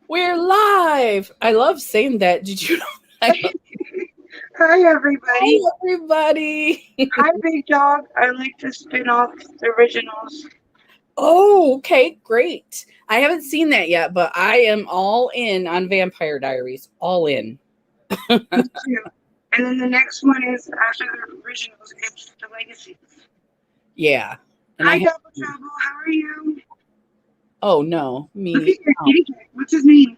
We're live. I love saying that. Did you know? I love, Hi, hi, everybody. everybody. Hi, Big Dog. I like to spin off the originals. Oh, okay, great. I haven't seen that yet, but I am all in on Vampire Diaries. All in. Me too. And then the next one is after the originals. It's the Legacy. Yeah. And I Hi, have. Double Trouble. How are you? Oh no, Look at me. your Oh. kitty cat. What's his name?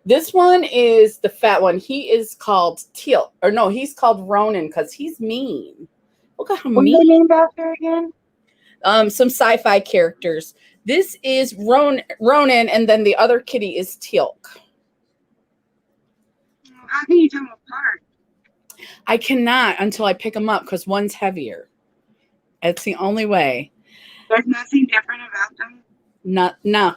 This one is the fat one. He is called Teal, or no, he's called Ronan because he's mean. Look at how What are mean. they named after again? Some sci-fi characters. This is Ronan, and then the other kitty is Teal'c. How can you tell them apart? I cannot until I pick them up because one's heavier. It's the only way. There's nothing different about them. Not no,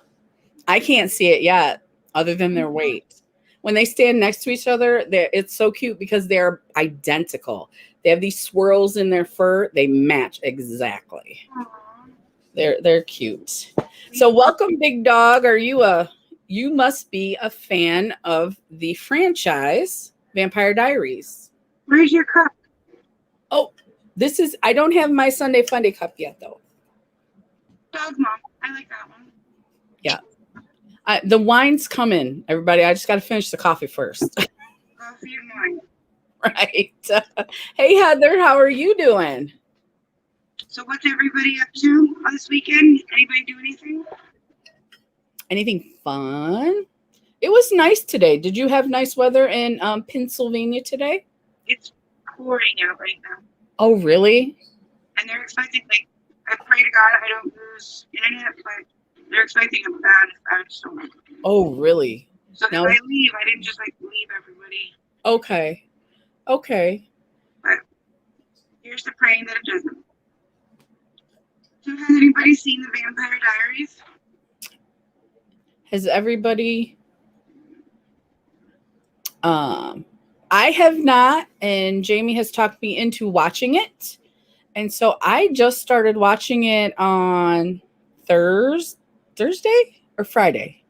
I can't see it yet, other than their weight. When they stand next to each other, it's so cute because they're identical. They have these swirls in their fur. They match exactly. Aw. They're cute. So welcome, Big Dog. You must be a fan of the franchise Vampire Diaries. Where's your cup? Oh, I don't have my Sunday Funday cup yet though. Dog Mom. I like that one. Yeah. The wine's coming, everybody. I just got to finish the coffee first. Coffee and wine. Right. Hey, Heather, how are you doing? So what's everybody up to on this weekend? Anybody do anything? Anything fun? It was nice today. Did you have nice weather in Pennsylvania today? It's pouring out right now. Oh, really? And they're expecting, like, I pray to God I don't lose internet, but they're expecting a bad storm. Oh, really? So if Now, I leave, I didn't just like leave everybody. okay. Okay. But here's to praying that it doesn't. So has anybody seen the Vampire Diaries? Has everybody I have not, and Jamie has talked me into watching it. And so I just started watching it on Thursday or Friday.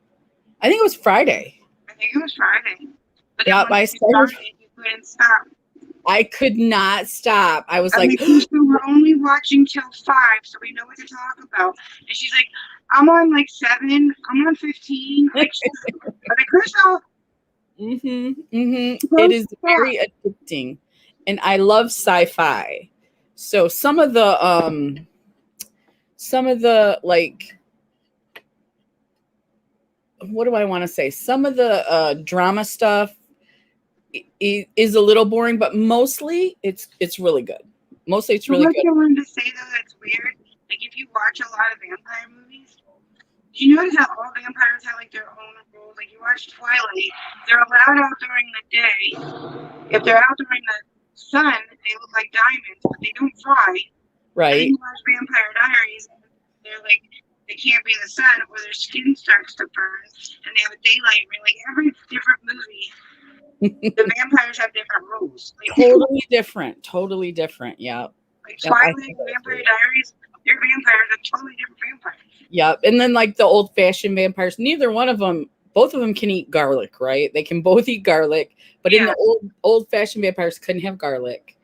I think it was Friday. I think it was Friday. But then Yep, once I you started. started, you couldn't stop. I could not stop. I was I'm like, like, so we're only watching till 5, so we know what to talk about. And she's like, I'm on like 7, I'm on 15. I'm like, Crystal, It don't is stop. very addicting, and I love sci-fi. So some of the like, what do I want to say? Some of the drama stuff is a little boring, but mostly it's really good. Mostly it's The really one good. thing I wanted to say though that's weird, like if you watch a lot of vampire movies, do you notice how all vampires have like their own rules? Like you watch Twilight, they're allowed out during the day. If they're out during the sun, they look like diamonds, but they don't fly. And then Right. you watch Vampire Diaries, they're like they can't be in the sun or their skin starts to burn, and they have a daylight ring. Like every different movie, the vampires have different rules. Totally different. Totally different. Yeah. Like Yep. I Twilight think and I Vampire agree. Diaries, their vampires are totally different vampires. Yep. And then like the old fashioned vampires, neither one of them, both of them can eat garlic, right? They can both eat garlic, but in Yeah. the old fashioned vampires couldn't have garlic.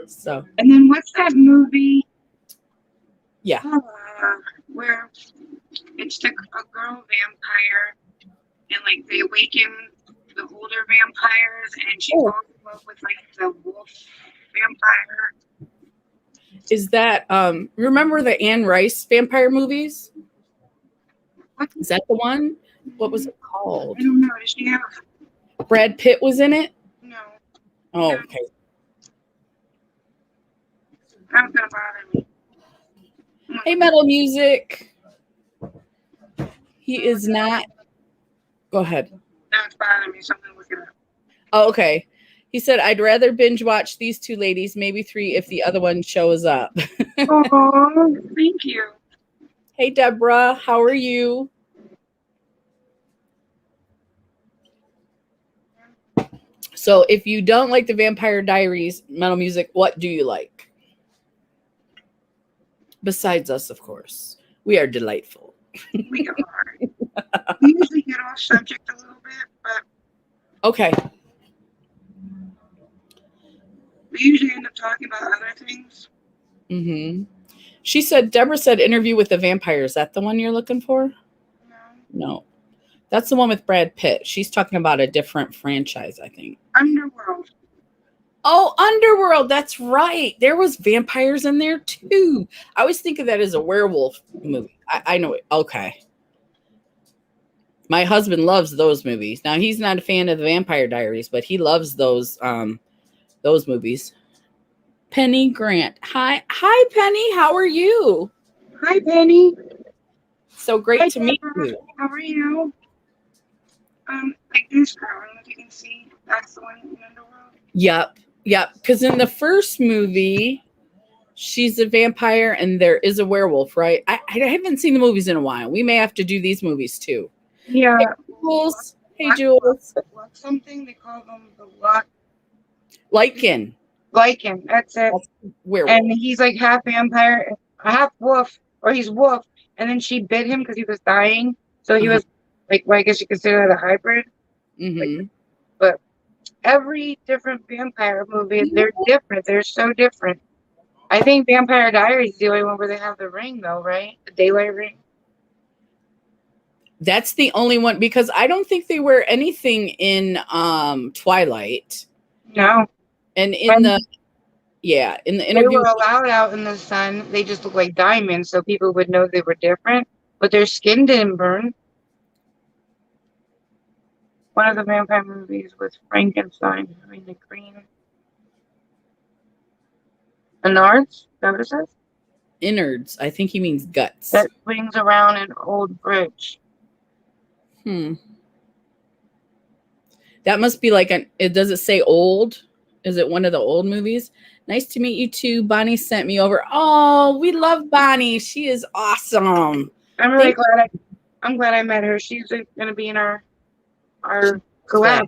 So And then what's that movie? yeah. Where it's a girl vampire and like they awaken the older vampires and she Oh, falls in love with like the wolf vampire. is that remember the Anne Rice vampire movies? What? Is that the one? What was it I called? don't know. Does she have? Brad Pitt was in it? No. Oh, No. okay. That's gonna bother me. Hey, Metal Music. He is not. Go ahead. That's bothering me. Something to look it up. Oh, okay. He said, I'd rather binge watch these two ladies, maybe three if the other one shows up. Oh, thank you. Hey, Deborah, how are you? So, if you don't like the Vampire Diaries Metal Music, what do you like? Besides us, of course. We are delightful. We are. We usually get off subject a little bit. Okay. We usually end up talking about other things. Mm-hmm. Deborah said Interview with the Vampire. Is that the one you're looking for? No. No. That's the one with Brad Pitt. She's talking about a different franchise, I think. Underworld. Oh, Underworld. That's right. There was vampires in there too. I always think of that as a werewolf movie. I know it. Okay. My husband loves those movies. Now he's not a fan of the Vampire Diaries, but he loves those movies. Penny Grant. Hi, Penny. How are you? Hi, Penny. So great Hi, to meet Deborah. you. How are you? Like this girl, I don't know if you can see. That's the one in Underworld. Yep. Because in the first movie, she's a vampire and there is a werewolf, right? I haven't seen the movies in a while. We may have to do these movies too. Yeah. Hey, Jules. Hey, Jules. Luck something. They call them the Luck. Lycan. Lycan. That's it. That's werewolf. And he's like half vampire, half wolf, or he's wolf. And then she bit him because he was dying. So he was like, well, I guess you consider that a hybrid. Mm-hmm. But every different vampire movie, they're different. They're so different. I think Vampire Diaries is the only one where they have the ring, though, right? The daylight ring. That's the only one, because I don't think they wear anything in Twilight. No. And in the They Interview, were allowed out in the sun. They just look like diamonds, so people would know they were different. But their skin didn't burn. One of the vampire movies was Frankenstein. I mean, the green. Anards? Is that what it says? innards. I think he means guts. That swings around an old bridge. That must be like does it say old? Is it one of the old movies? Nice to meet you too. Bonnie sent me over. Oh, we love Bonnie. She is awesome. I'm really glad I'm glad I met her. She's gonna be in our collab.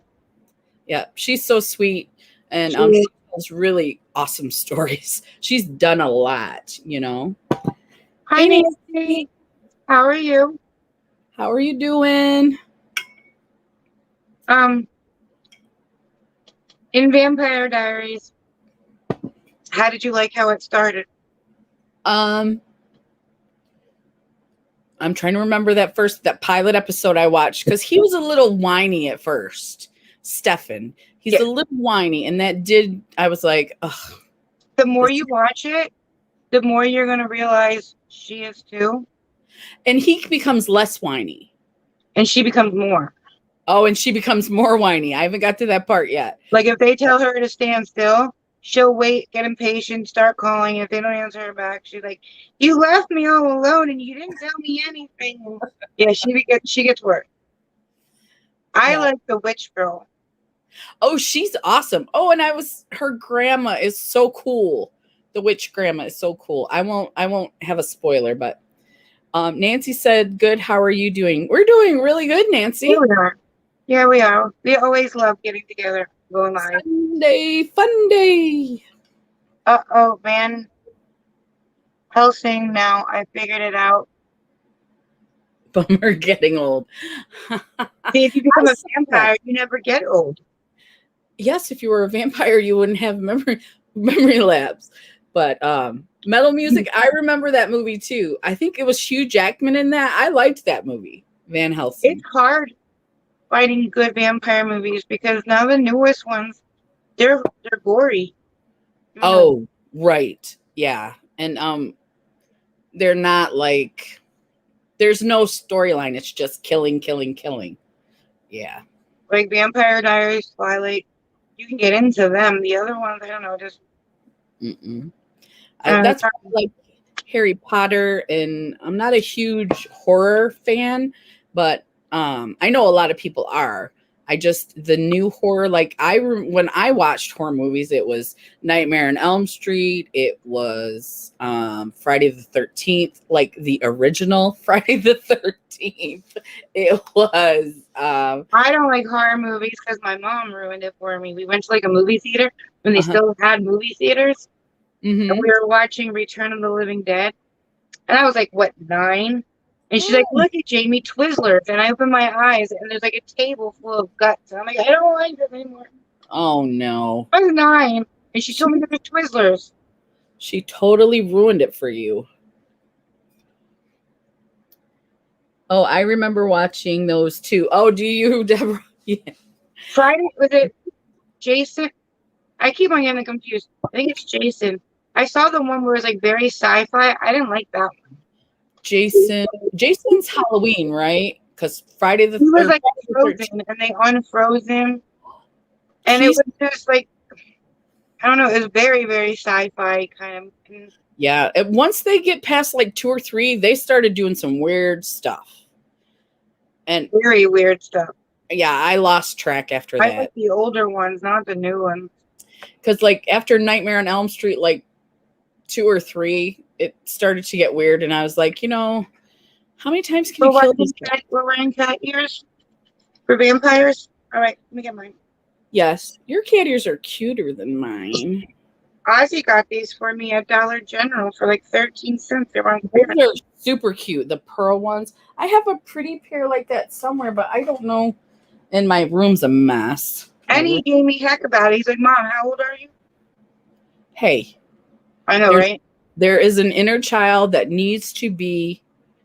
Yeah, she's so sweet, and she has really awesome stories. She's done a lot, you know. Hi, Nancy. How are you? How are you doing? In Vampire Diaries, how did you like how it started? I'm trying to remember that pilot episode I watched, because he was a little whiny at first. Stefan, he's a little whiny, and I was like, ugh. The more you watch it, the more you're gonna realize she is too. And he becomes less whiny. And she becomes more. Oh, and she becomes more whiny. I haven't got to that part yet. Like if they tell her to stand still, she'll wait, get impatient, start calling. If they don't answer her back, she's like, "You left me all alone, and you didn't tell me anything." Yeah, she gets worse. I like the witch girl. Oh, she's awesome. Oh, and her grandma is so cool. The witch grandma is so cool. I won't have a spoiler, but Nancy said, "Good. How are you doing?" We're doing really good, Nancy. Yeah, we are. Yeah, we are. We always love getting together, going live. Sunday Funday. Uh-oh, man. Helsing now. I figured it out. Bummer getting old. See, if you become a vampire, you never get old. Yes, if you were a vampire, you wouldn't have memory lapse. But Metal Music, I remember that movie too. I think it was Hugh Jackman in that. I liked that movie, Van Helsing. It's hard finding good vampire movies because now the newest ones, they're gory. Oh, right. Yeah. And they're not like, there's no storyline. It's just killing. Yeah. Like Vampire Diaries, Twilight, you can get into them. The other ones, I don't know, just that's like Harry Potter, and I'm not a huge horror fan, but I know a lot of people are. The new horror, like when I watched horror movies, it was Nightmare on Elm Street. It was Friday the 13th, like the original Friday the 13th. It was. I don't like horror movies because my mom ruined it for me. We went to like a movie theater when they still had movie theaters. And we were watching Return of the Living Dead. And I was like, what, 9? And she's like, look at Jamie, Twizzlers. And I open my eyes, and there's like a table full of guts. And I'm like, I don't like them anymore. Oh, no. I was 9, and she told me they're Twizzlers. She totally ruined it for you. Oh, I remember watching those too. Oh, do you, Deborah? Yeah. Friday, was it Jason? I keep on getting confused. I think it's Jason. I saw the one where it was like very sci-fi. I didn't like that one. Jason's Halloween, right? Because Friday the He was like Friday the frozen, and they unfroze him, and it was just like, I don't know. It was very, very sci-fi kind of. Yeah, once they get past like 2 or 3, they started doing some weird stuff, and very weird stuff. Yeah, I lost track after I that. like the older ones, not the new ones. Because like after Nightmare on Elm Street, like 2 or 3, it started to get weird, and I was like, how many times can you kill these guys? We're wearing cat ears for vampires. All right, let me get mine. Yes, your cat ears are cuter than mine. Ozzy got these for me at Dollar General for like 13 cents. They're super cute, the pearl ones. I have a pretty pair like that somewhere, but I don't know. And my room's a mess. And he gave me heck about it. He's like, Mom, how old are you? Hey. I know, right? There is an inner child that needs to be.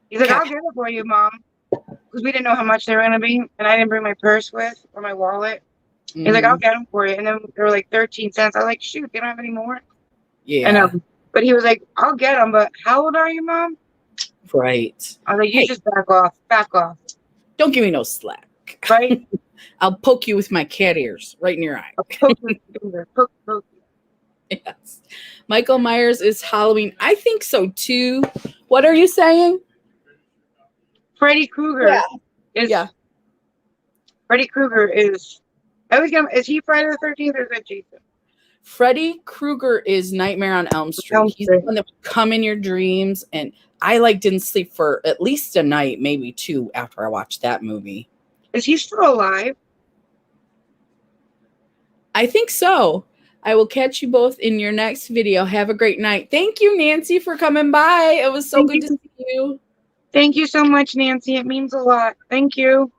He's like, I'll get it for you, Mom. Because we didn't know how much they were going to be. And I didn't bring my purse with or my wallet. Mm-hmm. He's like, I'll get them for you. And then they were like 13 cents. I was like, shoot, they don't have any more. Yeah. But he was like, I'll get them. But how old are you, Mom? Right. I was like, you just back off. Back off. Don't give me no slack. Right? I'll poke you with my cat ears right in your eye. Poke. Yes. Michael Myers is Halloween. I think so too. What are you saying? Freddy Krueger is. Freddy Krueger is. Is he Friday the 13th or is that Jason? Freddy Krueger is Nightmare on Elm Street. He's the one that would come in your dreams, and I didn't sleep for at least a night, maybe 2, after I watched that movie. Is he still alive? I think so. I will catch you both in your next video. Have a great night. Thank you, Nancy, for coming by. It was so good to see you. Thank you so much, Nancy. It means a lot. Thank you.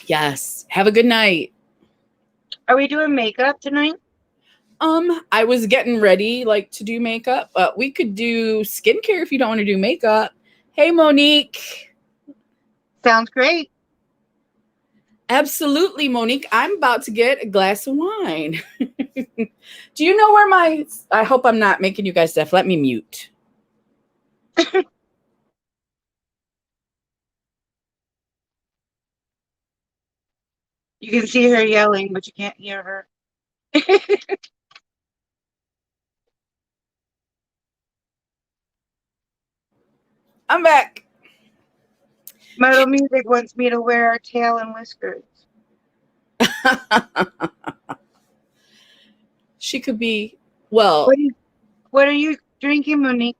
Yes. Have a good night. Are we doing makeup tonight? I was getting ready to do makeup, but we could do skincare if you don't want to do makeup. Hey, Monique. Sounds great. Absolutely, Monique. I'm about to get a glass of wine. Do you know where I hope I'm not making you guys deaf. Let me mute. You can see her yelling, but you can't hear her. I'm back. Metal Music wants me to wear a tail and whiskers. She could be, well. What are you drinking, Monique?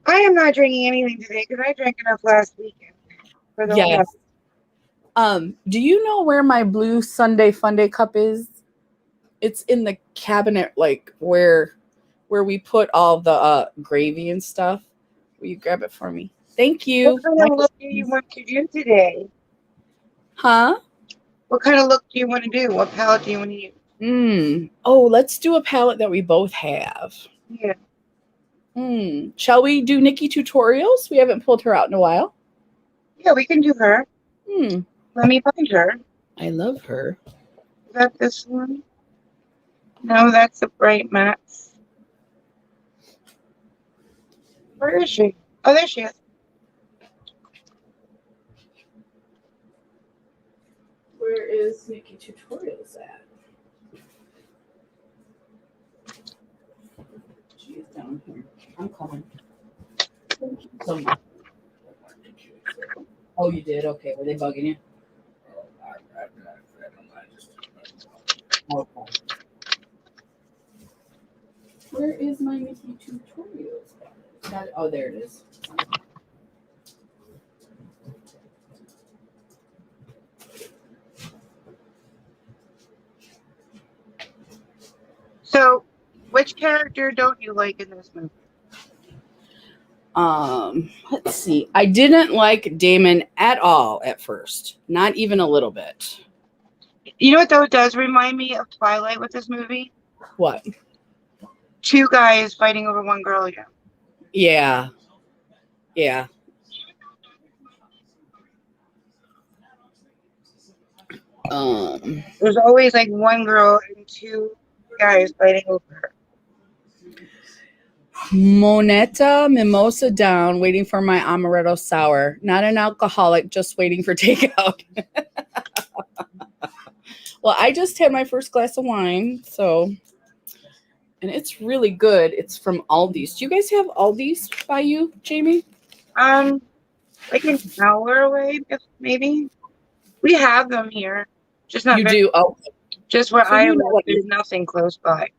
I am not drinking anything today because I drank enough last weekend. Yes. Do you know where my blue Sunday Funday cup is? It's in the cabinet, where we put all the gravy and stuff. Will you grab it for me? Thank you. What kind of look do you want to do today? Huh? What kind of look do you want to do? What palette do you want to use? Oh, let's do a palette that we both have. Yeah. Shall we do Nikki tutorials? We haven't pulled her out in a while. Yeah, we can do her. Let me find her. I love her. Is that this one? No, that's the Bright Mattes. Where is she? Oh, there she is. Where is Nikki tutorials at? She's down here. I'm coming. Thank you so much. Oh, you did? Okay. Were they bugging you? Okay. Where is my Nikki tutorials? Oh, there it is. So, which character don't you like in this movie? Let's see. I didn't like Damon at all at first. Not even a little bit. You know what though does remind me of Twilight with this movie? What? Two guys fighting over one girl again. Yeah. Yeah. There's always like one girl and two guys fighting over her. Moneta mimosa down, waiting for my amaretto sour. Not an alcoholic, just waiting for takeout. Well, I just had my first glass of wine, so, and it's really good. It's from Aldi's. Do you guys have Aldi's by you, Jamie? Like an hour away, maybe. We have them here, just not. You do? Oh, just where so I you know live. There's nothing close by.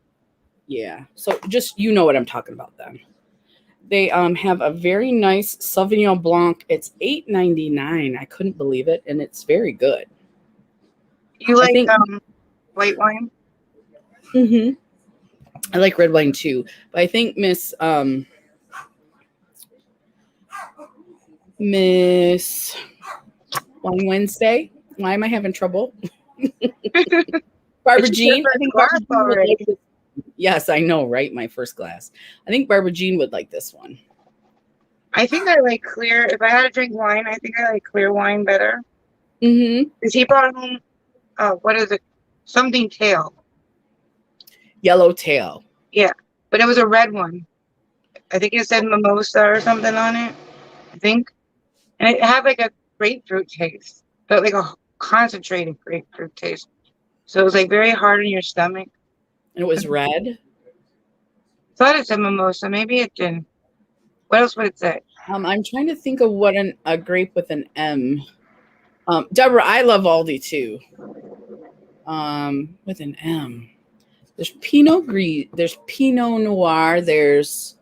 Yeah, so just you know what I'm talking about then. They have a very nice Sauvignon Blanc. It's $8.99. I couldn't believe it, and it's very good. You like think, white wine? Mm-hmm. I like red wine too, but I think Miss Wine Wednesday. Why am I having trouble? Barbara Jean. I think Barbara Jean would like this. Yes, I know, right? My first glass. I think Barbara Jean would like this one. I think I like clear. If I had to drink wine, I think I like clear wine better. Mm-hmm. Because he brought home, what is it? Something tail. Yellow tail. Yeah, but it was a red one. I think it said mimosa or something on it. I think. And it had like a grapefruit taste, but like a concentrated grapefruit taste. So it was like very hard in your stomach. And it was red. Thought it said mimosa. Maybe it didn't. What else would it say? I'm trying to think of what a grape with an M. Deborah, I love Aldi too. With an M. There's Pinot Gris. There's Pinot Noir. There is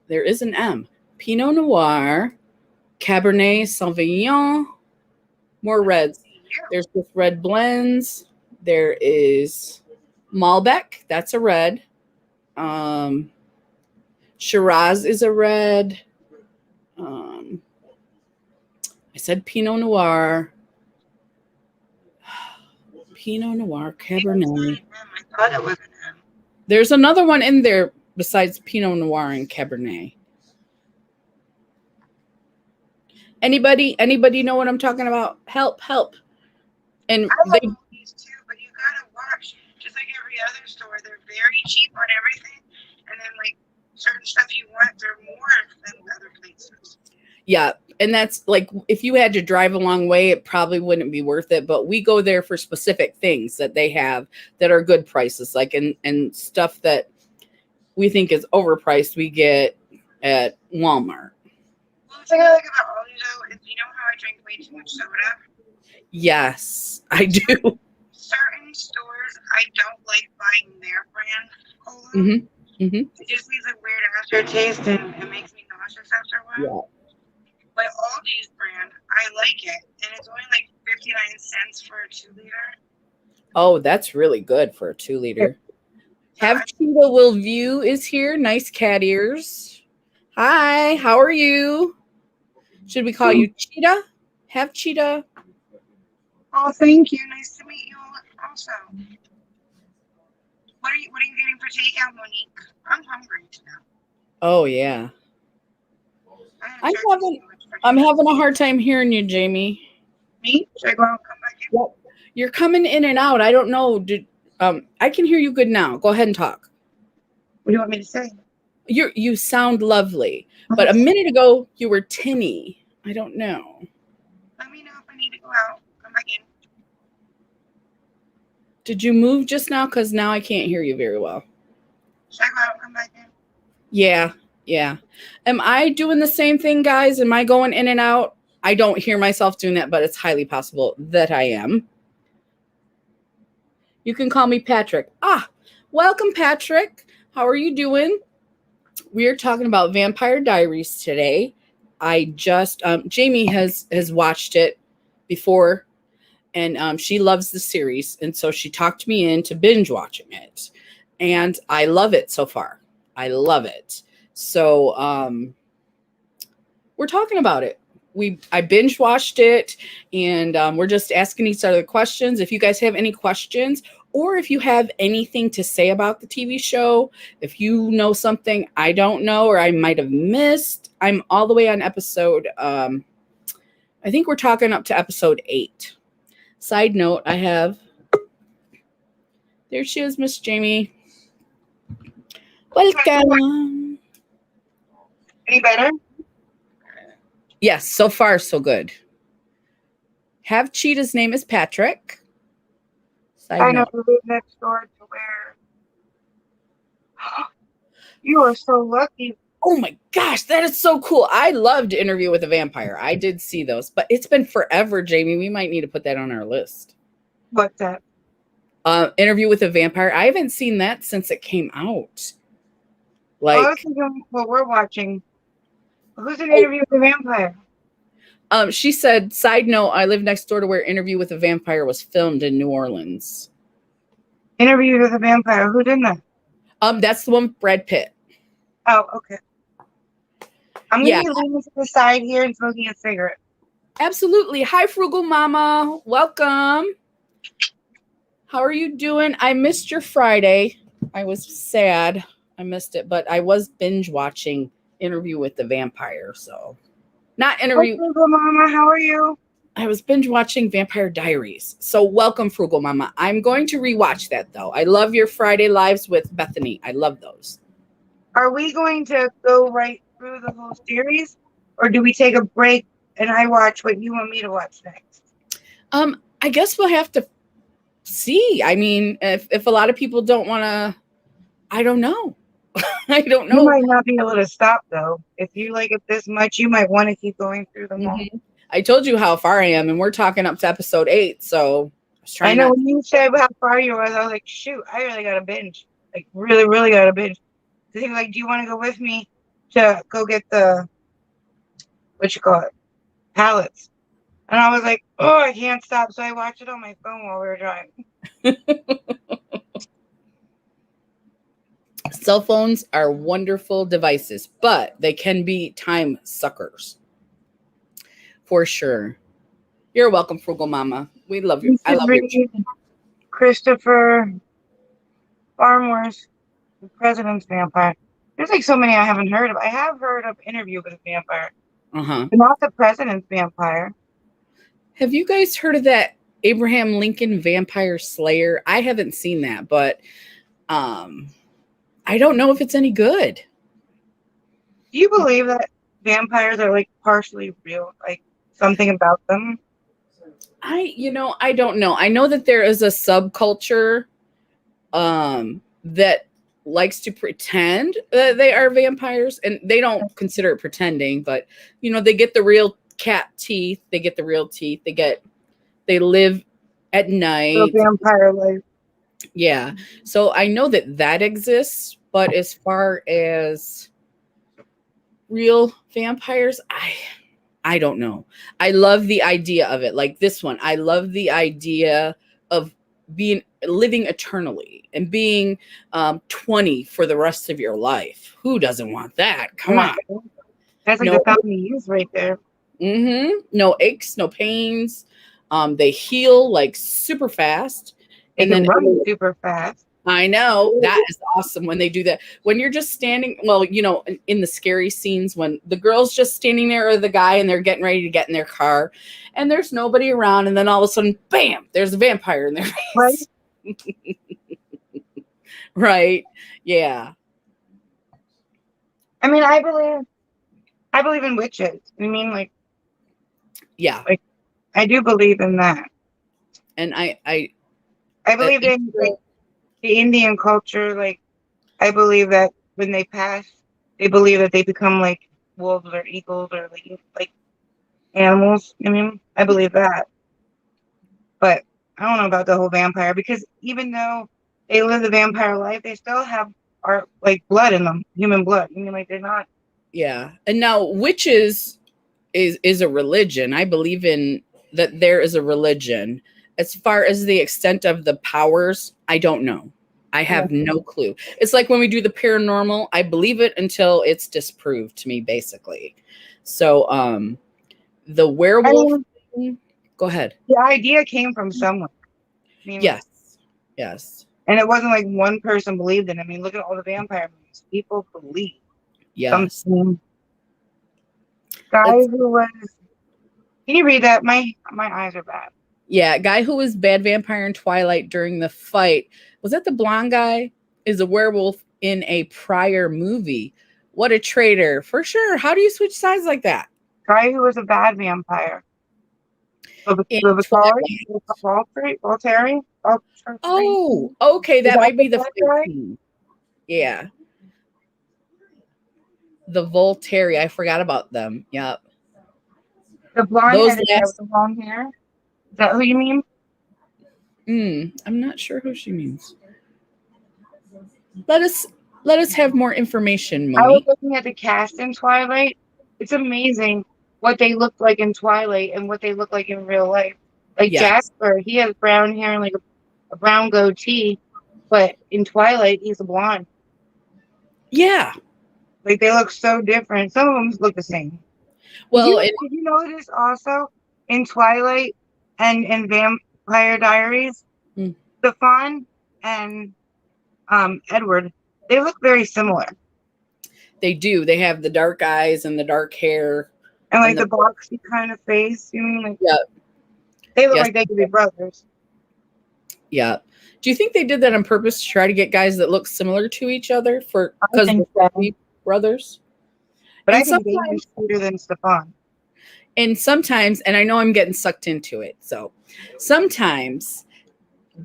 an M. Pinot Noir, Cabernet Sauvignon, more reds. There's just red blends. There is Malbec. That's a red. Shiraz is a red. I said Pinot Noir. Pinot Noir, Cabernet. I thought it was an M. There's another one in there besides Pinot Noir and Cabernet. Anybody know what I'm talking about? Help. And I like these too, but you gotta watch. Just like every other store, they're very cheap on everything. And then like certain stuff you want, they're more than other places. Yeah. And that's like, if you had to drive a long way, it probably wouldn't be worth it. But we go there for specific things that they have that are good prices, like and stuff that we think is overpriced, we get at Walmart. Well, the thing I like about Aldi though is, you know how I drink way too much soda? Yes, I do. Certain stores, I don't like buying their brand cola. Mm-hmm. Mm-hmm. It just leaves a weird aftertaste and it makes me nauseous after a while. Yeah. But Aldi's brand, I like it. And it's only like 59 cents for a 2-liter. Oh, that's really good for a 2-liter. Have Cheetah Will View is here. Nice cat ears. Hi, how are you? Should we call you Cheetah? Have Cheetah. Oh, thank you. Nice to meet you also. What are you getting for takeout, Monique? I'm hungry now. Oh yeah. I'm having a hard time hearing you, Jamie. Me? Should I go out and come back in? Yep. You're coming in and out. I don't know. I can hear you good now. Go ahead and talk. What do you want me to say? You sound lovely. But a minute ago you were tinny. I don't know. Let me know if I need to go out. Come back in. Did you move just now? Because now I can't hear you very well. Should I go out and come back in? Yeah. Am I doing the same thing, guys? Am I going in and out? I don't hear myself doing that, but it's highly possible that I am. You can call me Patrick. Welcome, Patrick. How are you doing? We are talking about Vampire Diaries today. I just Jamie has watched it before, and she loves the series, and so she talked me into binge watching it, and I love it so far. I love it. So we're talking about it. I binge watched it, and we're just asking each other questions. If you guys have any questions, or if you have anything to say about the TV show, if you know something I don't know or I might have missed, I'm all the way on episode. I think we're talking up to episode 8. Side note, I have. There she is, Miss Jamie. Welcome. Any better? Yes, so far so good. Have Cheetah's name is Patrick. I know you live next door to where. You are so lucky. Oh my gosh, that is so cool. I loved Interview with a Vampire. I did see those, but it's been forever, Jamie. We might need to put that on our list. What's that? Interview with a Vampire. I haven't seen that since it came out. Like, I was thinking what we're watching. Who's an Interview with a Vampire? She said, side note, I live next door to where Interview with a Vampire was filmed in New Orleans. Interview with a Vampire. Who's in that? That's the one with Brad Pitt. Oh, okay. I'm going to be leaning to the side here and smoking a cigarette. Absolutely. Hi, Frugal Mama. Welcome. How are you doing? I missed your Friday. I was sad. I missed it, but I was binge watching Interview with the Vampire. So, not Interview. Hi, Frugal Mama. How are you? I was binge watching Vampire Diaries. So, welcome, Frugal Mama. I'm going to rewatch that, though. I love your Friday lives with Bethany. I love those. Are we going to go right through the whole series, or do we take a break and I watch what you want me to watch next? I guess we'll have to see. I mean, if a lot of people don't want to, I don't know. I don't know. You might not be able to stop, though. If you like it this much, you might want to keep going through them all. I told you how far I am, and we're talking up to episode 8. So I know when you said how far you were, I was like, shoot, I really got to binge. Like, really, really got to binge. So he was like, do you want to go with me to go get the, pallets? And I was like, oh, I can't stop. So I watched it on my phone while we were driving. Cell phones are wonderful devices, but they can be time suckers. For sure. You're welcome, Frugal Mama. We love you. I love you. Christopher Farmer's The President's Vampire. There's like so many I haven't heard of. I have heard of Interview with a Vampire. But not The President's Vampire. Have you guys heard of that Abraham Lincoln Vampire Slayer? I haven't seen that, but I don't know if it's any good. Do you believe that vampires are like partially real? Like something about them? I don't know. I know that there is a subculture that likes to pretend that they are vampires, and they don't consider it pretending, but they get the real cat teeth, they get the real teeth, they live at night. The vampire life. Yeah. So I know that exists, but as far as real vampires, I don't know. I love the idea of it. Like this one, I love the idea of living eternally and being 20 for the rest of your life. Who doesn't want that? Come on. That's like the fountain of youth right there. No aches, no pains. They heal like super fast. And then run super fast. I know. That is awesome when they do that. When you're just standing, in the scary scenes when the girl's just standing there or the guy and they're getting ready to get in their car and there's nobody around, and then all of a sudden, bam, there's a vampire in their face. Right? Right. Yeah. I mean, I believe in witches. I mean, like, yeah. Like, I do believe in that. And I believe in like the Indian culture. Like, I believe that when they pass, they believe that they become like wolves or eagles or like animals. I mean, I believe that. But I don't know about the whole vampire, because even though they live the vampire life, they still have like blood in them, human blood. I mean, like they're not. Yeah. And now witches is a religion. I believe in that there is a religion. As far as the extent of the powers, I don't know. I have no clue. It's like when we do the paranormal, I believe it until it's disproved to me, basically. So the I werewolf mean, thing, go ahead. the idea came from somewhere. I mean, Yes. Yes. and it wasn't like one person believed in it. I mean, look at all the vampire movies. People believe Yes. something. Guy Let's who was. Can you read that? My eyes are bad. Yeah, guy who was bad vampire in Twilight during the fight. Was that the blonde guy? Is a werewolf in a prior movie. What a traitor. For sure. How do you switch sides like that? Guy who was a bad vampire. In Voltari? Twilight. Voltari? Oh, okay. Is That that might the be the bad fight guy? scene. Yeah. The Volteri. I forgot about them. Yep. The blonde Those headed guy with last the long hair? Is that who you mean? I'm not sure who she means. Let us have more information, I was Moni. looking at the cast in Twilight. It's amazing what they look like in Twilight and what they look like in real life. Like Yes. Jasper, he has brown hair and like a brown goatee, but in Twilight, he's a blonde. Yeah. Like they look so different. Some of them look the same. Well, Did you notice also in Twilight and in Vampire Diaries, mm, Stefan and Edward, they look very similar. they do. They have the dark eyes and the dark hair And like and the boxy kind of face. You mean like yeah. they look Yes. like they could be brothers. Yeah. Do you think they did that on purpose to try to get guys that look similar to each other for I because think they're so. brothers? But I And think Damon's cuter than Stefan. sometimes, and I know I'm getting sucked into it. So sometimes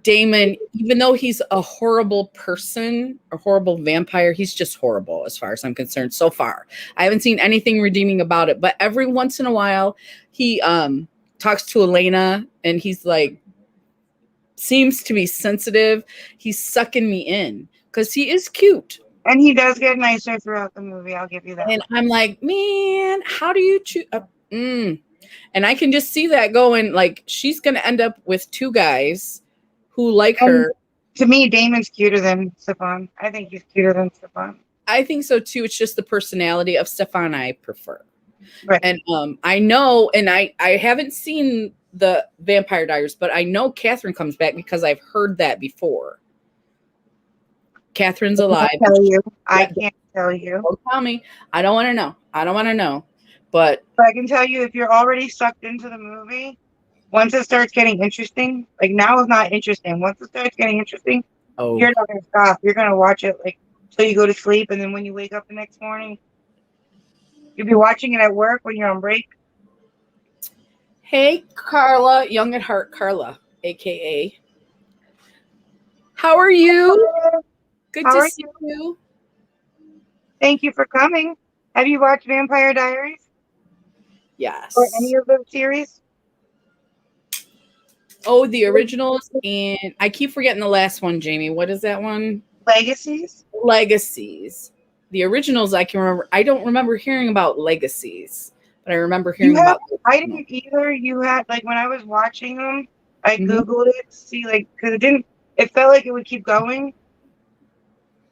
Damon, even though he's a horrible person, a horrible vampire, he's just horrible as far as I'm concerned so far. I haven't seen anything redeeming about it, but every once in a while he talks to Elena and he's like seems to be sensitive. He's sucking me in because he is cute. And he does get nicer throughout the movie. I'll give you that. And I'm like, man, how do you choose? And I can just see that going like she's going to end up with two guys who like her. To me, Damon's cuter than Stefan. I think he's cuter than Stefan. I think so too. It's just the personality of Stefan I prefer. Right. And I know, and I haven't seen the Vampire Diaries, but I know Catherine comes back because I've heard that before. Catherine's alive. I can't tell you. Don't tell me. I don't want to know. But I can tell you if you're already sucked into the movie, once it starts getting interesting, like now is not interesting. Once it starts getting interesting, you're not going to stop. You're going to watch it like till you go to sleep. And then when you wake up the next morning, you'll be watching it at work when you're on break. Hey, Carla, Young at Heart, Carla, a.k.a. How are you? Good to see you. Thank you for coming. Have you watched Vampire Diaries? Yes. Or any of the series? Oh, the originals. And I keep forgetting the last one, Jamie. What is that one? Legacies? Legacies. The originals I can remember. I don't remember hearing about Legacies, but I remember hearing about. I didn't either. You had, like, when I was watching them, I Googled it to see, like, because it felt like it would keep going.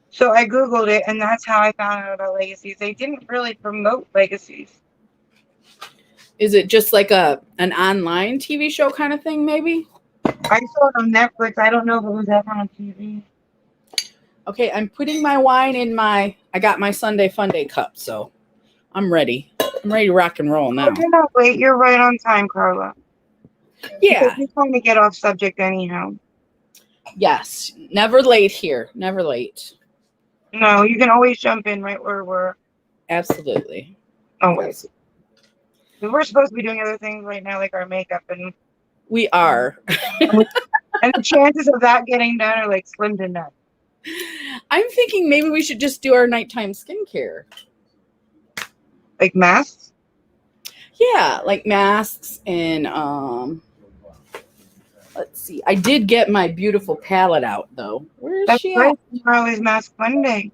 So I Googled it, and that's how I found out about Legacies. They didn't really promote Legacies. Is it just like an online TV show kind of thing, maybe? I saw it on Netflix. I don't know if it was ever on TV. Okay, I'm putting my wine in I got my Sunday Funday cup, so I'm ready. I'm ready to rock and roll now. You're not late. You're right on time, Carla. Yeah. You're trying to get off subject anyhow. Yes. Never late here. Never late. No, you can always jump in right where we're. Absolutely. Always. We're supposed to be doing other things right now, like our makeup, and we are. And the chances of that getting done are like slim to none. I'm thinking maybe we should just do our nighttime skincare. Like masks? Yeah, like masks and let's see. I did get my beautiful palette out though. Where is she at? Tomorrow is Mask Monday.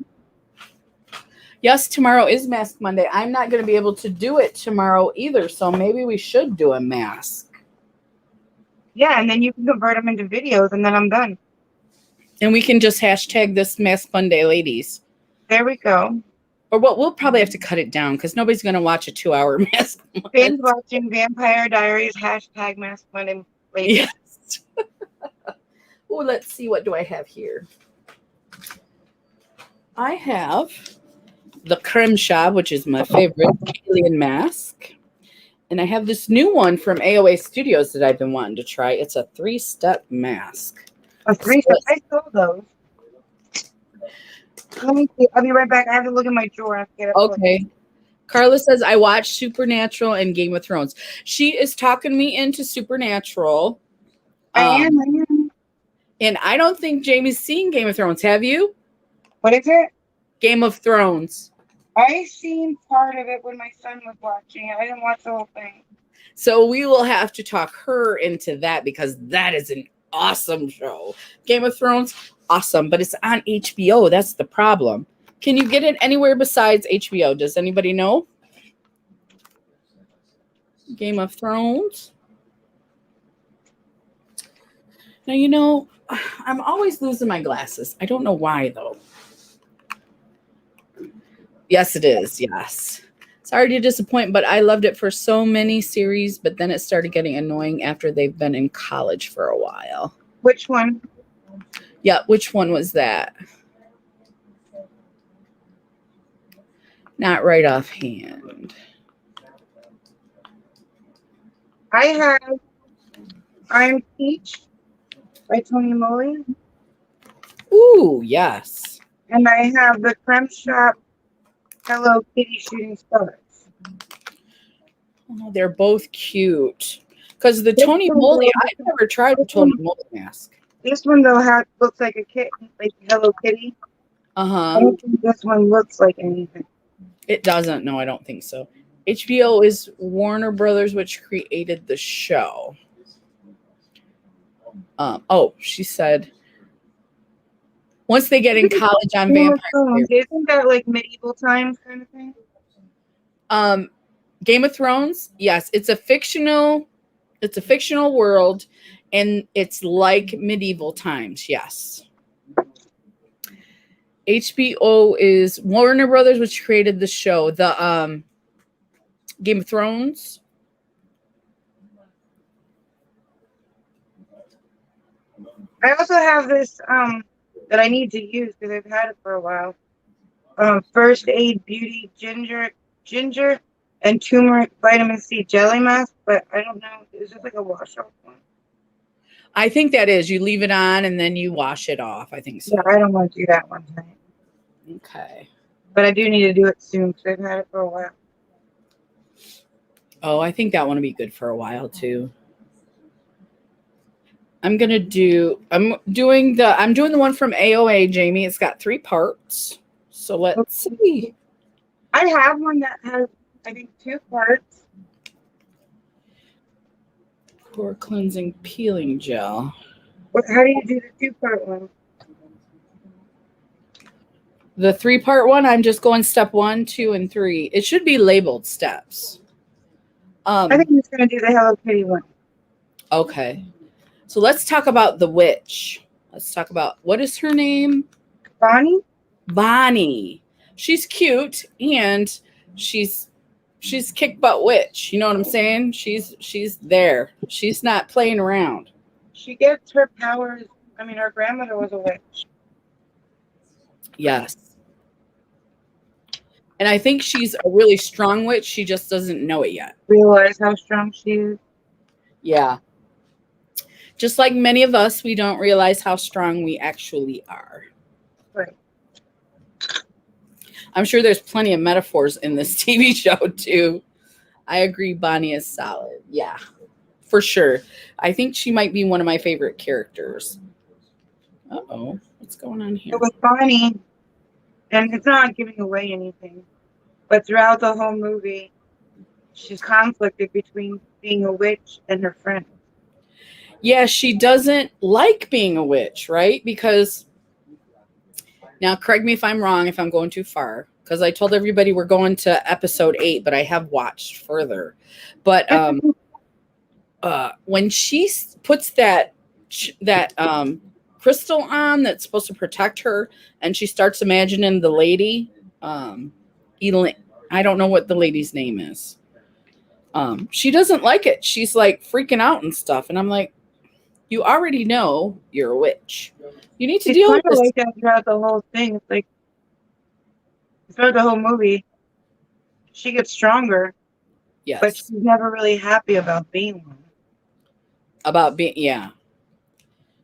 Yes, tomorrow is Mask Monday. I'm not going to be able to do it tomorrow either, so maybe we should do a mask. Yeah, and then you can convert them into videos, and then I'm done. And we can just hashtag this Mask Monday, ladies. There we go. Or what? We'll probably have to cut it down because nobody's going to watch a 2-hour mask. Binge watching Vampire Diaries, hashtag Mask Monday later. Yes. Oh, let's see. What do I have here? I have the Creme Shab, which is my favorite alien mask. And I have this new one from AOA Studios that I've been wanting to try. It's a 3-step mask. A 3-step? I saw those. Let me see. I'll be right back. I have to look in my drawer. Okay. Carla says, I watched Supernatural and Game of Thrones. She is talking me into Supernatural. I am. And I don't think Jamie's seen Game of Thrones. Have you? What is it? Game of Thrones. I seen part of it when my son was watching it. I didn't watch the whole thing. So we will have to talk her into that because that is an awesome show. Game of Thrones, awesome, but it's on HBO. That's the problem. Can you get it anywhere besides HBO? Does anybody know? Game of Thrones. Now, you know, I'm always losing my glasses. I don't know why, though. Yes, it is. Yes. Sorry to disappoint, but I loved it for so many series, but then it started getting annoying after they've been in college for a while. Which one? Yeah, which one was that? Not right offhand. I have I'm Peach by Tony Moly. Ooh, yes. And I have the Creme Shop Hello Kitty Shooting Stars. Oh, they're both cute. Because the Tony Moly, I've never tried the Tony Moly mask. This one, though, looks like a kitten, like Hello Kitty. Uh-huh. I don't think this one looks like anything. It doesn't. No, I don't think so. HBO is Warner Brothers, which created the show. She said, once they get in college on Vampire. Isn't that like medieval times kind of thing? Game of Thrones, yes, it's a fictional world, and it's like medieval times. Yes. HBO is Warner Brothers, which created the show, the Game of Thrones. I also have this that I need to use because I've had it for a while. First Aid Beauty Ginger and Turmeric Vitamin C Jelly Mask, but I don't know. Is this like a wash off one? I think that is. You leave it on and then you wash it off. I think so. Yeah, I don't want to do that one tonight. Okay. But I do need to do it soon because I've had it for a while. Oh, I think that one will be good for a while too. I'm doing the one from AOA, Jamie. It's got 3 parts. So let's see. I have one that has, I think, 2 parts. Pore cleansing peeling gel. How do you do the 2-part one? The 3-part one, I'm just going step 1, 2, and 3. It should be labeled steps. I think I'm just going to do the Hello Kitty one. Okay. So let's talk about the witch. Let's talk about, what is her name? Bonnie? Bonnie. She's cute and she's kick butt witch. You know what I'm saying? She's there. She's not playing around. She gets her powers. I mean, her grandmother was a witch. Yes. And I think she's a really strong witch. She just doesn't know it yet. Realize how strong she is. Yeah. Just like many of us, we don't realize how strong we actually are. Right. I'm sure there's plenty of metaphors in this TV show, too. I agree Bonnie is solid. Yeah, for sure. I think she might be one of my favorite characters. Uh-oh. What's going on here? It was Bonnie, and it's not giving away anything, but throughout the whole movie, she's conflicted between being a witch and her friend. Yeah, she doesn't like being a witch, right? Because, now correct me if I'm wrong, if I'm going too far, because I told everybody we're going to episode 8, but I have watched further. But when she puts that crystal on that's supposed to protect her, and she starts imagining the lady, Elaine, I don't know what the lady's name is. She doesn't like it. She's like freaking out and stuff. And I'm like, you already know you're a witch. You need to It's deal kind with of this. like that throughout the whole thing. It's like throughout the whole movie, she gets stronger, but Yes. she's never really happy about being one. About being, yeah.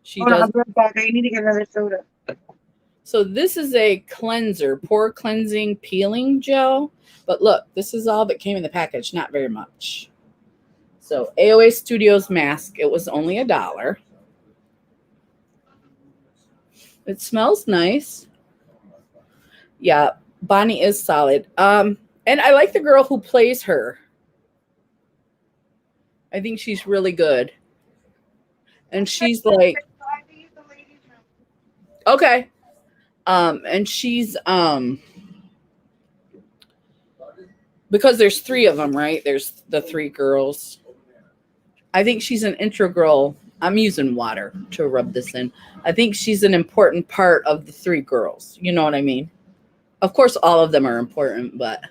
She Hold on, I'll does. be right back. I need to get another soda. So this is a cleanser, pore cleansing peeling gel. But look, this is all that came in the package, not very much. So AOA Studios mask, it was only $1. It smells nice. Yeah, Bonnie is solid. And I like the girl who plays her. I think she's really good. And she's like, okay. And she's because there's 3 of them, right? There's the 3 girls. I think she's an integral. I'm using water to rub this in. I think she's an important part of the 3 girls. You know what I mean? Of course, all of them are important, but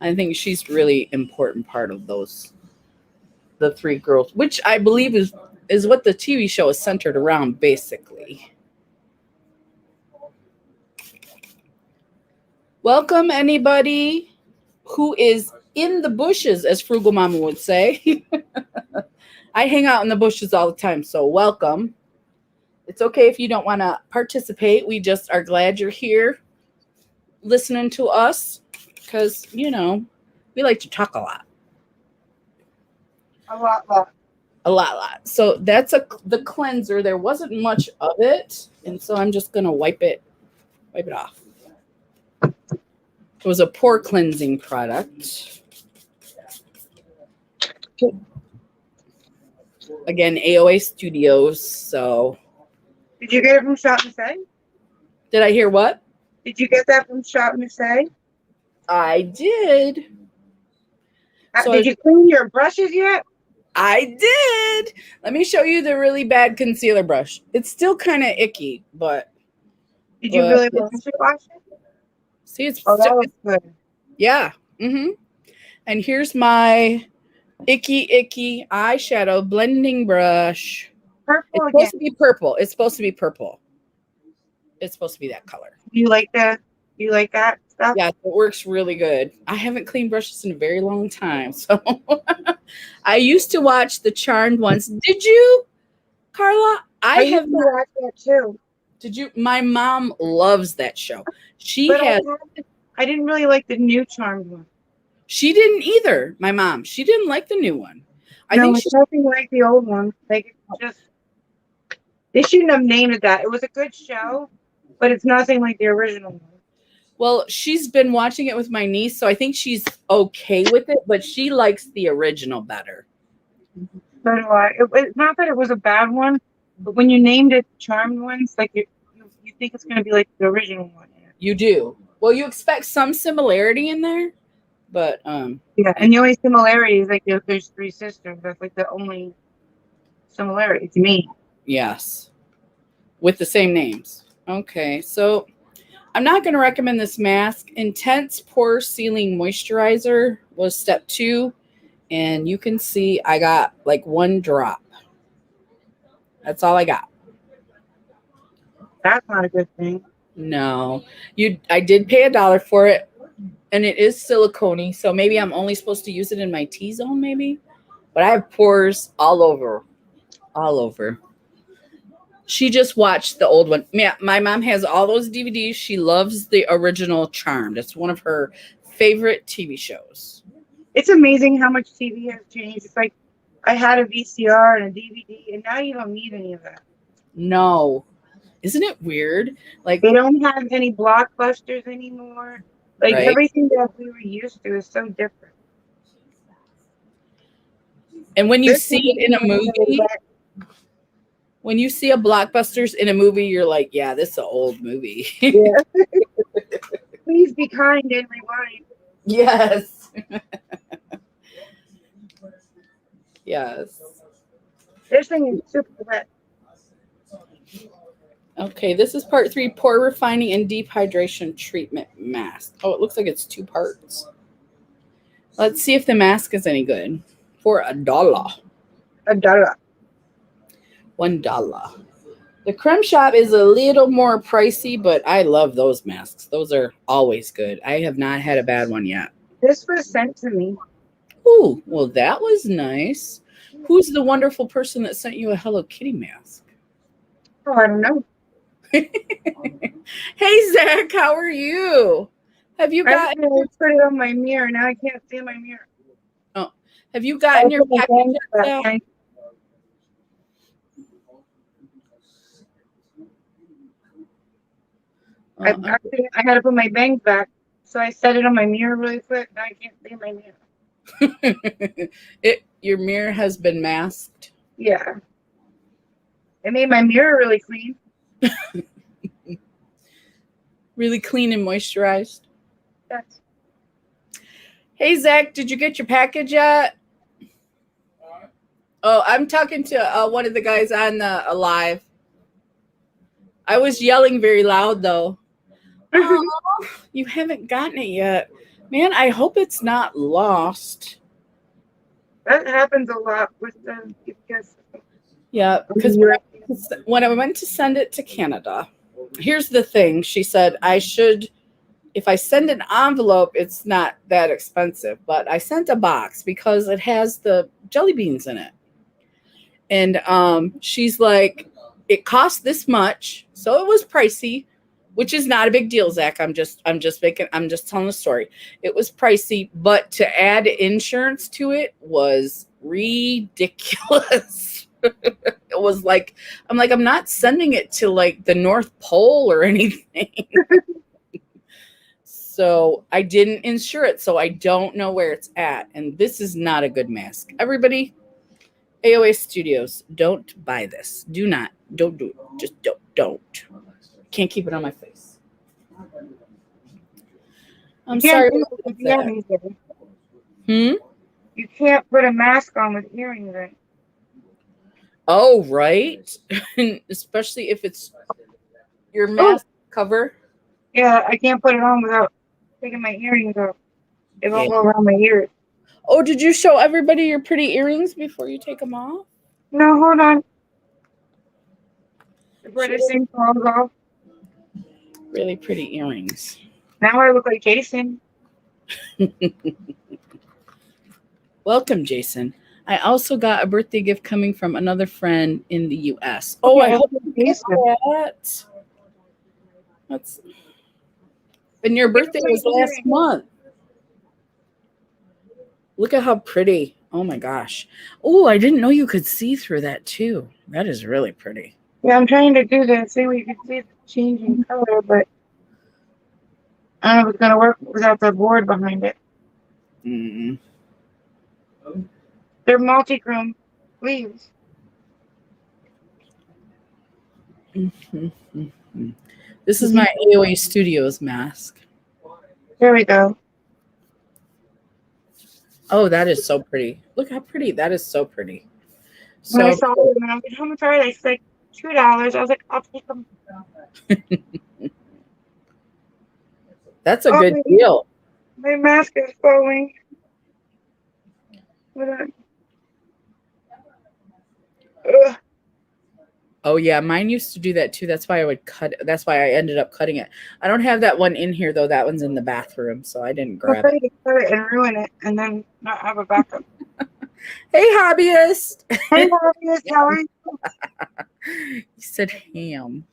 I think she's really important part of those, the 3 girls, which I believe is what the TV show is centered around, basically. Welcome anybody who is in the bushes, as Frugal Mama would say. I hang out in the bushes all the time, so welcome. It's okay if you don't want to participate. We just are glad you're here listening to us because, we like to talk a lot. A lot. A lot. So that's the cleanser. There wasn't much of it, and so I'm just going to wipe it off. It was a pore cleansing product. Again, AOA Studios. So, Did you get it from Shop and Say? did I hear what? Did you get that from Shop and Say? I did. So Did you clean your brushes yet? I did. Let me show you the really bad concealer brush. It's still kind of icky, but Did you really wash it? See, it's that was good. Yeah. Mm-hmm. And here's my icky eyeshadow blending brush. Purple It's again. supposed to be purple. It's supposed to be purple. It's supposed to be that color. You like that? You like that stuff? Yeah, it works really good. I haven't cleaned brushes in a very long time. So I used to watch The Charmed once. Did you, Carla? I used to watch that too. Did you? My mom loves that show. I didn't really like the new Charmed one. She didn't either. My mom. She didn't like the new one. I think it's nothing like the old one. Like they shouldn't have named it that. It was a good show, but it's nothing like the original one. Well, she's been watching it with my niece, so I think she's okay with it, but she likes the original better. So do I. It's not that it was a bad one, but when you named it Charmed Ones, like you think it's going to be like the original one. You do. Well, you expect some similarity in there, but yeah. And the only similarity is like there's 3 sisters. That's like the only similarity to me. Yes, with the same names. Okay, so I'm not going to recommend this mask. Intense Pore Sealing Moisturizer was step 2. And you can see I got like 1 drop. That's all I got. That's not a good thing. No. I did pay $1 for it. And it is silicone, so maybe I'm only supposed to use it in my T-zone, maybe. But I have pores all over. All over. She just watched the old one. Yeah, my mom has all those DVDs. She loves the original Charmed. It's one of her favorite TV shows. It's amazing how much TV has changed. It's like I had a VCR and a DVD, and now you don't need any of that. No. Isn't it weird? Like they don't have any blockbusters anymore. Like right? Everything that we were used to is so different. And when you see it in a movie, when you see a blockbusters in a movie, you're like, yeah, this is an old movie. Yeah. Please be kind and rewind. Yes. Yes. This thing is super wet. Okay, this is part 3, pore refining and deep hydration treatment mask. Oh, it looks like it's 2 parts. Let's see if the mask is any good. For $1. $1. $1. The Creme Shop is a little more pricey, but I love those masks. Those are always good. I have not had a bad one yet. This was sent to me. Ooh, well, that was nice. Who's the wonderful person that sent you a Hello Kitty mask? Oh, I don't know. Hey, Zach, how are you? Have you I gotten put it on my mirror. Now I can't see my mirror. Oh, have you gotten your package yet, Zach? I had to put my bangs back, so I set it on my mirror really quick. Now I can't see my mirror. Your mirror has been masked. Yeah. It made my mirror really clean. Really clean and moisturized. Yes. Hey, Zach, did you get your package yet? Oh, I'm talking to one of the guys on the live. I was yelling very loud, though. Oh, you haven't gotten it yet. Man, I hope it's not lost. That happens a lot with the GPS. Yeah, because when I went to send it to Canada, here's the thing. She said if I send an envelope, it's not that expensive. But I sent a box because it has the jelly beans in it. And she's like, it cost this much. So it was pricey, which is not a big deal, Zach. I'm just telling the story. It was pricey, but to add insurance to it was ridiculous. It was like, I'm not sending it to like the North Pole or anything. So I didn't insure it. So I don't know where it's at. And this is not a good mask. Everybody, AOA Studios, don't buy this. Don't do it. Just don't. Can't keep it on my face. I'm sorry. You can't put a mask on with earrings in. Oh, right. Especially if it's your mask cover. Yeah, I can't put it on without taking my earrings off. It won't go around my ears. Oh, did you show everybody your pretty earrings before you take them off? No, hold on. Before this thing falls off. Really pretty earrings. Now I look like Jason. Welcome, Jason. I also got a birthday gift coming from another friend in the U.S. Oh, I hope you get that. And your birthday was last month. Look at how pretty. Oh, my gosh. Oh, I didn't know you could see through that, too. That is really pretty. Yeah, I'm trying to do that. See what you can see the changing color, but I don't know if it's going to work without the board behind it. Mm-hmm. They're multi-chrome leaves. Mm-hmm. This is my AOA Studios mask. There we go. Oh, that is so pretty. Look how pretty. That is so pretty. So when I saw them, and I was like, how much are they? It's like $2. I was like, I'll take them. That's a good deal. My mask is falling. Oh yeah, mine used to do that too. That's why I would cut. That's why I ended up cutting it. I don't have that one in here though. That one's in the bathroom, so I didn't grab it. To cut it and ruin it, and then not have a backup. Hey, hobbyist. Hey, hobbyist. How are you? You said ham.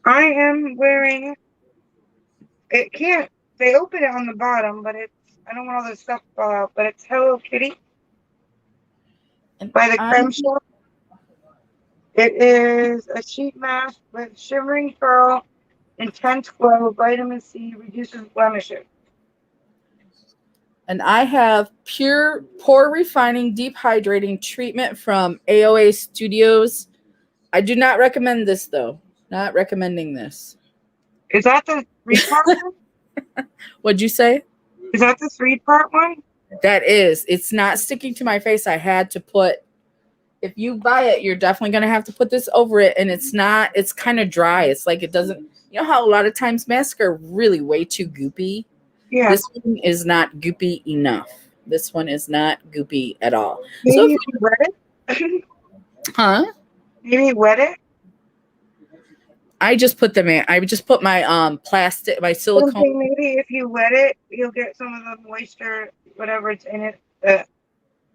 I am wearing. It can't. They open it on the bottom, but it's. I don't want all this stuff to fall out. But it's Hello Kitty. And by the Creme Shop. It is a sheet mask with shimmering pearl, intense glow, vitamin C, reduces blemishes. And I have pure pore refining, deep hydrating treatment from AOA Studios. I do not recommend this though. Not recommending this. Is that the 3-part one? What'd you say? Is that the 3-part one? That is. It's not sticking to my face. I had to put if you buy it, you're definitely going to have to put this over it. And it's kind of dry. It's like it doesn't, you know how a lot of times masks are really way too goopy? Yeah. This one is not goopy enough. This one is not goopy at all. Maybe So, you can wet it. huh? Maybe wet it. I just put them in. I just put my plastic, my silicone. Okay, maybe if you wet it, you'll get some of the moisture, whatever's in it, that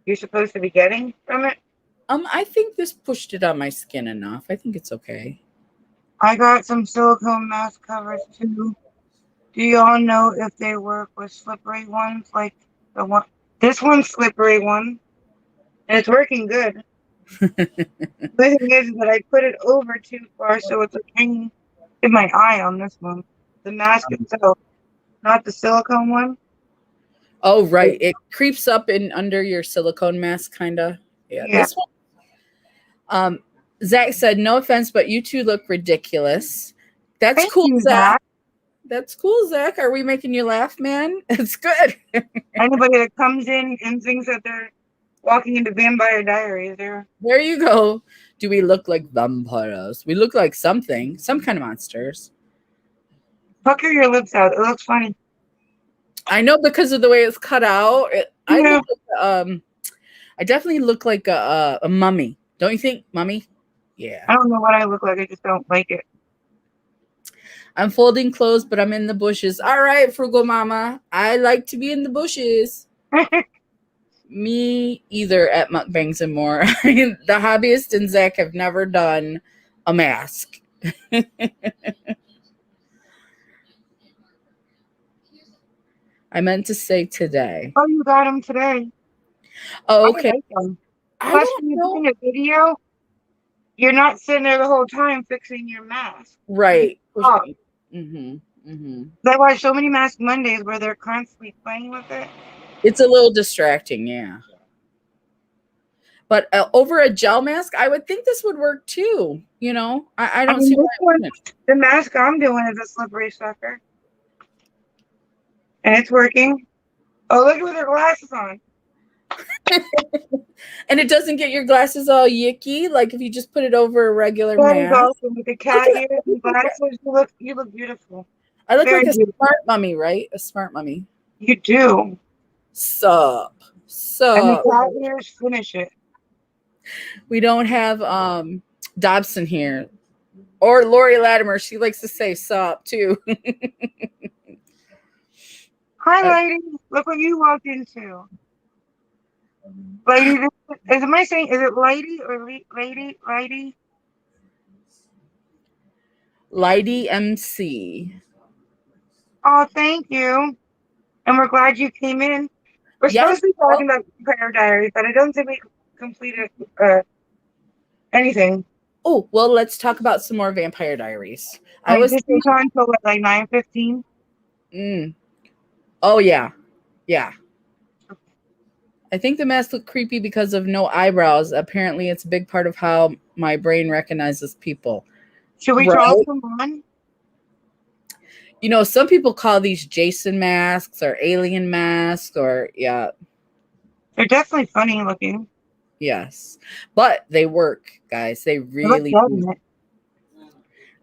you're supposed to be getting from it. I think this pushed it on my skin enough. I think it's okay. I got some silicone mask covers too. Do y'all know if they work with slippery ones like the one? This one's slippery one, and it's working good. The thing is that I put it over too far, so it's like hanging in my eye on this one. The mask itself, not the silicone one. Oh, right. It creeps up in under your silicone mask, kind of. Yeah. Yeah. This one. Zach said, "No offense, but you two look ridiculous." That's Thank cool, you, Zach. Zach. That's cool, Zach. Are we making you laugh, man? It's good. Anybody that comes in and thinks that they're walking into Vampire Diaries, they're There you go. Do we look like vampires? We look like something, some kind of monsters. pucker your lips out. It looks funny. I know because of the way it's cut out. I Yeah. look like, I definitely look like a mummy. Don't you think, mummy? Yeah. I don't know what I look like. I just don't like it. I'm folding clothes, but I'm in the bushes. All right, frugal mama. I like to be in the bushes. Me either at mukbangs and more. The hobbyist and Zach have never done a mask. I meant to say today. Oh, you got them today. Oh, okay. I like them. I Plus, don't when you're know. doing a video, you're not sitting there the whole time fixing your mask. Right. Oh. Mm-hmm. Mm-hmm. I watch so many Mask Mondays where they're constantly playing with it. It's a little distracting, yeah. But over a gel mask, I would think this would work too. You know, I don't see why. The mask I'm doing is a slippery sucker. And it's working. Oh, look with her glasses on. And it doesn't get your glasses all yicky, like if you just put it over a regular That is mask. awesome. With the cat ears and glasses, you look beautiful. I look Very like a beautiful. smart mummy, right? A smart mummy. You do. Sup. And the cat ears finish it. We don't have Dobson here. Or Lori Latimer. She likes to say sup too. Hi, lady. Look what you walked into. Lady, is it lady or lady? Lady? Lady MC. Oh, thank you. And we're glad you came in. We're supposed to be talking about Vampire Diaries, but I don't think we completed anything. Oh, well, let's talk about some more Vampire Diaries. I was just on until what, like 9:15? Oh, yeah. Yeah. I think the mask looked creepy because of no eyebrows. Apparently, it's a big part of how my brain recognizes people. Should we draw them on? You know, some people call these Jason masks or alien masks or, yeah. They're definitely funny looking. Yes. But they work, guys. They really do.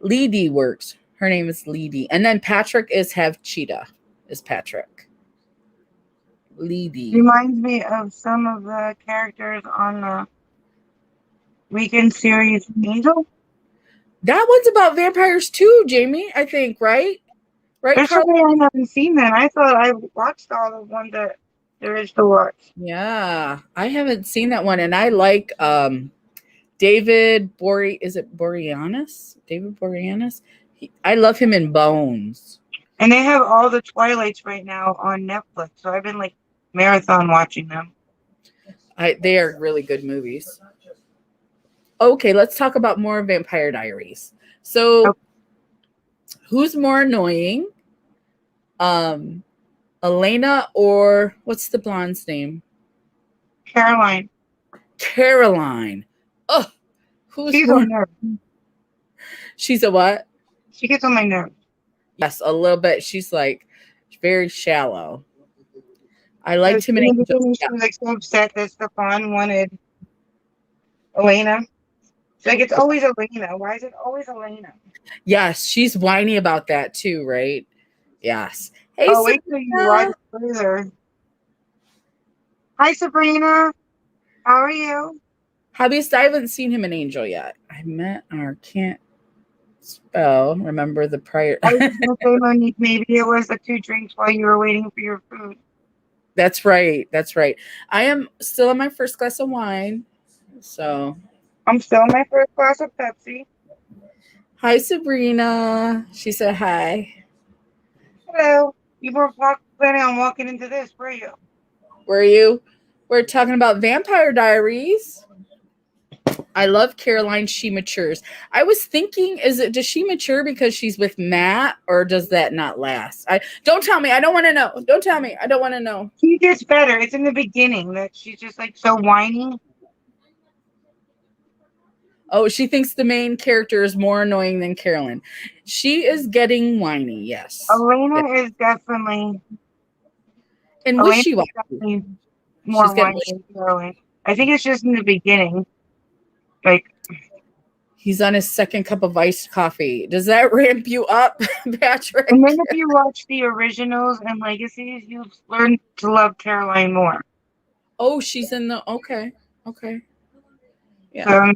Leedy works. Her name is Leedy. And then Patrick is Have Cheetah. Is Patrick. Leedy. Reminds me of some of the characters on the weekend series Angel. That one's about vampires too, Jamie, I think, right? Right, there's so many I haven't seen that. I thought I watched all the ones that there is to watch. Yeah, I haven't seen that one, and I like David Is it Boreanaz? David Boreanaz? I love him in Bones. And they have all the Twilights right now on Netflix, so I've been like marathon watching them. They are really good movies. Okay, let's talk about more Vampire Diaries. So, who's more annoying? Elena or what's the blonde's name? Caroline. Oh, she's on nerves. She's a what? She gets on my nerves. Yes, a little bit. She's like very shallow. I liked him in Angel. She was like so upset that Stefan wanted Elena. It's like it's always Elena. Why is it always Elena? Yes, she's whiny about that too, right? Yes. Hey, Oh, wait till you watch Sabrina. further. Hi, Sabrina. How are you? Hobbyist, I haven't seen him in Angel yet. I met or can't spell. Remember the prior. I was just gonna say, Monique, maybe it was the 2 drinks while you were waiting for your food. That's right. That's right. I am still on my first glass of wine. So, I'm still in my first glass of Pepsi. hi, Sabrina. She said hi. Hello. You weren't planning on walking into this, were you? Were you? We're talking about Vampire Diaries. I love Caroline. She matures. I was thinking, does she mature because she's with Matt, or does that not last? I don't tell me. I don't want to know. Don't tell me. I don't want to know. She gets better. It's in the beginning that she's just like so whiny. Oh, she thinks the main character is more annoying than Carolyn. She is getting whiny. Yes. Elena is definitely And Elena wishy is washy. definitely She's more getting whiny wishy. than Caroline. I think it's just in the beginning. Like, He's on his second cup of iced coffee. Does that ramp you up, and then Patrick? if you watch the originals and legacies, you learn to love Caroline more. Oh, she's in the okay. Okay. So Yeah.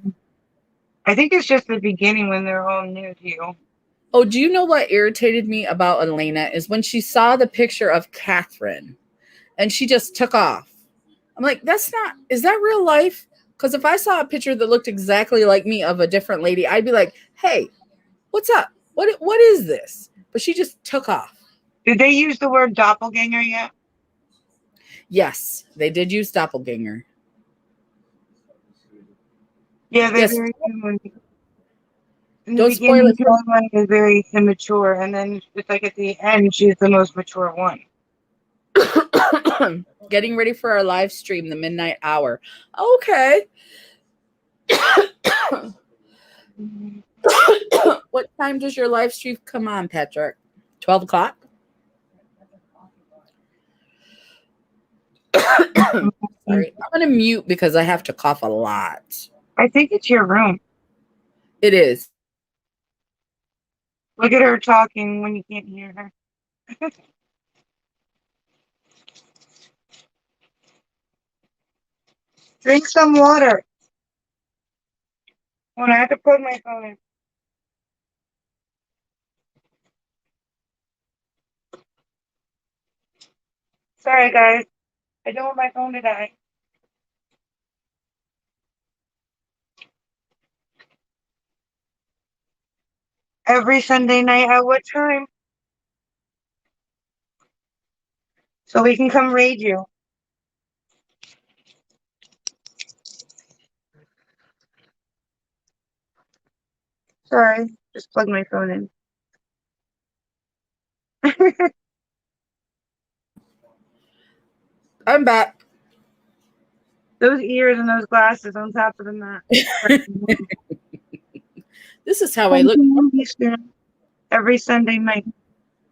I think it's just the beginning when they're all new to you. Oh, do you know what irritated me about Elena is when she saw the picture of Catherine and she just took off. I'm like, is that real life? Because if I saw a picture that looked exactly like me of a different lady, I'd be like, hey, what's up? What is this? But she just took off. Did they use the word doppelganger yet? Yes, they did use doppelganger. Yeah, they're Yes, very in the don't spoil beginning, it for me. Caroline is very immature, and then it's like at the end, she's the most mature one. Getting ready for our live stream, the midnight hour. Okay. What time does your live stream come on, Patrick? 12 o'clock? Sorry. I'm going to mute because I have to cough a lot. I think it's your room. It is. Look at her talking when you can't hear her. Drink some water. When I have to put my phone in. Sorry, guys. I don't want my phone to die. Every Sunday night at what time? So we can come raid you. Sorry, just plug my phone in. I'm back. Those ears and those glasses on top of the mat. This is how I look. Eastern every Sunday night.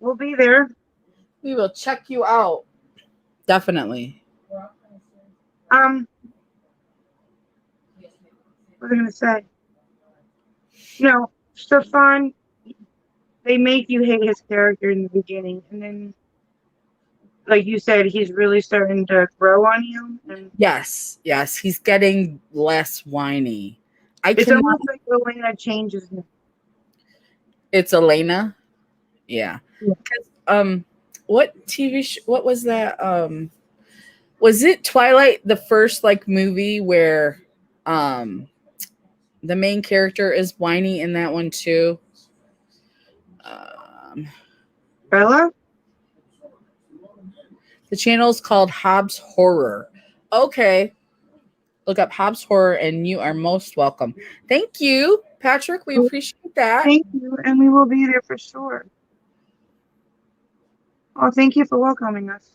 We'll be there. We will check you out. Definitely. What was I gonna say? No, Stefan. They make you hate his character in the beginning, and then, like you said, he's really starting to grow on you. And Yes. Yes. He's getting less whiny. I it's cannot. almost like Elena changes him. It's Elena. Yeah. Yeah. What TV what was that? Was it Twilight, the first like movie where the main character is whiny in that one too? Bella? The channel is called Hobbs Horror. Okay. Look up Hobbs Horror and you are most welcome. Thank you, Patrick. We appreciate that. Thank you, and we will be there for sure. Oh, thank you for welcoming us.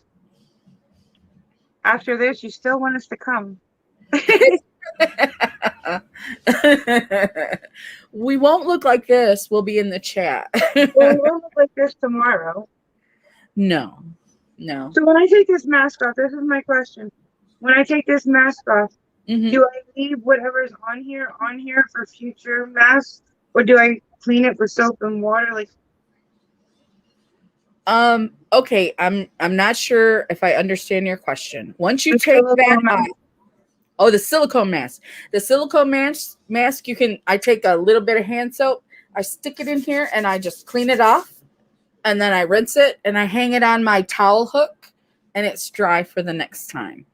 After this, you still want us to come. We won't look like this. We'll be in the chat. Well, we won't look like this tomorrow. No. So when I take this mask off, this is my question. When I take this mask off, Mm-hmm. Do I leave whatever's on here for future masks, or do I clean it with soap and water? Like Okay, I'm not sure if I understand your question. Once you the take that silicone off, mask. oh, the silicone mask. The silicone mask, I take a little bit of hand soap, I stick it in here and I just clean it off, and then I rinse it and I hang it on my towel hook, and it's dry for the next time.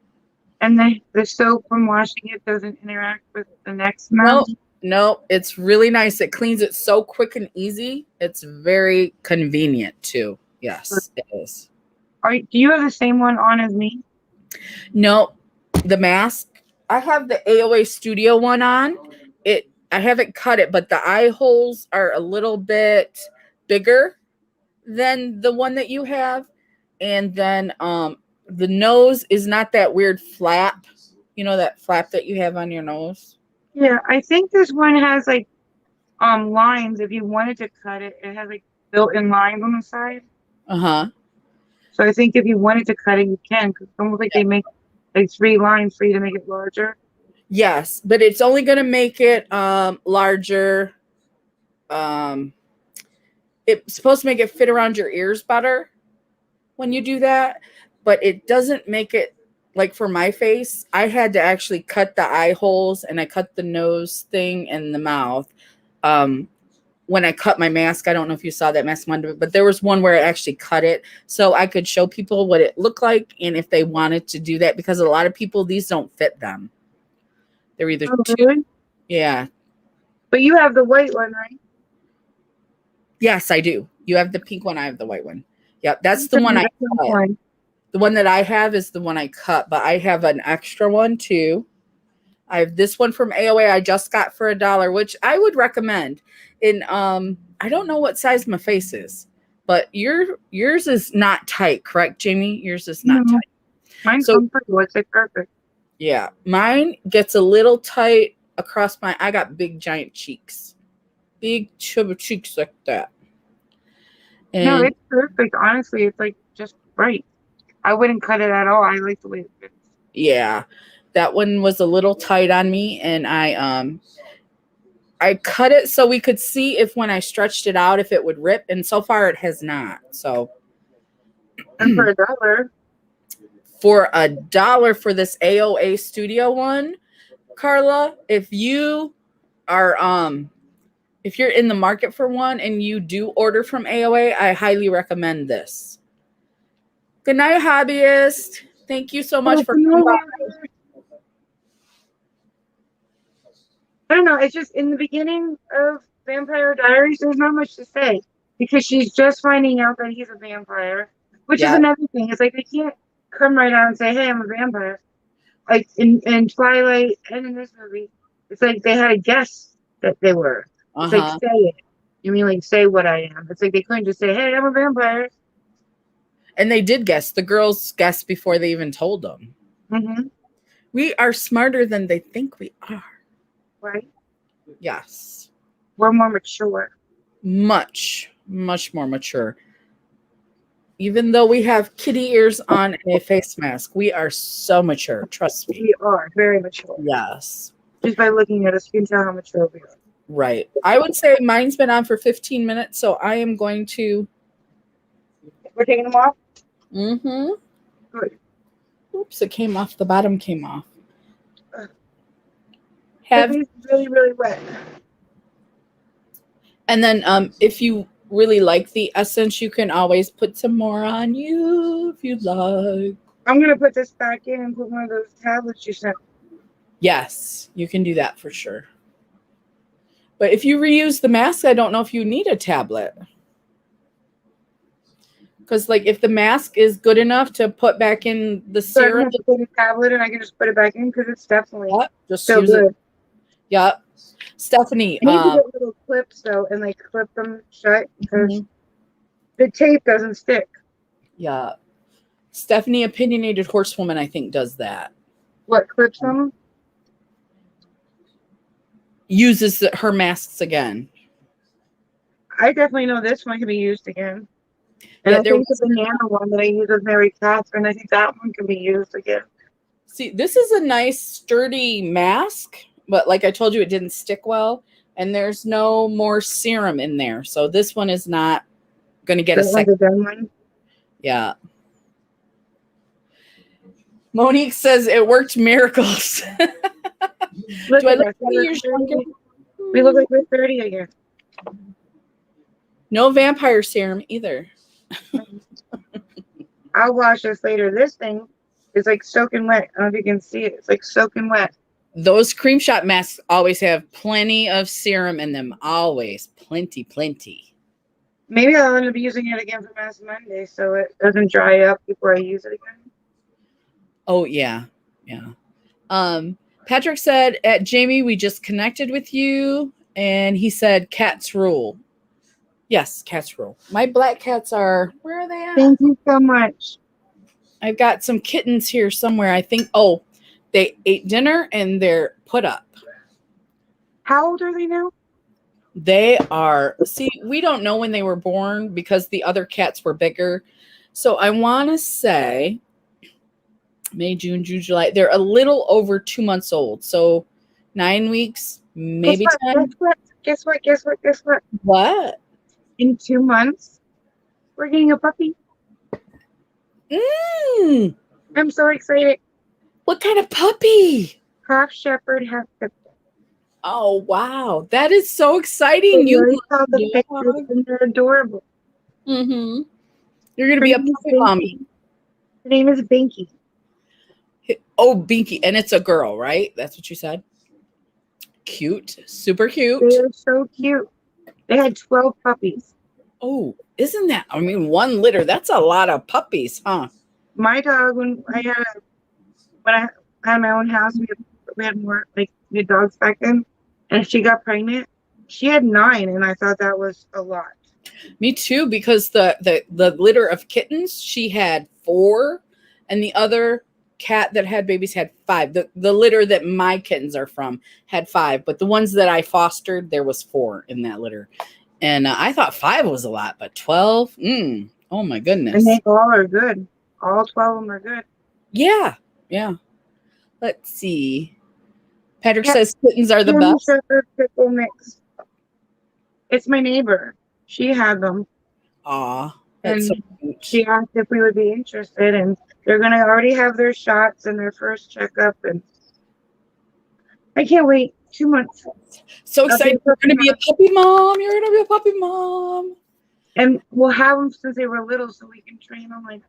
And the soap from washing it doesn't interact with the next No, mask. no, it's really nice. It cleans it so quick and easy. It's very convenient too. Yes, it is. Do you have the same one on as me? No, the mask. I have the AOA Studio one on. I haven't cut it, but the eye holes are a little bit bigger than the one that you have. And then the nose is not that weird flap. You know that flap that you have on your nose? Yeah, I think this one has like lines. If you wanted to cut it, it has like built-in lines on the side. Uh-huh. So I think if you wanted to cut it, you can. 'Cause it's almost like they make like 3 lines for you to make it larger. Yes, but it's only going to make it larger. Um it's supposed to make it fit around your ears better when you do that, but it doesn't make it like for my face. I had to actually cut the eye holes and I cut the nose thing and the mouth. Um, when I cut my mask, I don't know if you saw that mask one, but there was one where I actually cut it so I could show people what it looked like and if they wanted to do that, because a lot of people, these don't fit them. They're either Oh, too, really? yeah. But you have the white one, right? Yes, I do. You have the pink one. I have the white one. Yep, that's the Send one me I the pink cut. one. The one that I have is the one I cut, but I have an extra one too. I have this one from AOA I just got for $1, which I would recommend. And I don't know what size my face is, but yours is not tight, correct, Jamie? Yours is not No, tight. mine's So comfortable. It's like perfect. yeah, mine gets a little tight across I got big giant cheeks. Big chubby cheeks like that. No, And it's perfect. Honestly, it's like just right. I wouldn't cut it at all. I like the way it fits. yeah, that one was a little tight on me, and I cut it so we could see if when I stretched it out if it would rip, and so far it has not. So And for $1, for $1 for this AOA Studio one, Carla, are if you're in the market for one and you do order from AOA, I highly recommend this. Good night, hobbyist. Thank you so much oh, for coming by. no, I don't know. It's just in the beginning of Vampire Diaries, there's not much to say because she's just finding out that he's a vampire, which is Yeah. another thing. It's like they can't come right out and say, "Hey, I'm a vampire." Like in Twilight and in this movie, it's like they had to guess that they were. It's like Uh-huh. say it. You mean like say what I am? It's like they couldn't just say, "Hey, I'm a vampire." And they did guess. The girls guessed before they even told them. Mm-hmm. We are smarter than they think we are. Right? Yes. We're more mature. Much, much more mature. Even though we have kitty ears on and a face mask, we are so mature. Trust me. We are very mature. Yes. Just by looking at us, you can tell how mature we are. Right. I would say mine's been on for 15 minutes, so I am going to. We're taking them off? Mm-hmm. Good. Oops, it came off. The bottom came off. It's really, really wet. And then if you really like the essence, you can always put some more on you if you'd like. I'm going to put this back in and put one of those tablets you sent. Yes, you can do that for sure. But if you reuse the mask, I don't know if you need a tablet. Because, like, if the mask is good enough to put back in the So I can serum, have to put a tablet and I can just put it back in because it's definitely just so use good. it. Yep. Stephanie. I need to get little clips though and like clip them shut because the tape doesn't stick. Yeah. Stephanie, Opinionated Horsewoman, I think, does that. What, clips them? Uses her masks again. I definitely know this one can be used again. And Yeah, I think the banana one that I use with Mary Catherine, I think that one can be used again. See, this is a nice sturdy mask, but like I told you, it didn't stick well, and there's no more serum in there. So this one is not going to get a That one's second. a done one. Yeah. Monique says it worked miracles. Look Do I at look us. 20 years younger? We look like we're 30 again. No vampire serum either. I'll wash this later. This thing is like soaking wet. I don't know if you can see it. It's like soaking wet. Those cream shot masks always have plenty of serum in them. Always. Plenty. Maybe I'll end up using it again for Mass Monday so it doesn't dry up before I use it again. Oh, yeah. Patrick said, at Jamie, we just connected with you. And he said, cats rule. Yes, cats rule. My black cats are, where are they at? Thank you so much. I've got some kittens here somewhere. I think, they ate dinner and they're put up. How old are they now? They are, we don't know when they were born because the other cats were bigger. So I want to say May, June, July. They're a little over 2 months old. So 9 weeks, maybe 10. Guess what? What? In 2 months, we're getting a puppy. I'm so excited. What kind of puppy? Half shepherd, half pit. Oh, wow. That is so exciting. You saw the pictures and they're adorable. Mm-hmm. You're going to be a puppy mommy. Her name is Binky. Oh, Binky. And it's a girl, right? That's what you said? Cute. Super cute. They're so cute. They had 12 puppies. Oh, isn't that? I mean, one litter. That's a lot of puppies, huh? My dog, when I had my own house, we had more, like, we had dogs back then. And she got pregnant. She had 9, and I thought that was a lot. Me too, because the litter of kittens, she had 4, and the other cat that had babies had 5. The litter that my kittens are from had 5, but the ones that I fostered, there was 4 in that litter. And I thought 5 was a lot, but 12, oh my goodness. And they all are good. All 12 of them are good. Yeah. Let's see. Patrick says kittens are the best. Shepherd pickle mix. It's my neighbor. She had them. Aw, and so cute. She asked if we would be interested, and they're going to already have their shots and their first checkup, and I can't wait. 2 months. So excited. You're going to be a puppy mom. You're going to be a puppy mom. And we'll have them since they were little so we can train them like,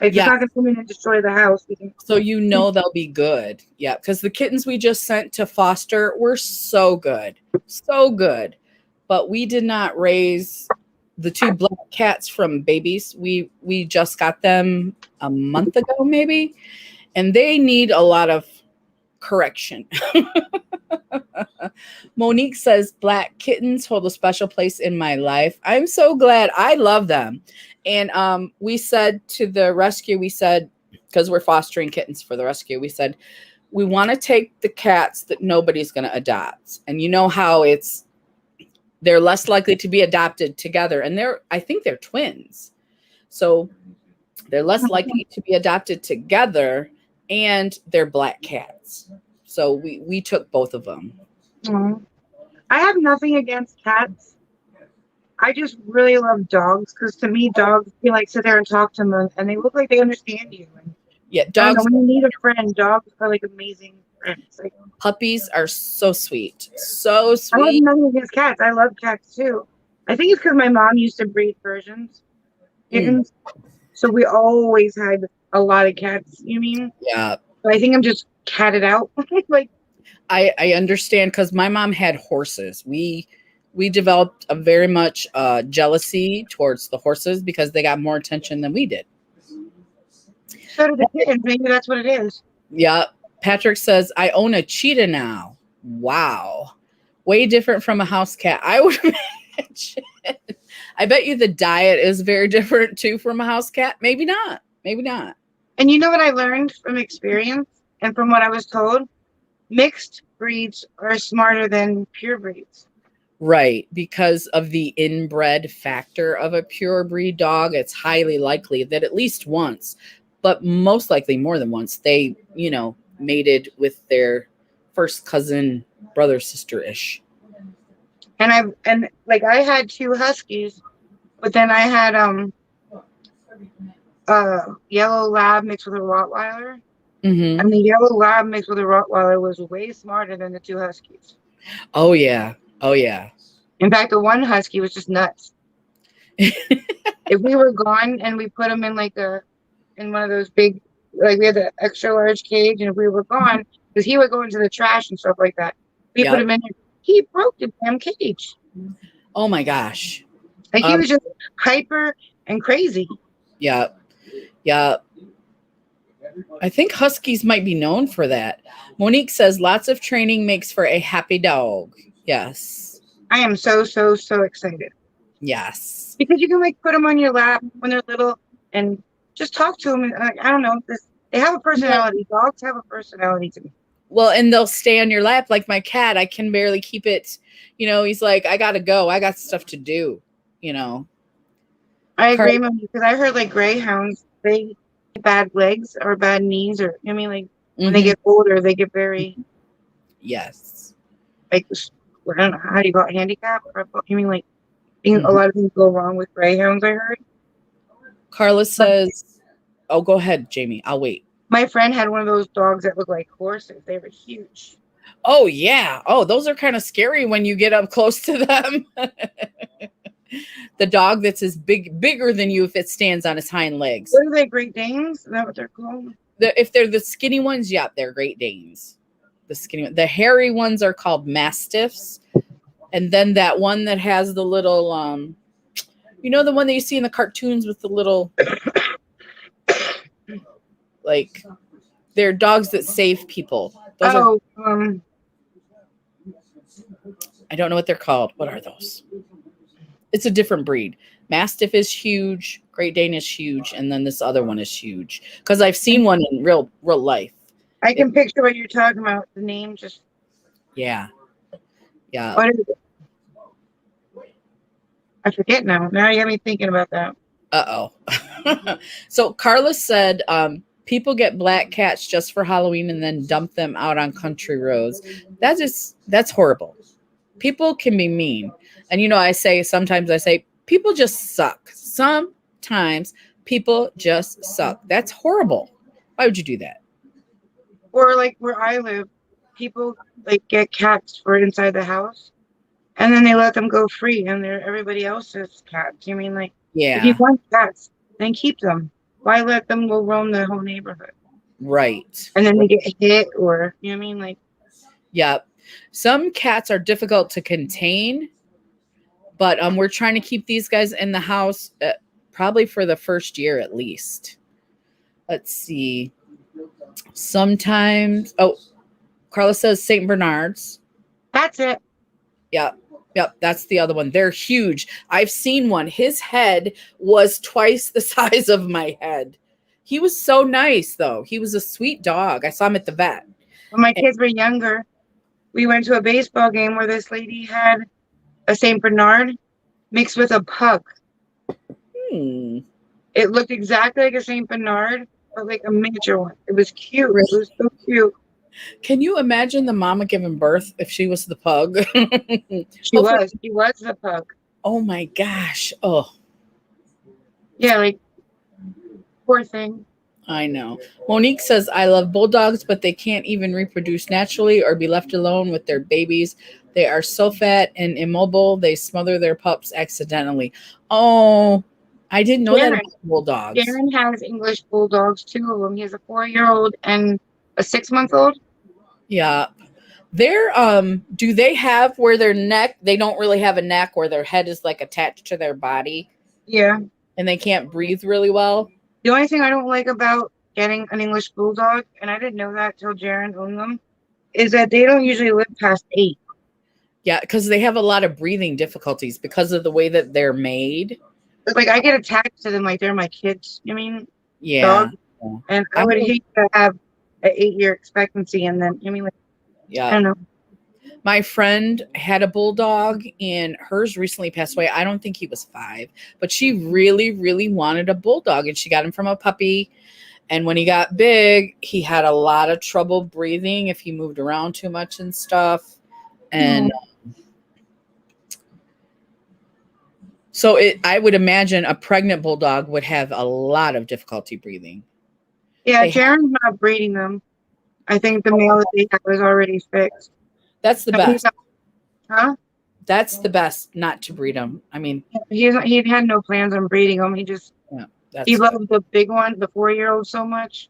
it's not going to come in and destroy the house. So they'll be good. Yeah, because the kittens we just sent to foster were so good. So good. But we did not raise the 2 black cats from babies. We just got them a month ago, maybe. And they need a lot of correction. Monique says, black kittens hold a special place in my life. I'm so glad. I love them. And we said to the rescue, because we're fostering kittens for the rescue, we said, we want to take the cats that nobody's going to adopt. And you know how they're less likely to be adopted together. And I think they're twins. So they're less likely to be adopted together, and they're black cats. So we took both of them. I have nothing against cats. I just really love dogs because to me, dogs, you like sit there and talk to them and they look like they understand you. Yeah, dogs. When you need a friend, dogs are like amazing friends. Like, puppies are so sweet. So sweet. I have nothing against cats. I love cats too. I think it's because my mom used to breed Persians. Kittens. So we always had a lot of cats. You mean? Yeah. But I think I'm just catted out. Like, I understand because my mom had horses. We developed a very much jealousy towards the horses because they got more attention than we did. So did the kittens. Maybe that's what it is. Yeah. Patrick says, I own a cheetah now. Wow. Way different from a house cat. I would imagine. I bet you the diet is very different too from a house cat. Maybe not. And you know what I learned from experience and from what I was told? Mixed breeds are smarter than pure breeds. Right. Because of the inbred factor of a pure breed dog, it's highly likely that at least once but most likely more than once. They, mated with their first cousin, brother, sister-ish. And like I had two huskies, but then I had yellow lab mixed with a Rottweiler. Mm-hmm. And the yellow lab mixed with a Rottweiler was way smarter than the two huskies. Oh, yeah. Oh, yeah. In fact, the one husky was just nuts. If we were gone and we put him in in one of those big, like we had the extra large cage, and if we were gone, because he would go into the trash and stuff like that, we put Yep. him in there. He broke the damn cage. Oh, my gosh. Like he was just hyper and crazy. Yeah. Yeah. I think huskies might be known for that. Monique says lots of training makes for a happy dog. Yes. I am so excited. Yes. Because you can like put them on your lap when they're little and just talk to them. And, I don't know. They have a personality. Dogs have a personality to me. Well, and they'll stay on your lap like my cat. I can barely keep it. He's like, I got to go. I got stuff to do, I agree with you because I heard like greyhounds, they get bad legs or bad knees or, when they get older, they get very. Yes. Like, I don't know, how do you call it, handicap? Or, a lot of things go wrong with greyhounds, I heard. Carla says, oh, go ahead, Jamie. I'll wait. My friend had one of those dogs that looked like horses. They were huge. Oh, yeah. Oh, those are kind of scary when you get up close to them. The dog that's bigger than you if it stands on its hind legs. What are they, Great Danes? Is that what they're called? If they're the skinny ones, yeah, they're Great Danes. The hairy ones are called Mastiffs. And then that one that has the little, the one that you see in the cartoons with the little, like, they're dogs that save people. Those I don't know what they're called. What are those? It's a different breed. Mastiff is huge. Great Dane is huge. And then this other one is huge. Because I've seen one in real life. I can picture what you're talking about. The name just. Yeah. Yeah. What is it? I forget now. Now you have me thinking about that. Uh-oh. So Carla said, people get cats just for Halloween and then dump them out on country roads. That's horrible. People can be mean. And sometimes I say, people just suck. Sometimes people just suck. That's horrible. Why would you do that? Or like where I live, people like get cats for inside the house and then they let them go free and they're everybody else's cats. You mean like, if you want cats, then keep them. Why let them go roam the whole neighborhood? Right. And then they get hit or, like. Yeah. Some cats are difficult to contain, but we're trying to keep these guys in the house probably for the first year at least. Let's see. Sometimes, Carla says St. Bernards. That's it. Yep, that's the other one. They're huge. I've seen one. His head was twice the size of my head. He was so nice, though. He was a sweet dog. I saw him at the vet. When my kids were younger, we went to a baseball game where this lady had a St. Bernard mixed with a pug. It looked exactly like a St. Bernard, but like a miniature one. It was cute. Really? It was so cute. Can you imagine the mama giving birth if she was the pug? She was the pug. Oh my gosh. Oh. Yeah, like, poor thing. I know. Monique says, I love bulldogs, but they can't even reproduce naturally or be left alone with their babies. They are so fat and immobile, they smother their pups accidentally. Oh, I didn't know that about bulldogs. Darren has English bulldogs, 2 of them. He has a 4-year-old and a 6-month-old. Yeah. They're, do they have where their neck, they don't really have a neck where their head is like attached to their body? Yeah. And they can't breathe really well? The only thing I don't like about getting an English bulldog, and I didn't know that till Jaren owned them, is that they don't usually live past 8. Yeah, because they have a lot of breathing difficulties because of the way that they're made. Like, I get attached to them like they're my kids. Yeah. Dogs. And I would hate to have an 8-year expectancy and then, yeah. I don't know. My friend had a bulldog and hers recently passed away. I don't think he was 5, but she really, really wanted a bulldog and she got him from a puppy. And when he got big, he had a lot of trouble breathing if he moved around too much and stuff. And so I would imagine a pregnant bulldog would have a lot of difficulty breathing. Yeah, Jaren's not breeding them. I think the male that they have is already fixed. That's the best. Huh? That's the best not to breed them. I mean, he had no plans on breeding them. He just he loved the big one, the 4-year-old, so much.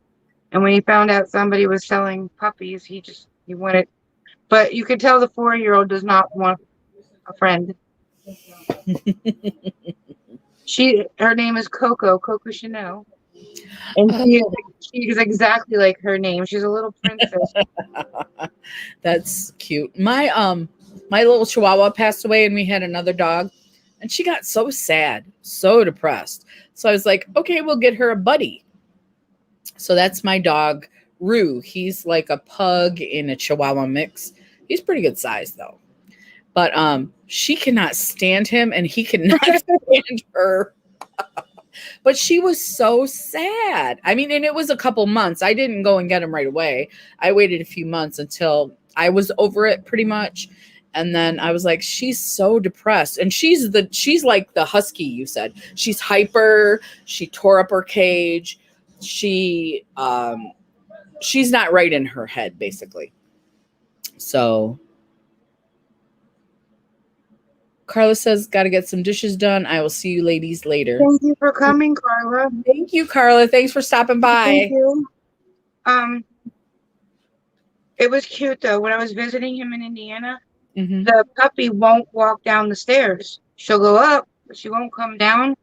And when he found out somebody was selling puppies, he wanted. But you could tell the 4-year-old does not want a friend. Her name is Coco Chanel, and she is exactly like her name. She's a little princess. That's cute. My little Chihuahua passed away, and we had another dog, and she got so sad, so depressed. So I was like, okay, we'll get her a buddy. So that's my dog, Rue. He's like a pug in a Chihuahua mix. He's pretty good size though. But she cannot stand him, and he cannot stand her. But she was so sad. I mean, and it was a couple months. I didn't go and get him right away. I waited a few months until I was over it pretty much. And then I was like, she's so depressed. And she's like the husky you said. She's hyper. She tore up her cage. She's not right in her head, basically. So Carla says, got to get some dishes done. I will see you ladies later. Thank you for coming, Carla. Thank you, Carla. Thanks for stopping by. Thank you. It was cute, though. When I was visiting him in Indiana, the puppy won't walk down the stairs. She'll go up, but she won't come down.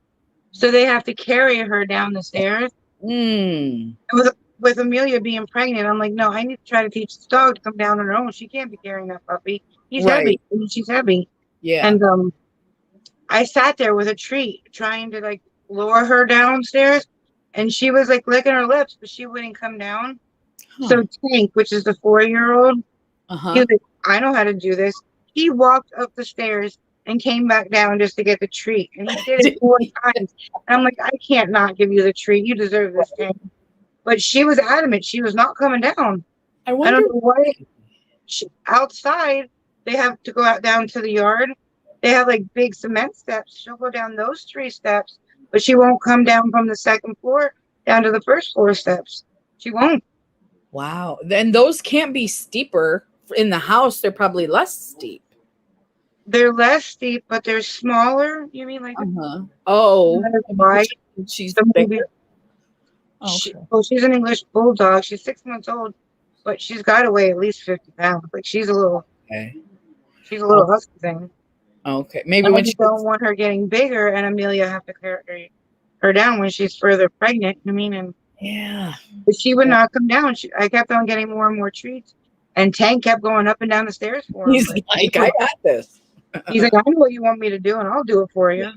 So they have to carry her down the stairs. With Amelia being pregnant, I'm like, no, I need to try to teach this dog to come down on her own. She can't be carrying that puppy. He's heavy. I mean, she's heavy. Yeah. And I sat there with a treat trying to like lower her downstairs, and she was like licking her lips, but she wouldn't come down. So Tank, which is the 4-year-old, he was like, I know how to do this. He walked up the stairs and came back down just to get the treat. And he did it 4 times. And I'm like, I can't not give you the treat. You deserve this, Tank. But she was adamant. She was not coming down. I don't know why. Outside, they have to go out down to the yard. They have like big cement steps. She'll go down those 3 steps, but she won't come down from the 2nd floor down to the 1st floor steps. She won't. Wow. Then those can't be steeper. In the house, they're probably less steep. They're less steep, but they're smaller. You mean like? Oh, why? She's bigger. She's an English bulldog. She's 6 months old, but she's got to weigh at least 50 pounds. Like she's a little husky thing. Okay, maybe when you don't want her getting bigger, and Amelia have to carry her down when she's further pregnant. I mean, but she would not come down. I kept on getting more and more treats, and Tank kept going up and down the stairs for him. He's like, I got this. He's like, I know what you want me to do, and I'll do it for you.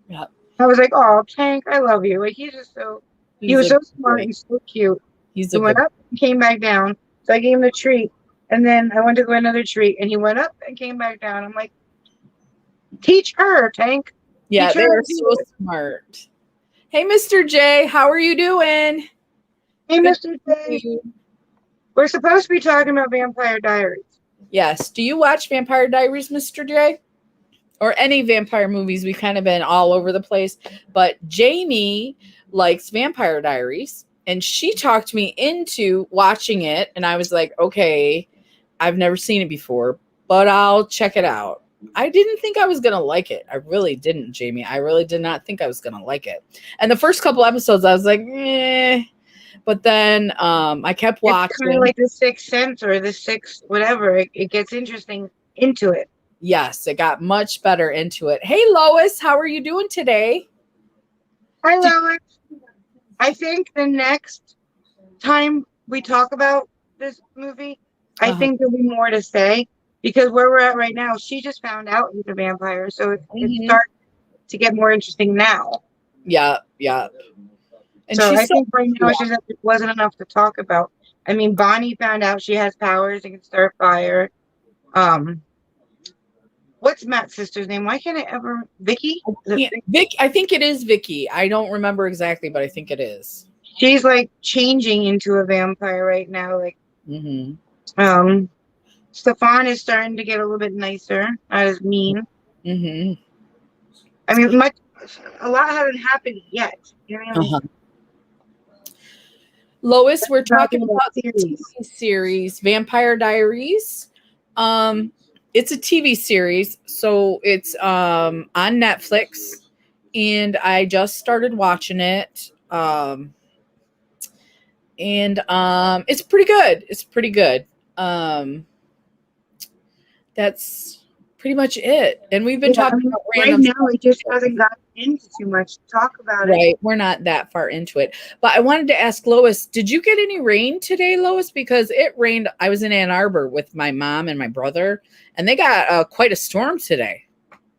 Yeah. I was like, oh, Tank, I love you. Like he's just so. He was so smart and so cute. He went up and came back down. So I gave him the treat. And then I went to go another treat. And he went up and came back down. I'm like, teach her, Tank. Yeah, they're so smart. Hey, Mr. J, how are you doing? Hey, Mr. J. We're supposed to be talking about Vampire Diaries. Yes. Do you watch Vampire Diaries, Mr. J? Or any vampire movies? We've kind of been all over the place. But Jamie likes Vampire Diaries, and she talked me into watching it, and I was like, okay, I've never seen it before, but I'll check it out. I didn't think I was gonna like it. I really didn't, Jamie. I really did not think I was gonna like it. And the first couple episodes I was like, but then I kept watching. It's kind of like The Sixth Sense or The Sixth whatever. It gets interesting into it. Yes, it got much better into it. Hey, Lois, how are you doing today? Hi, Lois. I think the next time we talk about this movie, I think there'll be more to say, because where we're at right now, she just found out he's a vampire, so it's starting to get more interesting now. Yeah. And so I think right now it wasn't enough to talk about. I mean, Bonnie found out she has powers and can start fire. What's Matt's sister's name? Why can't I ever? Vicky? I think it is Vicky. I don't remember exactly, but I think it is. She's like changing into a vampire right now. Like, Mm-hmm. Stefan is starting to get a little bit nicer, not as mean. Mm-hmm. I mean, a lot hasn't happened yet. You know what I mean? Uh-huh. Lois, we're talking Talking about about the series. TV series Vampire Diaries. Um, it's a TV series, so it's on Netflix, and I just started watching it. And it's pretty good. It's pretty good. Um, that's pretty much it. And we've been Yeah, I talking mean, about right random now stuff. it just hasn't gotten into too much to talk about it. Right. We're not that far into it. But I wanted to ask Lois, did you get any rain today, Lois? Because it rained. I was in Ann Arbor with my mom and my brother, and they got quite a storm today.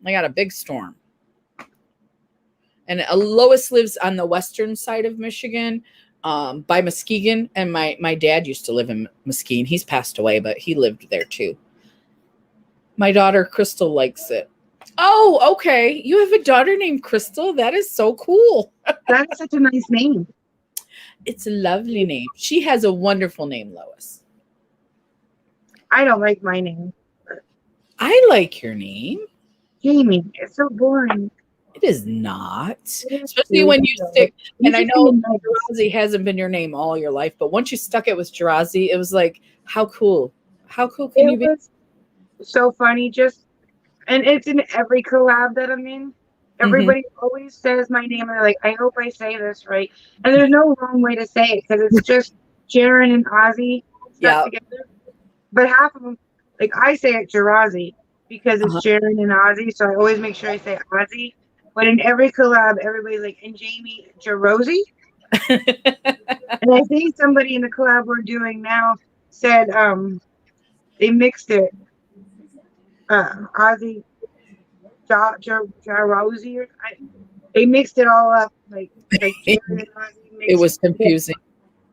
They got a big storm. And Lois lives on the western side of Michigan, by Muskegon. And my dad used to live in Muskegon. He's passed away, but he lived there too. My daughter Crystal likes it. Oh, okay. You have a daughter named Crystal? That is so cool. That is such a nice name. It's a lovely name. She has a wonderful name, Lois. I don't like my name. I like your name. Jamie. It's so boring. It is not. It is Especially cute, when you though. stick, You and I should know be nice. Jirazi hasn't been your name all your life, but once you stuck it with Jirazi, it was like, how cool. How cool can It you be? was so funny. And it's in every collab that I'm in. Mm-hmm. Everybody always says my name. And they're like, I hope I say this right. And there's no wrong way to say it because it's just Jaren and Ozzy stuck Yeah. together. But half of them, like I say it Jirazi because it's Uh-huh. Jaren and Ozzy. So I always make sure I say Ozzy. But in every collab, everybody's like, and Jamie Jarosi. And I think somebody in the collab we're doing now said they mixed it. Ozzy Jarosi or they mixed it all up like Jerry and Ozzy It mixed was confusing.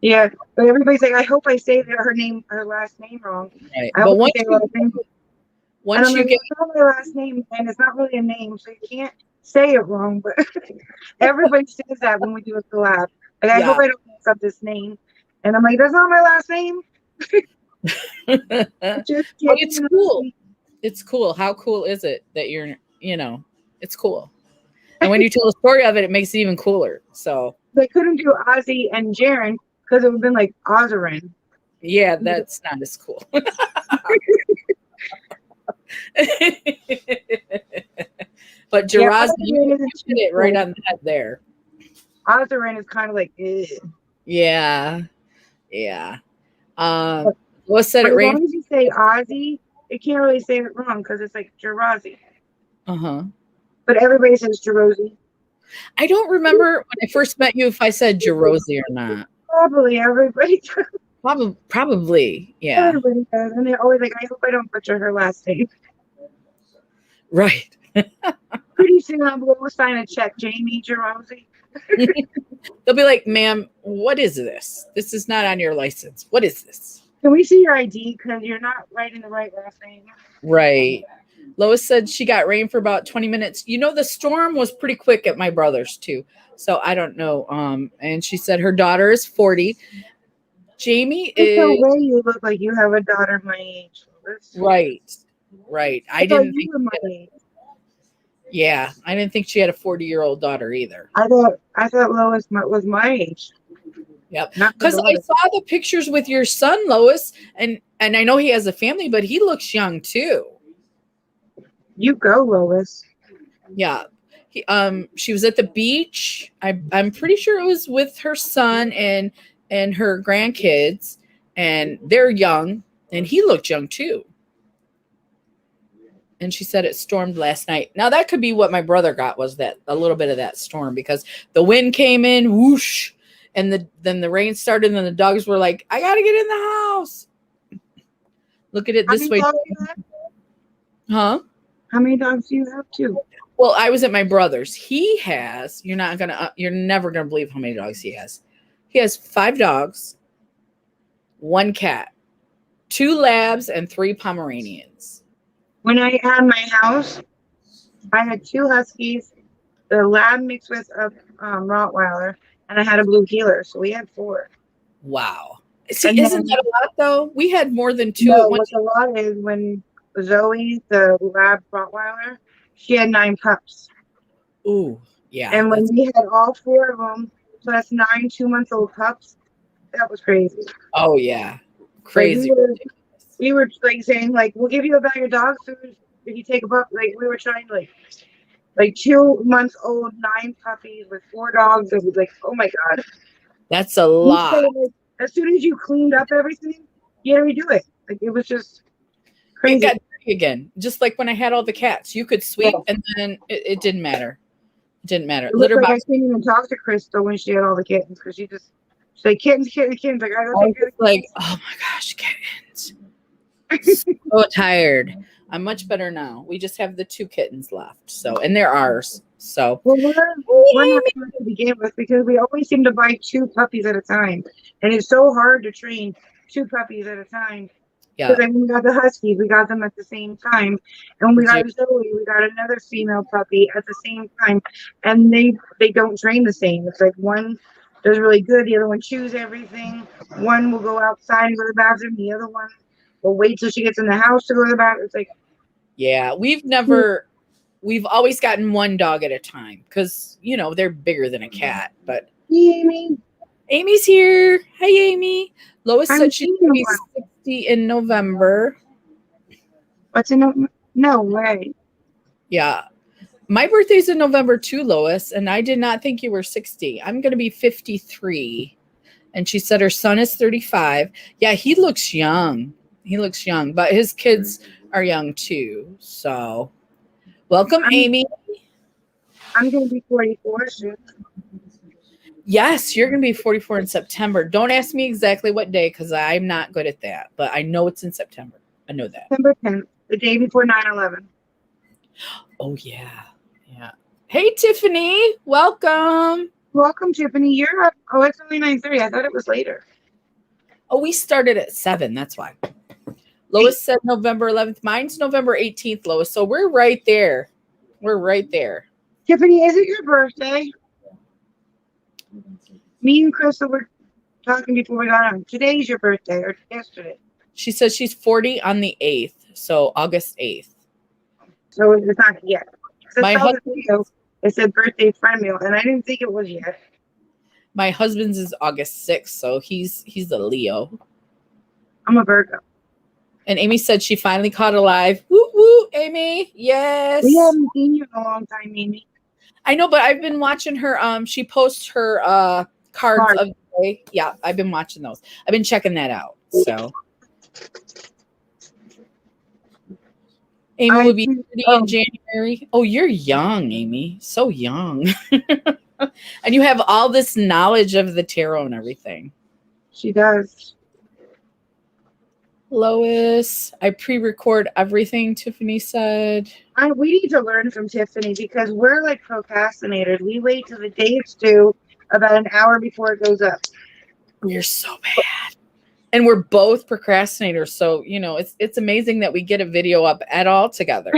yeah. But everybody's like, I hope I say her last name wrong. Right. I But hope I say her last name. And once I'm you like, get, it's not my last name and it's not really a name, so you can't say it wrong. But everybody says that when we do a collab. Like, I hope yeah. I don't mess up this name. And I'm like, that's not my last name. But Just it's kidding. cool. It's cool. How cool is it that it's cool. And when you tell the story of it, it makes it even cooler. So They couldn't do Ozzy and Jaren because it would have been like Ozarin. yeah, that's not as cool. But Yeah, Jirazi, you Ozarin isn't hit too it right cool. on the head there. Ozarin is kind of like, eh. Yeah. Yeah. Lois said But it as rained. long as you say Ozzy, you can't really say it wrong because it's like Jirazi. Uh-huh. But everybody says Jerozy. I don't remember when I first met you if I said Jerozy or not. Probably everybody does. Probably. Yeah. Everybody does. And they're always like, I hope I don't butcher her last name. Right. Pretty soon we'll sign a check, Jamie Jerozy. They'll be like, ma'am, what is this? This is not on your license. What is this? Can we see your ID? Because you're not writing the right last name. Right. Lois said she got rain for about 20 minutes. You know, the storm was pretty quick at my brother's too. So I don't know. And she said her daughter is 40. Jamie There's no is way you look like you have a daughter my age. right. I thought didn't you think were my age. yeah, I didn't think she had a 40-year-old daughter either. I thought Lois was my age. Yep. Not my Because I daughter. saw the pictures with your son, Lois, and I know he has a family, but he looks young too. You go, Lois. Yeah. She was at the beach. I'm pretty sure it was with her son and her grandkids, and they're young, and he looked young too. And she said it stormed last night. Now that could be what my brother got, was that a little bit of that storm, because the wind came in, whoosh, and then the rain started, and then the dogs were like, I gotta get in the house. Look at it How this many way. dogs do you have? Huh? How many dogs do you have too? Well, I was at my brother's. He has, you're never gonna believe how many dogs he has. He has 5 dogs, 1 cat, 2 labs, and 3 Pomeranians. When I had my house, I had 2 huskies, the lab mixed with a Rottweiler, and I had a blue heeler, so we had 4. Wow. See, And isn't then, that a lot though? We had more than 2 no, at one what's a time. lot is when Zoe, the lab Rottweiler, she had 9 pups. Ooh, yeah. And when That's we had all 4 of them, so that's 9 2-month-old pups, that was crazy. oh yeah. Like Crazy ridiculous. we were like saying like we'll give you a bag of dog food if you take a pup. Like we were trying to like 2-month-old 9 puppies with 4 dogs. It was like, oh my god. That's a You say, lot. like, as soon as you cleaned up everything, you had to redo it. Like it was just It crazy. got dirty again. Just like when I had all the cats. You could Yeah. sweep and then it didn't matter. It didn't matter. It looked Litter like I box. couldn't even talk to Crystal when she had all the kittens because she's like kittens, kittens, kittens. Like I I don't was take care of just the like, oh my gosh, kittens. So tired. I'm much better now. We just have the 2 kittens left. So, and they're ours. So, Well, we're not sure to begin with because we always seem to buy 2 puppies at a time, and it's so hard to train 2 puppies at a time. yeah. Because when we got the Huskies, we got them at the same time, and when we got Zoe, we got another female puppy at the same time, and they don't train the same. It's like one does really good, the other one chews everything. One will go outside and go to the bathroom, the other one will wait till she gets in the house to go to the bathroom. It's like, Yeah. We've always gotten 1 dog at a time because, you know, they're bigger than a cat. But Amy, Amy's here. Hi, Amy. Lois I'm said she's seeing going to be one. 60 in November. What's in no way. Yeah. My birthday's in November too, Lois, and I did not think you were 60. I'm going to be 53. And she said her son is 35. Yeah, he looks young. He looks young, but his kids are young too. So, welcome, Amy. I'm gonna be 44 soon. Yes, you're going to be 44 in September. Don't ask me exactly what day because I'm not good at that, but I know it's in September. I know that. September 10th, the day before 9/11. Oh, yeah. Yeah. Hey, Tiffany. Welcome. Welcome, Tiffany. You're up. Oh, it's only 9:30. I thought it was later. Oh, we started at 7. That's why. Lois said November 11th. Mine's November 18th, Lois. So we're right there. We're right there. Tiffany, is it your birthday? Me and Crystal were talking before we got on. Today's your birthday, or yesterday. She says she's 40 on the 8th. So August 8th. So it's not yet. My I saw the husband, video. It said birthday friend meal, and I didn't think it was yet. my husband's is August 6th. So he's a Leo. I'm a Virgo. And Amy said she finally caught alive. Woo woo, Amy. Yes. We haven't seen you in a long time, Amy. I know, but I've been watching her. She posts her cards of the day. Yeah, I've been watching those. I've been checking that out. So Amy will be 30 in January. Oh, you're young, Amy. So young. And you have all this knowledge of the tarot and everything. She does. Lois, I pre-record everything, Tiffany said. We need to learn from Tiffany because we're like procrastinators. We wait till the day it's due about an hour before it goes up. We're so bad. And we're both procrastinators. So, you know, it's amazing that we get a video up at all together.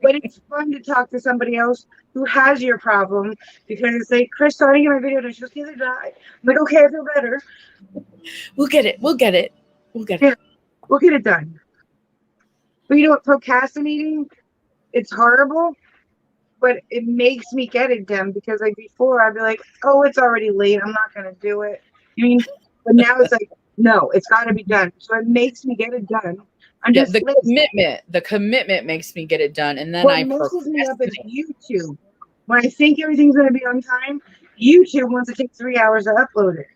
But it's fun to talk to somebody else who has your problem because it's like, Chris, starting my video, and she'll see the die. I'm like, okay, I feel better. We'll get it. We'll get it. We'll get it. We'll get it done. But you know what? Procrastinating, it's horrible, but it makes me get it done because like before I'd be like, oh, it's already late. I'm not going to do it. I mean, but now it's like, no, it's got to be done. So it makes me get it done. I'm just the commitment makes me get it done. And then what messes me up is YouTube. When I think everything's going to be on time, YouTube wants to take 3 hours to upload it.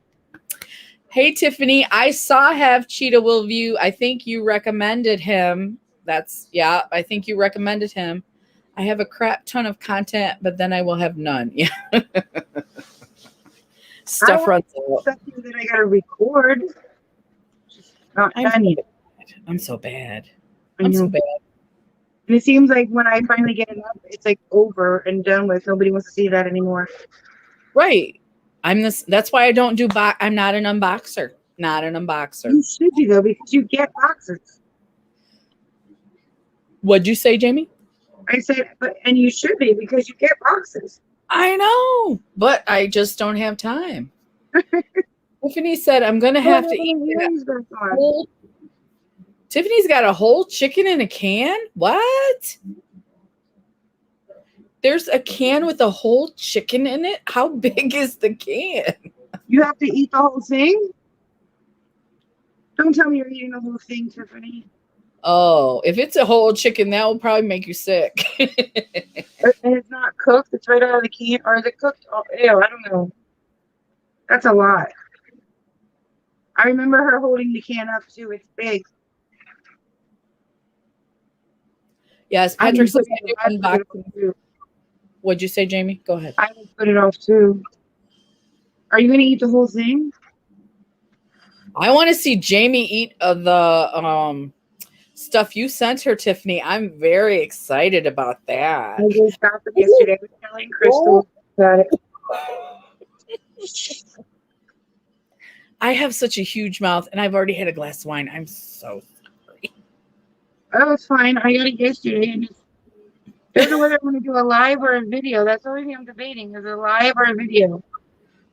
Hey, Tiffany, I saw Have Cheetah Will View. I think you recommended him. I think you recommended him. I have a crap ton of content, but then I will have none. Yeah. Stuff runs out. Something that I got to record. Not done yet. I'm so bad. I'm so bad. And it seems like when I finally get it up, it's like over and done with. Nobody wants to see that anymore. Right. That's why I don't do I'm not an unboxer. Not an unboxer. You should be though, because you get boxes. What'd you say, Jamie? I said, and you should be because you get boxes. I know, but I just don't have time. Tiffany said, I'm going to What have to happened eat to that Earring's back on? whole. Tiffany's got a whole chicken in a can? What? There's a can with a whole chicken in it? How big is the can? You have to eat the whole thing? Don't tell me you're eating the whole thing, Tiffany. Oh, if it's a whole chicken, that will probably make you sick. And it's not cooked. It's right out of the can. Or is it cooked? Oh, ew, I don't know. That's a lot. I remember her holding the can up too. It's big. Yes, I Patrick would says put it, I do I'd put it off unboxing. too. What'd you say, Jamie? Go ahead. I would put it off too. Are you gonna eat the whole thing? I want to see Jamie eat the stuff you sent her, Tiffany. I'm very excited about that. I just got it yesterday. I was telling Crystal about it. I have such a huge mouth, and I've already had a glass of wine. I'm so sorry. Oh, it's fine. I got it yesterday and just don't know whether I want to do a live or a video. That's the only thing I'm debating is a live or a video.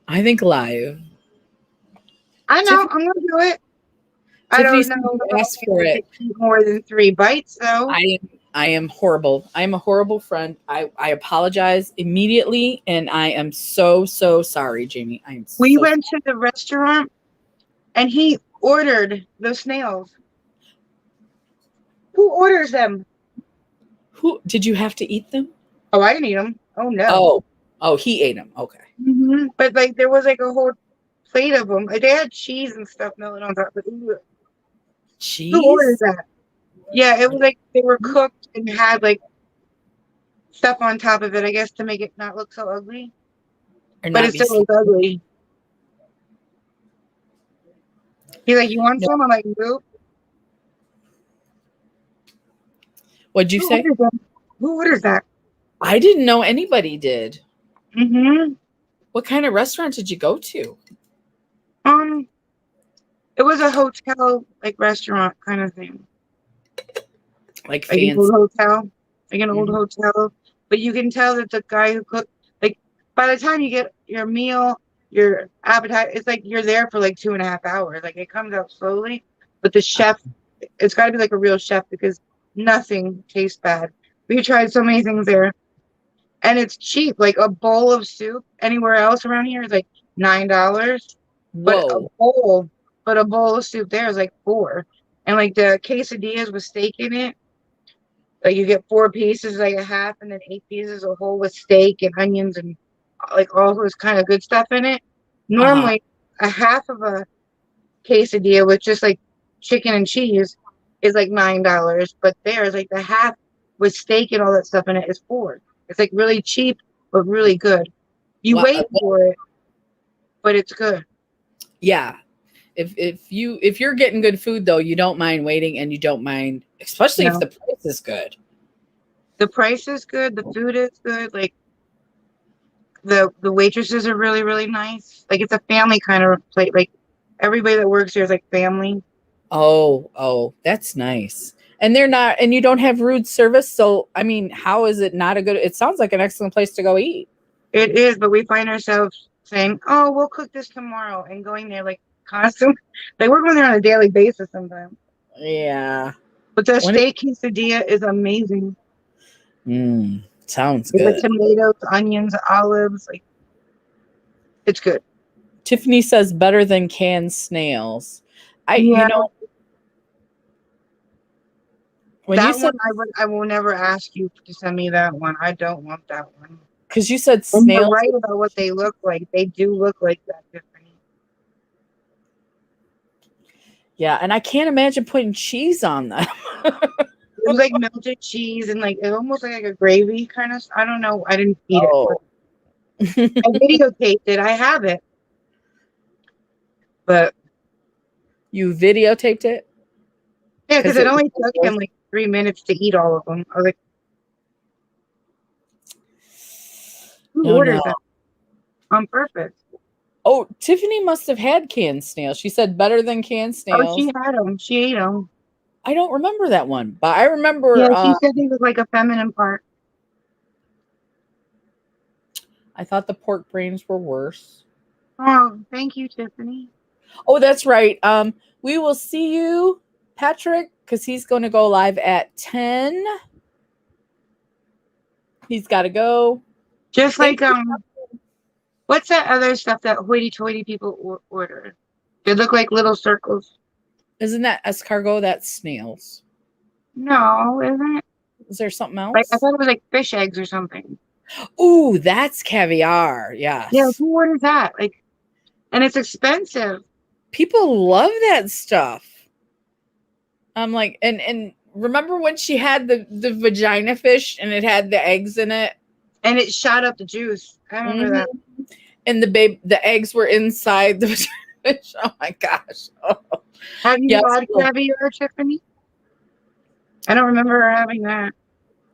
I think live. I know, I'm gonna do it. I Tiffany don't know if asked for I it. can eat more than 3 bites though. I am horrible. I am a horrible friend. I apologize immediately, and I am so sorry, Jamie. I am. We so went to the restaurant and he ordered the snails. Who orders them? Who did you have to eat them? Oh, I didn't eat them. Oh no. Oh, he ate them. Okay. But like there was like a whole plate of them. Like, they had cheese and stuff melted on top. But Cheese? who orders that? Yeah, it was like they were cooked and had like stuff on top of it, I guess, to make it not look so ugly. But it still looks ugly. He's like, "You want some?" I'm like, "Nope." What'd you say? Who orders that? I didn't know anybody did. Mm-hmm. What kind of restaurant did you go to? It was a hotel, like restaurant kind of thing. Like Like an fancy. old hotel. Like an old hotel. But you can tell that the guy who cooked, like, by the time you get your meal, your appetite, it's like you're there for like 2.5 hours. Like, it comes out slowly. But the chef, it's got to be like a real chef because nothing tastes bad. We tried so many things there. And it's cheap. Like, a bowl of soup anywhere else around here is like $9. Whoa. But a bowl of soup there is like $4. And like the quesadillas with steak in it, like you get 4 pieces, like a half, and then 8 pieces a whole with steak and onions and like all this kind of good stuff in it. Normally, a half of a quesadilla with just like chicken and cheese is like $9, but there's like the half with steak and all that stuff in it is $4. It's like really cheap but really good. You wait for it, but it's good. Yeah. If you're getting good food though, you don't mind waiting, and you don't mind, especially if the price is good. The price is good, the food is good, like the waitresses are really, really nice. Like, it's a family kind of place. Like, everybody that works here is like family. Oh, that's nice. And you don't have rude service, so I mean, how is it not a good? It sounds like an excellent place to go eat. It is, but we find ourselves saying, "Oh, we'll cook this tomorrow," and going there like constantly. Like, we're going there on a daily basis sometimes. Yeah. But the steak quesadilla is amazing. Sounds good. good. Like tomatoes, onions, olives, like it's good. Tiffany says better than canned snails. You know, when that you said one, I will never ask you to send me that one. I don't want that one. Because you said snails. And you're snails. right about what they look like. They do look like that, Tiffany. Yeah, and I can't imagine putting cheese on them. It was like melted cheese and like it almost like a gravy kind of. I don't know. I didn't eat it. I videotaped it. I have it. But you videotaped it? Yeah, because it only took him like 3 minutes to eat all of them. I was like, who ordered that on purpose? Oh, Tiffany must have had canned snails. She said better than canned snails. Oh, she had them. She ate them. I don't remember that one, but I remember. Yeah, she said it was like a feminine part. I thought the pork brains were worse. Oh, thank you, Tiffany. Oh, that's right. We will see you, Patrick, because he's going to go live at 10. He's got to go. Just Thank like what's that other stuff that hoity-toity people order? They look like little circles. Isn't that escargot? That's snails. No, isn't it? Is there something Like I else? thought it was like fish eggs or something. Ooh, that's caviar. Yeah, Yes. who orders that? Like, and it's expensive. People love that stuff. I'm like, and remember when she had the vagina fish and it had the eggs in it? And it shot up the juice. I remember that. And the eggs were inside the vagina fish. Oh my gosh. Oh. Have you Yes. had caviar, Tiffany? I don't remember her having that.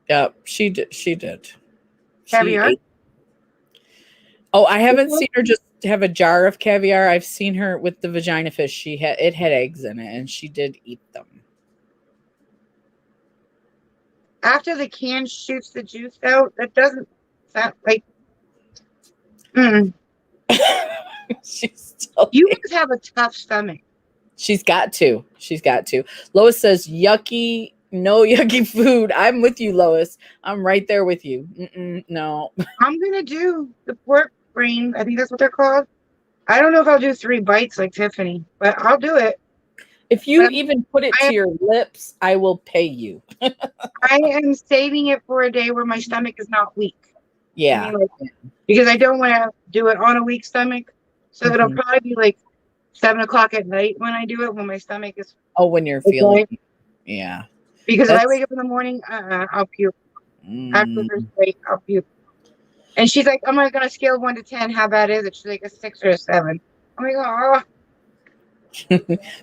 Yep, she did. She did. She Caviar? ate. Oh, I haven't seen her just have a jar of caviar. I've seen her with the vagina fish. It had eggs in it, and she did eat them. After the can shoots the juice out, that doesn't sound like. Mm. She's still You must have a tough stomach. She's got to. She's got to. Lois says, yucky, no yucky food. I'm with you, Lois. I'm right there with you. No. I'm going to do the pork brain. I think that's what they're called. I don't know if I'll do 3 bites like Tiffany, but I'll do it. If you even put it to your lips, I will pay you. I am saving it for a day where my stomach is not weak. Yeah. I mean, like, because I don't want to do it on a weak stomach. So it'll probably be like 7 o'clock at night when I do it, when my stomach is. Oh, when you're feeling. Yeah. Because if I wake up in the morning, I'll puke. After this break, I'll puke. And she's like, "I'm on a scale of 1 to 10. How bad is it?" She's like, "A 6 or a 7." I'm like, "Oh."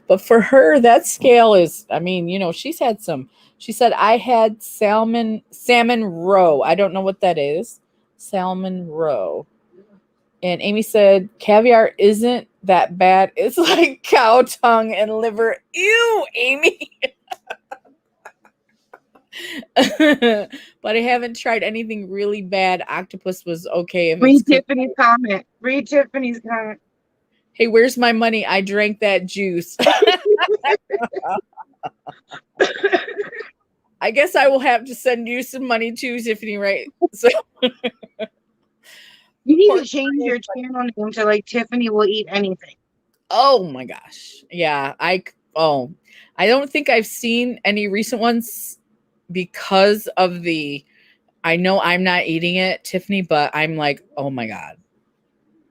But for her, that scale is, I mean, she's had some. She said, I had salmon roe. I don't know what that is. Salmon roe. And Amy said, caviar isn't that bad. It's like cow tongue and liver. Ew, Amy. But I haven't tried anything really bad. Octopus was okay. Read Tiffany's comment. Read Tiffany's comment. Hey, where's my money? I drank that juice. I guess I will have to send you some money too, Tiffany, right? So you need to change your channel name to like Tiffany will eat anything. Oh my gosh. Yeah. I don't think I've seen any recent ones because of I know I'm not eating it, Tiffany, but I'm like, oh my God.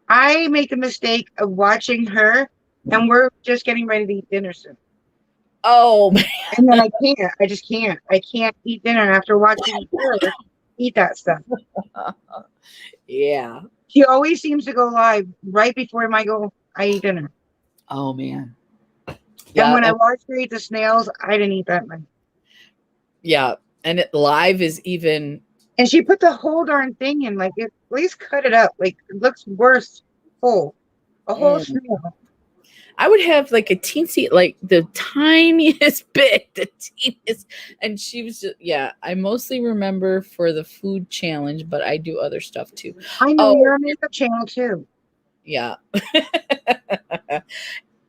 I make the mistake of watching her and we're just getting ready to eat dinner soon. Oh man. And then I just can't. I can't eat dinner after watching her eat that stuff. Yeah. She always seems to go live right before I eat dinner. Oh man. Yeah, and when I watched her eat the snails, I didn't eat that much. Yeah. And it live is even. And she put the whole darn thing in, like, at least cut it up. Like, it looks worse whole. A whole snail. I would have like a teensy, like the tiniest bit, the teeniest. And she was just, I mostly remember for the food challenge, but I do other stuff too. I know you're a makeup channel too. Yeah.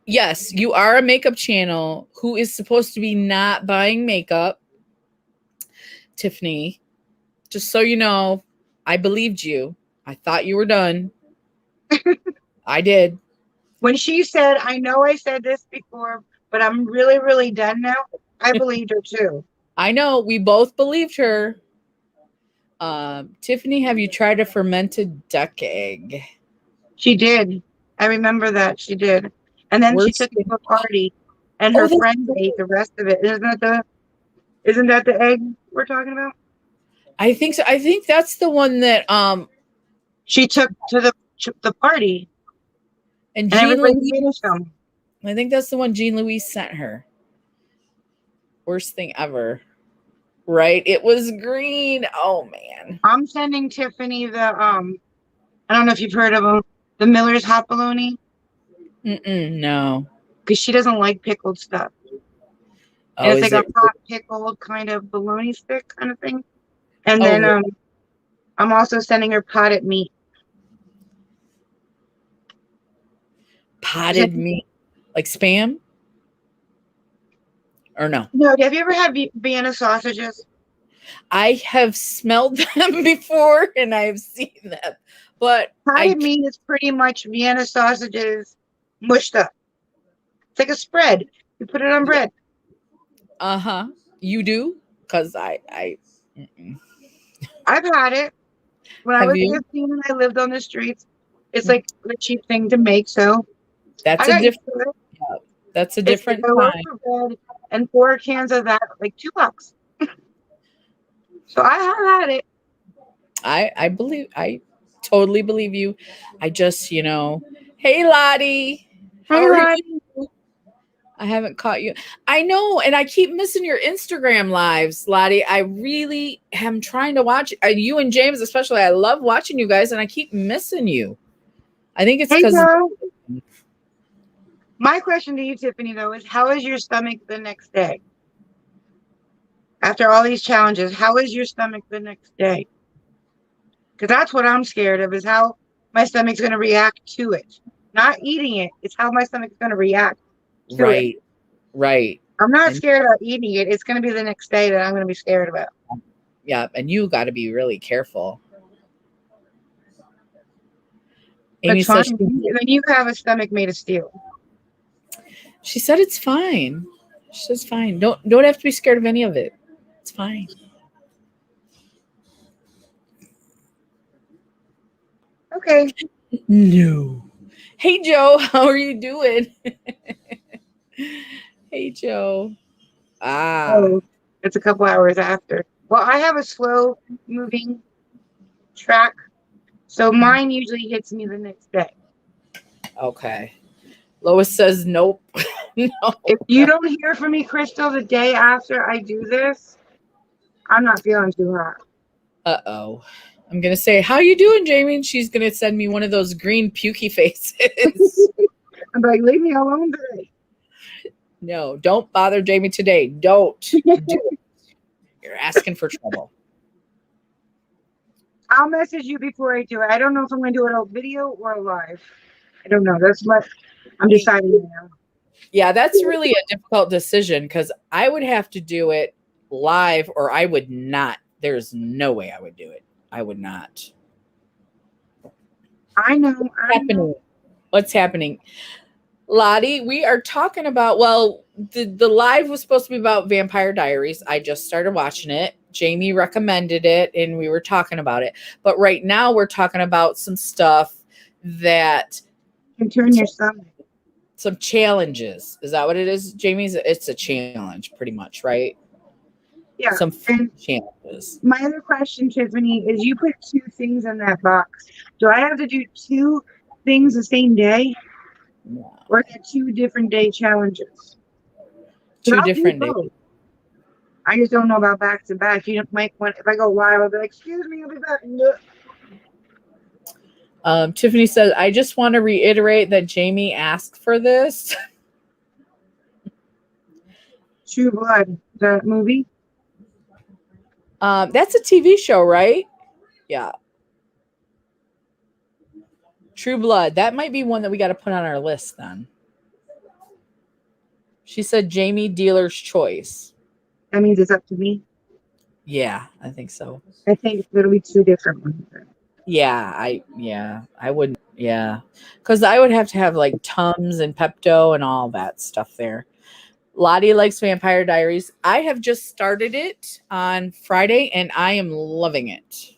Yes, you are a makeup channel who is supposed to be not buying makeup. Tiffany, just so you know, I believed you. I thought you were done. I did. When she said, I know I said this before, but I'm really, really done now, I believed her too. I know. We both believed her. Tiffany, have you tried a fermented duck egg? She did. I remember that. She did. And then she took it to a party and her friend ate the rest of it. Isn't that the egg we're talking about? I think so. I think that's the one that she took to the party. And Jean Louise, I think that's the one Jean Louise sent her. Worst thing ever. Right? It was green. Oh man. I'm sending Tiffany the I don't know if you've heard of them, the Miller's hot bologna. No. Because she doesn't like pickled stuff. And it's like a hot pickled kind of bologna stick kind of thing. And then I'm also sending her potted meat. potted meat, like Spam, or no? No, have you ever had Vienna sausages? I have smelled them before and I have seen them, but Potted meat is pretty much Vienna sausages mushed up. It's like a spread. You put it on bread. You do? Because mm-mm. I've had it. When I Have was you? 15 and I lived on the streets, it's like the cheap thing to make. So That's I a got used different. to it. That's a It's like different a loaf time. of bread and 4 cans of that, like $2. So I have had it. I believe I totally believe you. I just, hey Lottie, how Hi, are Lottie. you? I haven't caught you. I know, and I keep missing your Instagram lives, Lottie. I really am trying to watch you and James, especially. I love watching you guys, and I keep missing you. I think it's Hey, because Joe. My question to you, Tiffany, though, is how is your stomach the next day? After all these challenges, how is your stomach the next day? Because that's what I'm scared of, is how my stomach's going to react to it. Not eating it, it's how my stomach's going to react to it. right. I'm not And scared about eating it. It's going to be the next day that I'm going to be scared about. yeah, and you got to be really careful. Amy That's fine. says Then you have a stomach made of steel. she said it's fine. She says fine. Don't have to be scared of any of it. It's fine. Okay. No. Hey Joe, how are you doing? Hey Joe. Oh, it's a couple hours after. Well, I have a slow moving track, so mine usually hits me the next day. Okay. Lois says nope. No. If you don't hear from me, Crystal, the day after I do this, I'm not feeling too hot. Uh-oh. I'm gonna say, how you doing, Jamie? And she's gonna send me one of those green pukey faces. I'm like, leave me alone today. No, don't bother Jamie today. Don't do it. You're asking for trouble. I'll message you before I do it. I don't know if I'm going to do it on video or live. I don't know. That's what I'm deciding now. Yeah, that's really a difficult decision because I would have to do it live or I would not. There's no way I would do it. I would not. I know. What's happening? Lottie, we are talking about, well, the live was supposed to be about Vampire Diaries. I just started watching it. Jamie recommended it and we were talking about it. But right now we're talking about some stuff that can turn your stomach. Some challenges. Is that what it is, Jamie? It's a challenge pretty much, right? Yeah. Some challenges. My other question, Tiffany, is you put 2 things in that box. Do I have to do 2 things the same day? Yeah. Or are there 2 different day challenges? 2 different days. I just don't know about back to back. You might want, if I go live, I'll be like, excuse me, I'll be back. Tiffany says, I just want to reiterate that Jamie asked for this. True Blood, the movie. That's a TV show, right? Yeah. True Blood. That might be one that we got to put on our list then. She said Jamie Dealer's Choice. That means it's up to me. Yeah, I think so. I think it'll be 2 different ones. Yeah, I wouldn't. Yeah, because I would have to have like Tums and Pepto and all that stuff there. Lottie likes Vampire Diaries. I have just started it on Friday and I am loving it.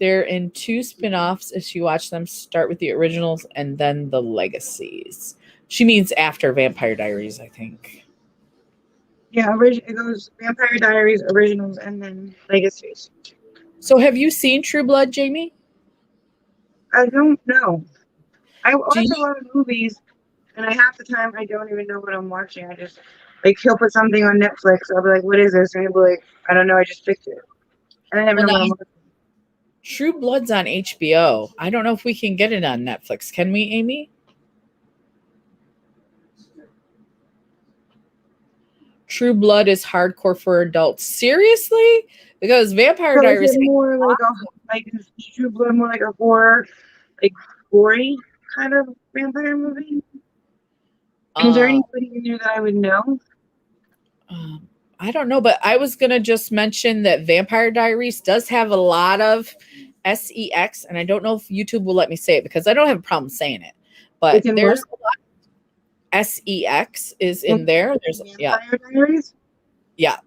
They're in 2 spin-offs. If you watch them, start with the originals and then the legacies. She means after Vampire Diaries, I think. Yeah, it goes Vampire Diaries, originals, and then legacies. So have you seen True Blood, Jamie? I don't know. I watch a lot of movies, and half the time I don't even know what I'm watching. I just, like, he'll put something on Netflix. I'll be like, what is this? And he'll be like, I don't know. I just picked it. And I never know what I'm watching. True Blood's on HBO. I don't know if we can get it on Netflix. Can we, Amy? True Blood is hardcore for adults. Seriously? Because Vampire Diaries is more like is True Blood more like a horror, like gory? kind of vampire movie? And is there anybody in there that I would know? I don't know, but I was going to just mention that Vampire Diaries does have a lot of sex, and I don't know if YouTube will let me say it because I don't have a problem saying it. But there's a lot of sex is in there. There's Vampire Diaries? Yeah.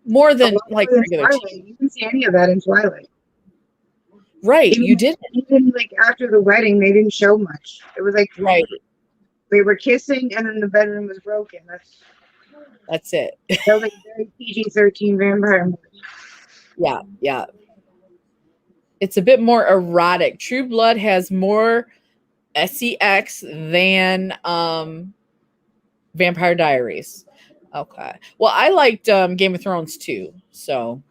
More than like regular Twilight. You didn't see any of that in Twilight. Right, you didn't. Even like after the wedding, they didn't show much. It was like right. They were kissing, and then the bedroom was broken. That's it. That was like a very PG-13 vampire movie. Yeah, yeah. It's a bit more erotic. True Blood has more sex than Vampire Diaries. Okay. Well, I liked Game of Thrones too. So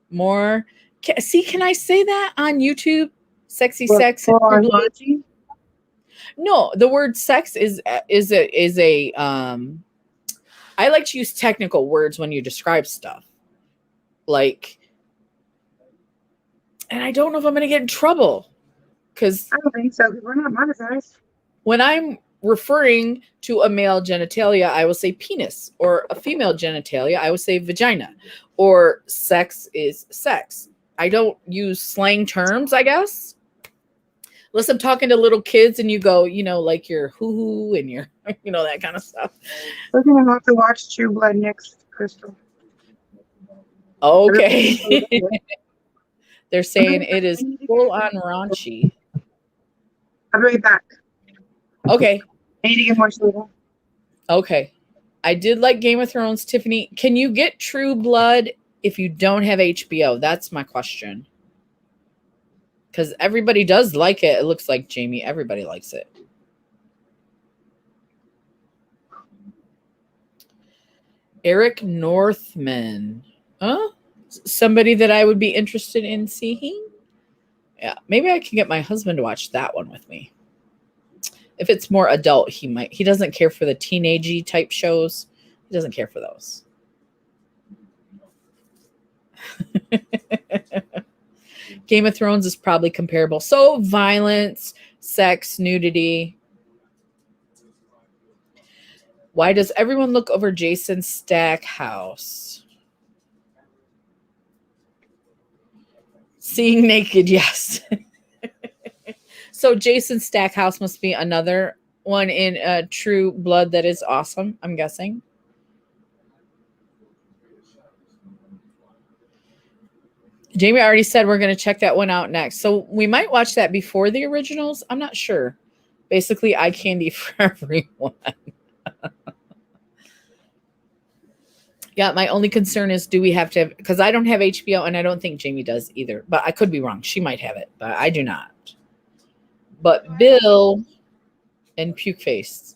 more. Can I say that on YouTube? Sexy sex. No, the word sex is a I like to use technical words when you describe stuff. Like, and I don't know if I'm going to get in trouble because I don't think so. We're not monetized. When I'm referring to a male genitalia, I will say penis, or a female genitalia, I will say vagina, or sex is sex. I don't use slang terms, I guess. Unless I'm talking to little kids and you go, like your hoo-hoo and your, that kind of stuff. We're going to have to watch True Blood next, Crystal. Okay. They're saying it is full on raunchy. I'll be right back. Okay. I need to get more sleep. Okay. I did like Game of Thrones, Tiffany. Can you get True Blood if you don't have HBO? That's my question. Because everybody does like it. It looks like, Jamie, everybody likes it. Eric Northman. Huh? Somebody that I would be interested in seeing? Yeah, maybe I can get my husband to watch that one with me. If it's more adult, he might. He doesn't care for the teenagey type shows. He doesn't care for those. Game of Thrones is probably comparable. So violence, sex, nudity. Why does everyone look over Jason Stackhouse? Seeing naked, yes. So Jason Stackhouse must be another one in True Blood that is awesome, I'm guessing. Jamie already said we're going to check that one out next. So we might watch that before the originals. I'm not sure. Basically, eye candy for everyone. Yeah, my only concern is, do we have to have, because I don't have HBO and I don't think Jamie does either. But I could be wrong. She might have it, but I do not. But Bill and Puke Face.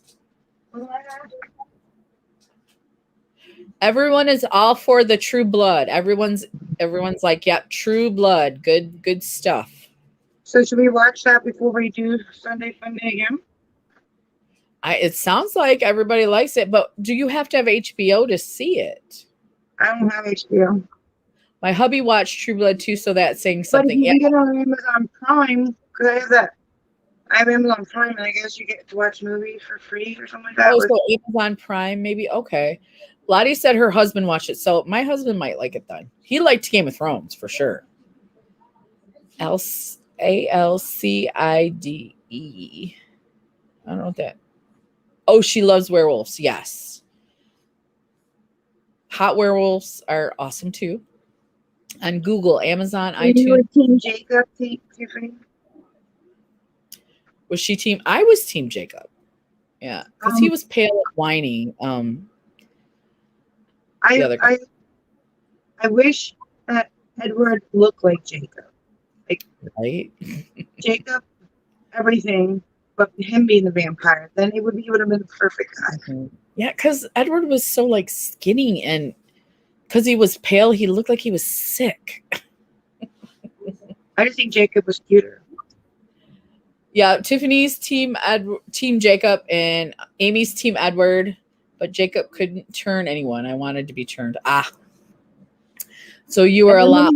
Everyone is all for the True Blood. Everyone's like, yep, True Blood. Good stuff. So should we watch that before we do Sunday Funday again? It sounds like everybody likes it, but do you have to have HBO to see it? I don't have HBO. My hubby watched True Blood too, so that's saying something. But if you get it on Amazon Prime, because I have that. I have Amazon Prime, and I guess you get to watch movies for free or something like that. Oh, so Amazon Prime, maybe? Okay. Lottie said her husband watched it, so my husband might like it then. He liked Game of Thrones, for sure. Alcide. I don't know what that. Oh, she loves werewolves. Yes. Hot werewolves are awesome, too. On Google, Amazon, iTunes. You were Team Jacob, Tiffany? Was she team? I was Team Jacob. Yeah, because he was pale and whiny. I wish that Edward looked like Jacob. Like, right? Jacob, everything, but him being the vampire. Then he would have been the perfect guy. Mm-hmm. Yeah, because Edward was so like skinny, and because he was pale, he looked like he was sick. I just think Jacob was cuter. Yeah, Tiffany's team Jacob and Amy's team Edward, but Jacob couldn't turn anyone. I wanted to be turned. So you were a lot.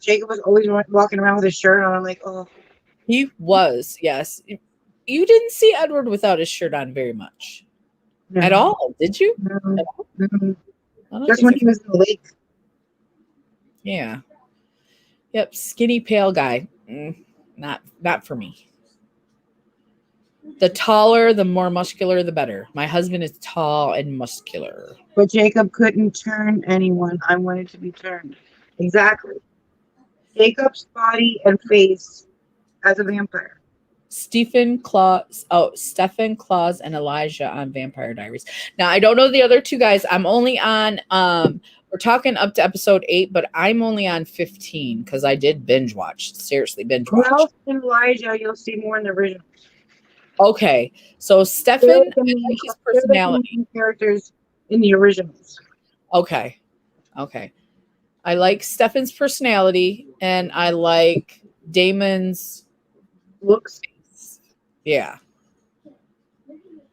Jacob was always walking around with his shirt on. I'm like, oh. He was, yes. You didn't see Edward without his shirt on very much No, at all, did you? no, At all? no. I don't Just think when so. he was in the lake. Yeah. Yep. Skinny, pale guy. Not for me. The taller, the more muscular, the better. My husband is tall and muscular. But Jacob couldn't turn anyone I wanted to be turned. Exactly. Jacob's body and face as a vampire. Stephen Claus and Elijah on Vampire Diaries. Now I don't know the other two guys. I'm only on we're talking up to episode 8, but I'm only on 15 because I did binge watch. Seriously, binge watch. Ralph and Elijah, you'll see more in the original. Okay. So They're Stefan, like the I main, like his they're like the personality. main characters in the originals. Okay. Okay. I like Stefan's personality and I like Damon's Looks. face. Yeah.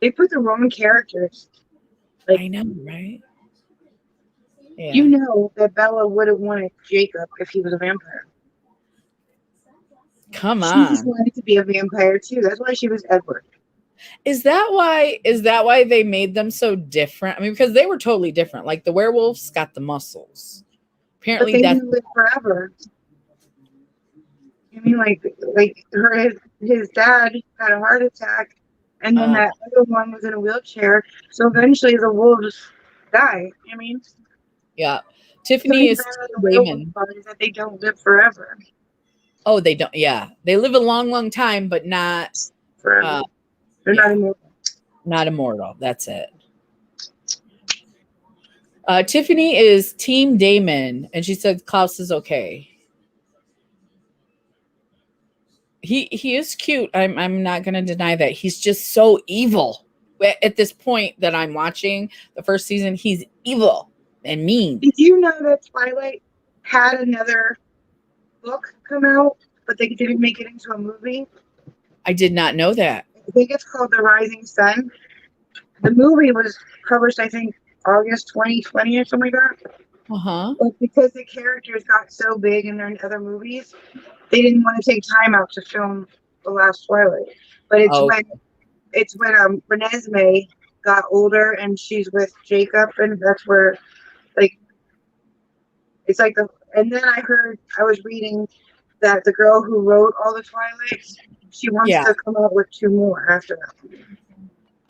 They put the wrong characters. Like, I know, right? Yeah. you know that Bella would have wanted Jacob if he was a vampire. Come She just on. wanted to be a vampire too. That's why she was Edward. Is that why they made them so different? I mean, because they were totally different. Like the werewolves got the muscles. But Apparently they that's didn't live forever. I mean, his dad had a heart attack, and then that other one was in a wheelchair. So eventually, the wolves die. I mean, yeah. so Tiffany it's is bad of the werewolf Damon. bodies that they don't live forever. Oh, they don't. Yeah. They live a long, long time, but not Forever. They're yeah. not immortal. Not immortal. That's it. Tiffany is Team Damon, and she said Klaus is okay. He is cute. I'm not gonna deny that. He's just so evil. At this point that I'm watching the first season, he's evil and mean. Did you know that Twilight had another book come out, but they didn't make it into a movie? I did not know that. I think it's called The Rising Sun. The movie was published, I think, August 2020 or something like that. Uh-huh. But because the characters got so big in their other movies, they didn't want to take time out to film the last Twilight. But it's when Renesmee got older and she's with Jacob, and that's where like it's like and then I was reading that the girl who wrote all the Twilights, she wants to come out with 2 more after that.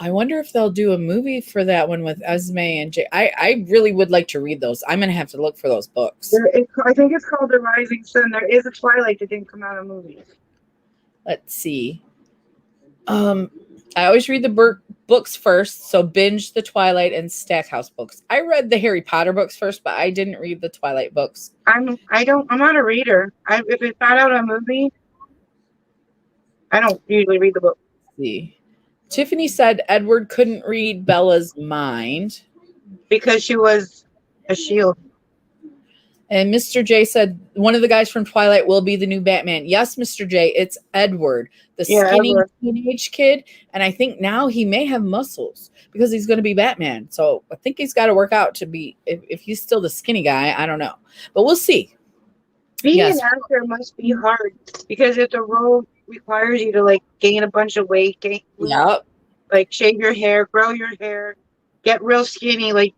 I wonder if they'll do a movie for that one with Esme and Jay. I really would like to read those. I'm gonna have to look for those books. I think it's called The Rising Sun. There is a Twilight that didn't come out in movies. Let's see. I always read the books first, so binge the Twilight and Stackhouse books. I read the Harry Potter books first, but I didn't read the Twilight books. I'm not a reader. If it's not out a movie, I don't usually read the book. Let's see. Tiffany said Edward couldn't read Bella's mind because she was a shield. And Mr. J said one of the guys from Twilight will be the new Batman. Yes, Mr. J, it's Edward, the skinny teenage kid. And I think now he may have muscles because he's going to be Batman. So I think he's got to work out to be, if he's still the skinny guy, I don't know. But we'll see. Being an actor must be hard because if the role requires you to like gain a bunch of weight, like shave your hair, grow your hair, get real skinny, like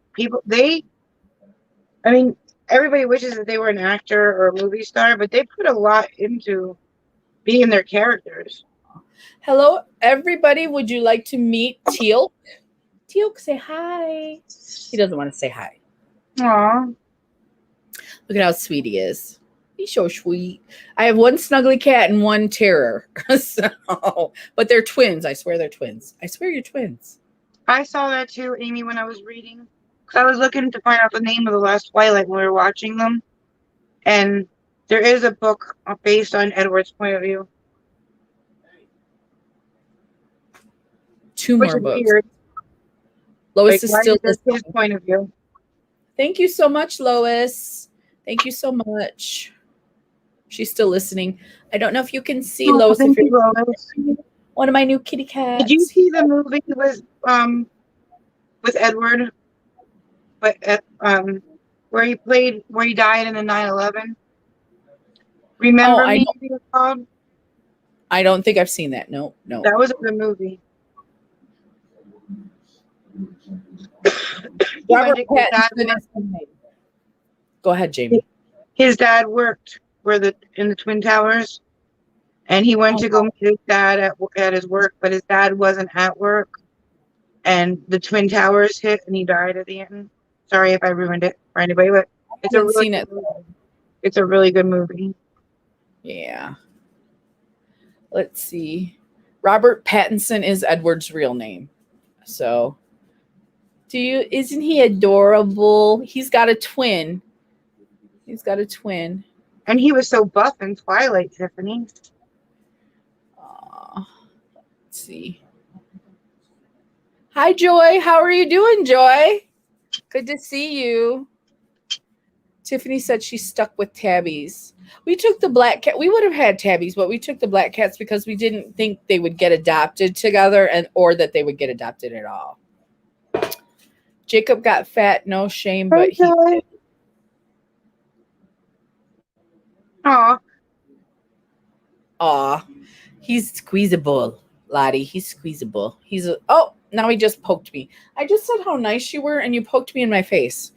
everybody wishes that they were an actor or a movie star, but they put a lot into being their characters. Hello, everybody. Would you like to meet Teal'c? Teal'c, say hi. He doesn't want to say hi. Aww. Look at how sweet he is. He's so sweet. I have one snuggly cat and one terror. But they're twins. I swear they're twins. I swear you're twins. I saw that too, Amy, when I was reading. I was looking to find out the name of the last Twilight when we were watching them. And there is a book based on Edward's point of view. 2 more books. Weird. Lois is still his point of view. Thank you so much, Lois. Thank you so much. She's still listening. I don't know if you can see Lois. Thank you, Lois. One of my new kitty cats. Did you see the movie with Edward? But where he died in the 9/11. Remember Me? It was called? I don't think I've seen that. No, no. That was a good movie. He went Robert to his dad Pattinson worked. is. Go ahead, Jamie. His dad worked in the Twin Towers, and he went Oh, to go meet his dad at his work, but his dad wasn't at work, and the Twin Towers hit, and he died at the end. Sorry if I ruined it for anybody, but I haven't seen it. It's a really good movie. Yeah. Let's see. Robert Pattinson is Edward's real name. So, isn't he adorable? He's got a twin. And he was so buff in Twilight, Tiffany. Let's see. Hi, Joy. How are you doing, Joy? Good to see you. Tiffany said she's stuck with tabbies. We took the black cat. We would have had tabbies, but we took the black cats because we didn't think they would get adopted together or that they would get adopted at all. Jacob got fat, no shame, but he did. Aw. He's squeezable, Lottie. He's squeezable. Now he just poked me. I just said how nice you were, and you poked me in my face.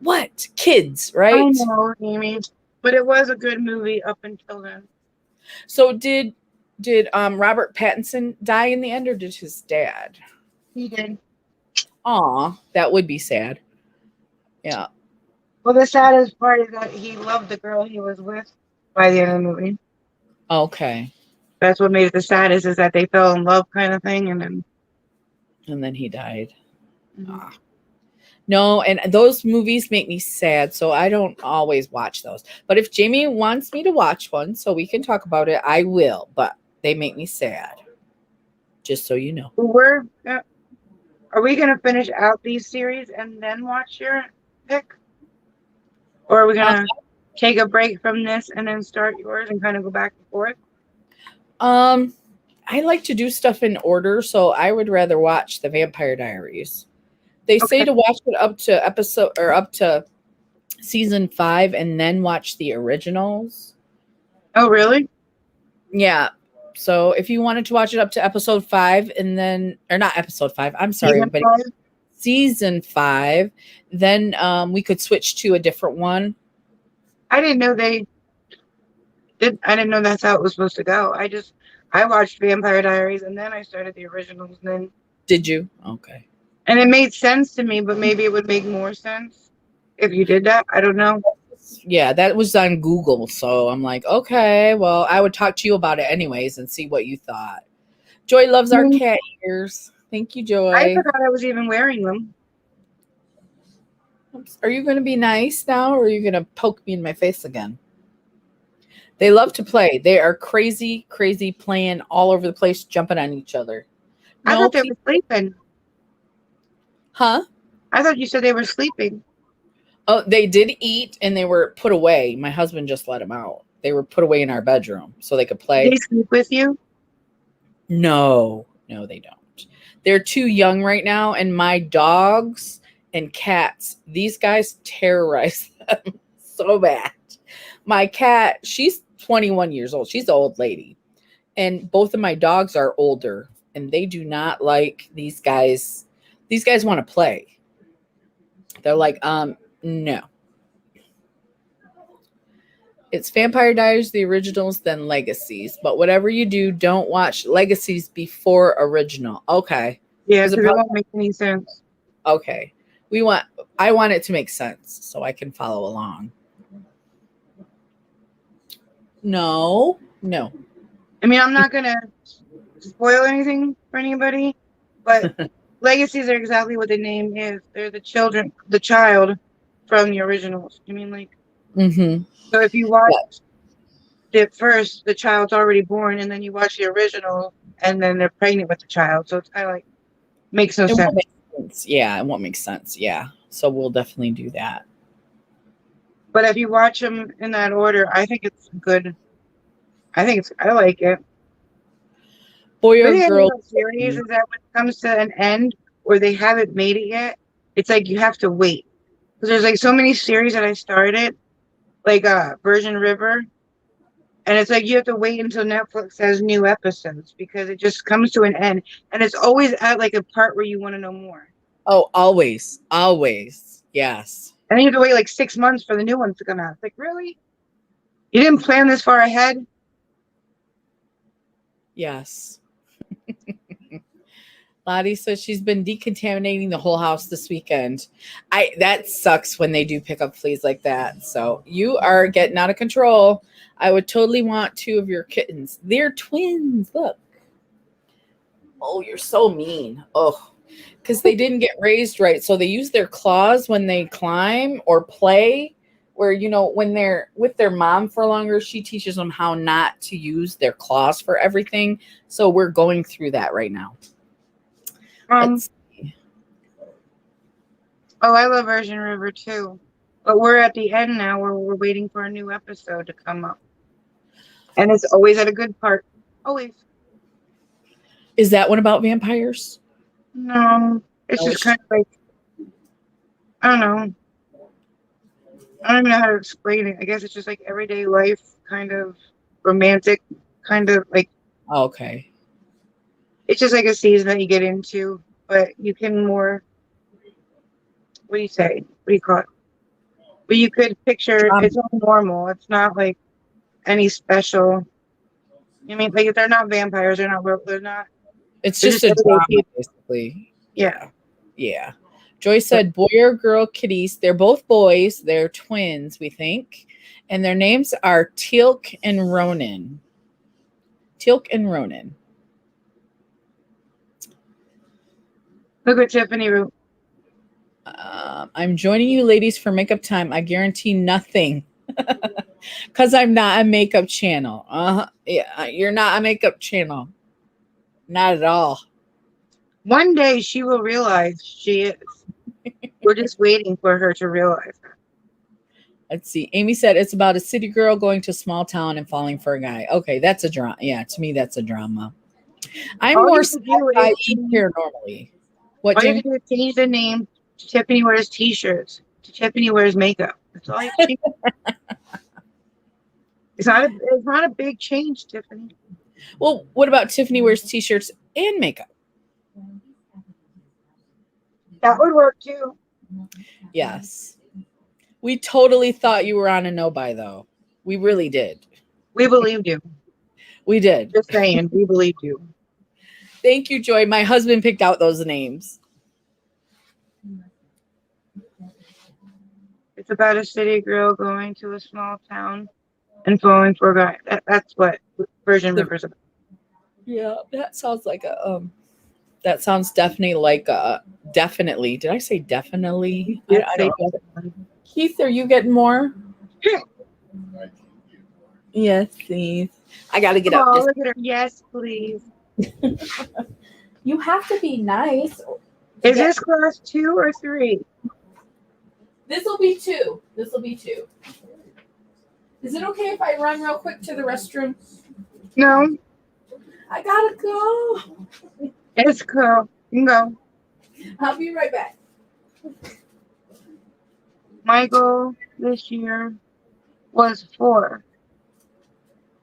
What? Kids, right? I know, Amy. But it was a good movie up until then. So did Robert Pattinson die in the end, or did his dad? He did. Aw, that would be sad. Yeah. Well, the saddest part is that he loved the girl he was with by the end of the movie. Okay. That's what made it the saddest, is that they fell in love kind of thing, and then he died. Mm-hmm. No, and those movies make me sad, so I don't always watch those. But if Jamie wants me to watch one so we can talk about it, I will. But they make me sad. Just so you know. Are we going to finish out these series and then watch your pick? Or are we going to take a break from this and then start yours and kind of go back and forth? I like to do stuff in order, so I would rather watch the Vampire Diaries. They say to watch it up to season 5 and then watch the originals. Oh, really? Yeah. So if you wanted to watch it up to episode 5 and then, or not episode 5, I'm sorry, everybody. Season 5, then we could switch to a different one. I didn't know I didn't know that's how it was supposed to go. I watched Vampire Diaries and then I started the originals. And then did you? Okay. And it made sense to me, but maybe it would make more sense if you did that. I don't know. Yeah, that was on Google. So I'm like, okay, well, I would talk to you about it anyways and see what you thought. Joy loves our cat ears. Thank you, Joy. I forgot I was even wearing them. Are you going to be nice now, or are you going to poke me in my face again? They love to play. They are crazy, crazy, playing all over the place, jumping on each other. I thought they were sleeping. Huh? I thought you said they were sleeping. Oh, they did eat and they were put away. My husband just let them out. They were put away in our bedroom so they could play. Did they sleep with you? No, they don't. They're too young right now. And my dogs and cats, these guys terrorize them so bad. My cat, she's 21 years old. She's an old lady. And both of my dogs are older and they do not like these guys. These guys want to play. They're like, no. It's Vampire Diaries, the originals, then Legacies. But whatever you do, don't watch Legacies before original. Okay. Yeah, because it won't make any sense. Okay. I want it to make sense so I can follow along. No. I mean, I'm not going to spoil anything for anybody, but Legacies are exactly what the name is. They're the child from the originals. I mean, like, So if you watch it first, the child's already born, and then you watch the original, and then they're pregnant with the child. So it's kind of like, makes no sense. Yeah, it won't make sense. Yeah. So we'll definitely do that. But if you watch them in that order, I think it's good. I like it. Boy or girl series is that when it comes to an end or they haven't made it yet, it's like you have to wait. Because there's like so many series that I started, like Virgin River, And it's like you have to wait until Netflix has new episodes because it just comes to an end. And it's always at like a part where you want to know more. Oh, always. Always. Yes. And then you have to wait like 6 months for the new ones to come out. It's like, really? You didn't plan this far ahead? Yes. Lottie says she's been decontaminating the whole house this weekend. That sucks when they do pick up fleas like that. So you are getting out of control. I would totally want 2 of your kittens. They're twins. Look. Oh, you're so mean. Oh, because they didn't get raised right. So they use their claws when they climb or play. Where, when they're with their mom for longer, she teaches them how not to use their claws for everything. So we're going through that right now. Let's see. Oh, I love Virgin River too. But we're at the end now where we're waiting for a new episode to come up. And it's always at a good part. Always. Is that one about vampires? No. It's just kind of like, I don't know. I don't even know how to explain it. I guess it's just like everyday life, kind of romantic, kind of like. Okay. It's just like a season that you get into, but you can more. What do you say? What do you call it? But you could picture it's all normal. It's not like any special. I mean, like they're not vampires. They're not. It's just a drama, basically. Yeah. Yeah. Joy said, boy or girl kitties. They're both boys. They're twins, we think. And their names are Teal'c and Ronan. Teal'c and Ronan. Look what Tiffany wrote. I'm joining you ladies for makeup time. I guarantee nothing. Because I'm not a makeup channel. Yeah, you're not a makeup channel. Not at all. One day she will realize she is. We're just waiting for her to realize that. Let's see. Amy said it's about a city girl going to a small town and falling for a guy. Okay, that's a drama. Yeah, to me, that's a drama. I'm more sci-fi paranormally. What do you have to do is change the name to Tiffany Wears T-shirts to Tiffany Wears Makeup. That's all you have to change. It's not a big change, Tiffany. Well, what about Tiffany Wears T-shirts and makeup? That would work too. Yes. We totally thought you were on a no-buy, though. We really did. We believed you. We did. Just saying, we believed you. Thank you, Joy. My husband picked out those names. It's about a city girl going to a small town and falling for a guy. That's what Virgin River's about. Yeah, that sounds like a that sounds definitely like a definitely. Did I say definitely? I don't know. Keith, are you getting more? Yes, please. I gotta get up. Look at her. Yes, please. You have to be nice. Is this class 2 or 3? This will be 2. This will be 2. Is it okay if I run real quick to the restroom? No. I gotta go. It's cool. You can go. I'll be right back. My goal this year was 4.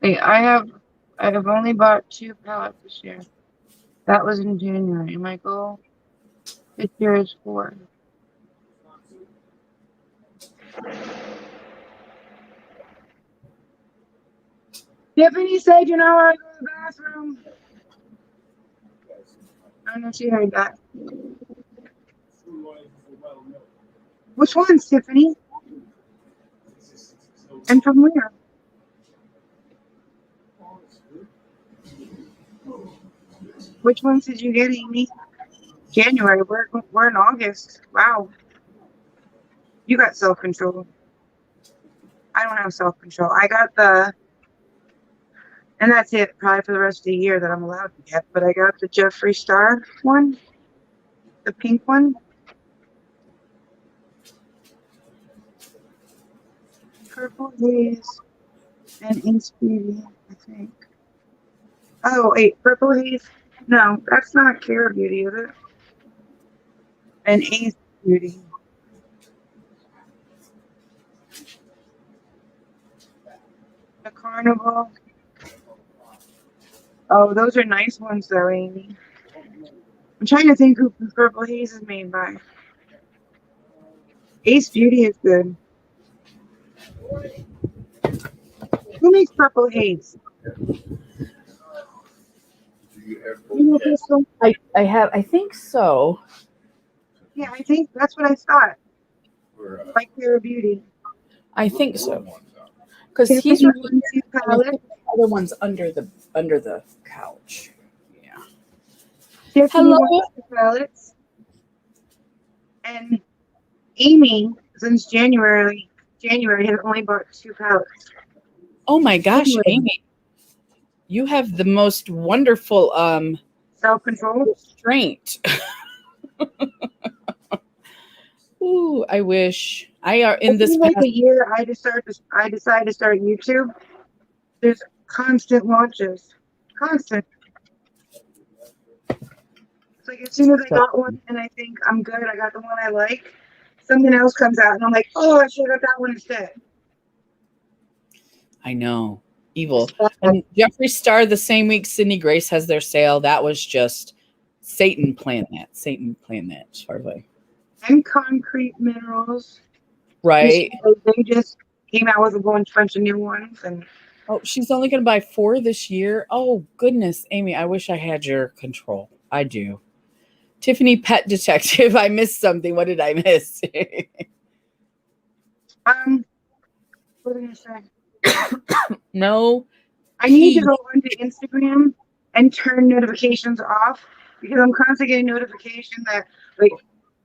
Wait, I have only bought 2 pallets this year. That was in January. My goal this year is 4. Tiffany said, you know, I go to the bathroom. I don't know if she heard that. Which ones, Tiffany? And from where? Which ones did you get, Amy? January. We're in August. Wow. You got self-control. I don't have self-control. I got and that's it probably for the rest of the year that I'm allowed to get. But I got the Jeffree Star one, the pink one. Purple Haze and Ace Beauty, I think. Oh, wait, Purple Haze? No, that's not Care Beauty, is it? And Ace Beauty. Carnival. Oh, those are nice ones though, Amy. I'm trying to think who Purple Haze is made by. Ace Beauty is good. Who makes Purple Haze? You know, Crystal? I think so. Yeah, I think that's what I thought. By Clear Beauty. I think so. Because Jeffree he's Star making 2 palette. the other one's under the couch. Yeah. Tiffany Hello. wants 2 palettes. And Amy, since January has only bought 2 palettes. Oh my gosh, Amy. You have the most wonderful Self-control. restraint. Ooh, I wish. I are in this like past a year I decided to start YouTube. There's constant launches. Constant. It's like as soon as I got one and I think I'm good, I got the one I like, something else comes out and I'm like, oh, I should have got that one instead. I know. Evil. And Jeffree Star the same week Sydney Grace has their sale. That was just Satan planned that. Satan planned that as far as like. And Concrete Minerals. Right. They just came out with a bunch of new ones. And oh, she's only going to buy 4 this year. Oh, goodness, Amy, I wish I had your control. I do. Tiffany Pet Detective. I missed something. What did I miss? what was I going to say? No. I need to go onto Instagram and turn notifications off because I'm constantly getting notification that, like,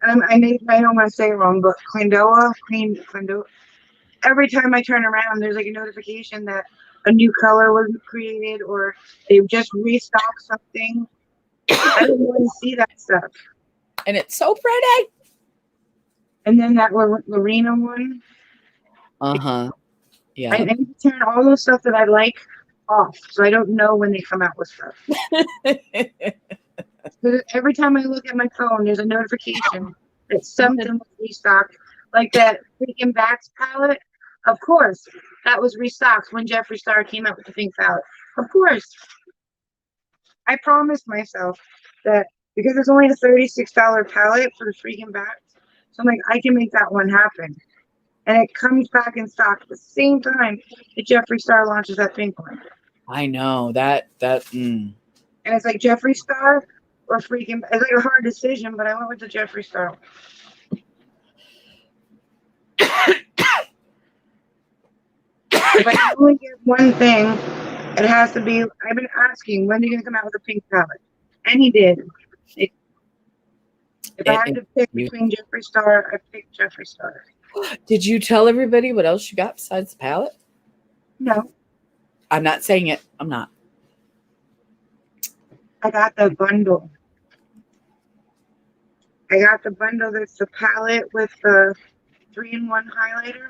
I don't want to say it wrong, but Clendoa. Every time I turn around, there's like a notification that a new color was created or they've just restocked something. I don't want to see that stuff. And it's so pretty. And then that Lorena one. Uh-huh. Yeah. I need to turn all those stuff that I like off so I don't know when they come out with stuff. Every time I look at my phone, there's a notification that something was restocked. Like that freaking Backs palette. Of course, that was restocked when Jeffree Star came out with the pink palette. Of course. I promised myself that because it's only a $36 palette for the freaking Backs. So I'm like, I can make that one happen. And it comes back in stock at the same time that Jeffree Star launches that pink one. I know that. And it's like Jeffree Star or freaking. It's like a hard decision, but I went with the Jeffree Star. If I can only get one thing, it has to be. I've been asking when are you going to come out with a pink palette, and he did. If I had to pick between Jeffree Star, I picked Jeffree Star. Did you tell everybody what else you got besides the palette? No. I'm not saying it. I'm not. I got the bundle. I got the bundle that's the palette with the 3-in-1 highlighter.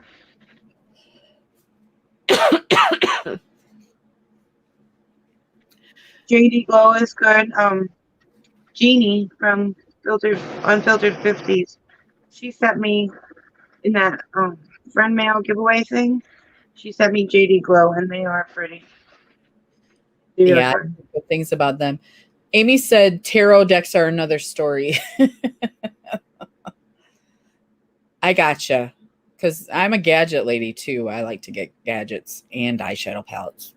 JD Glow is good. Jeannie from Unfiltered 50s. She sent me in that friend mail giveaway thing. She sent me JD Glow, and they are pretty. Yeah, good things about them. Amy said tarot decks are another story. I gotcha. Because I'm a gadget lady, too. I like to get gadgets and eyeshadow palettes.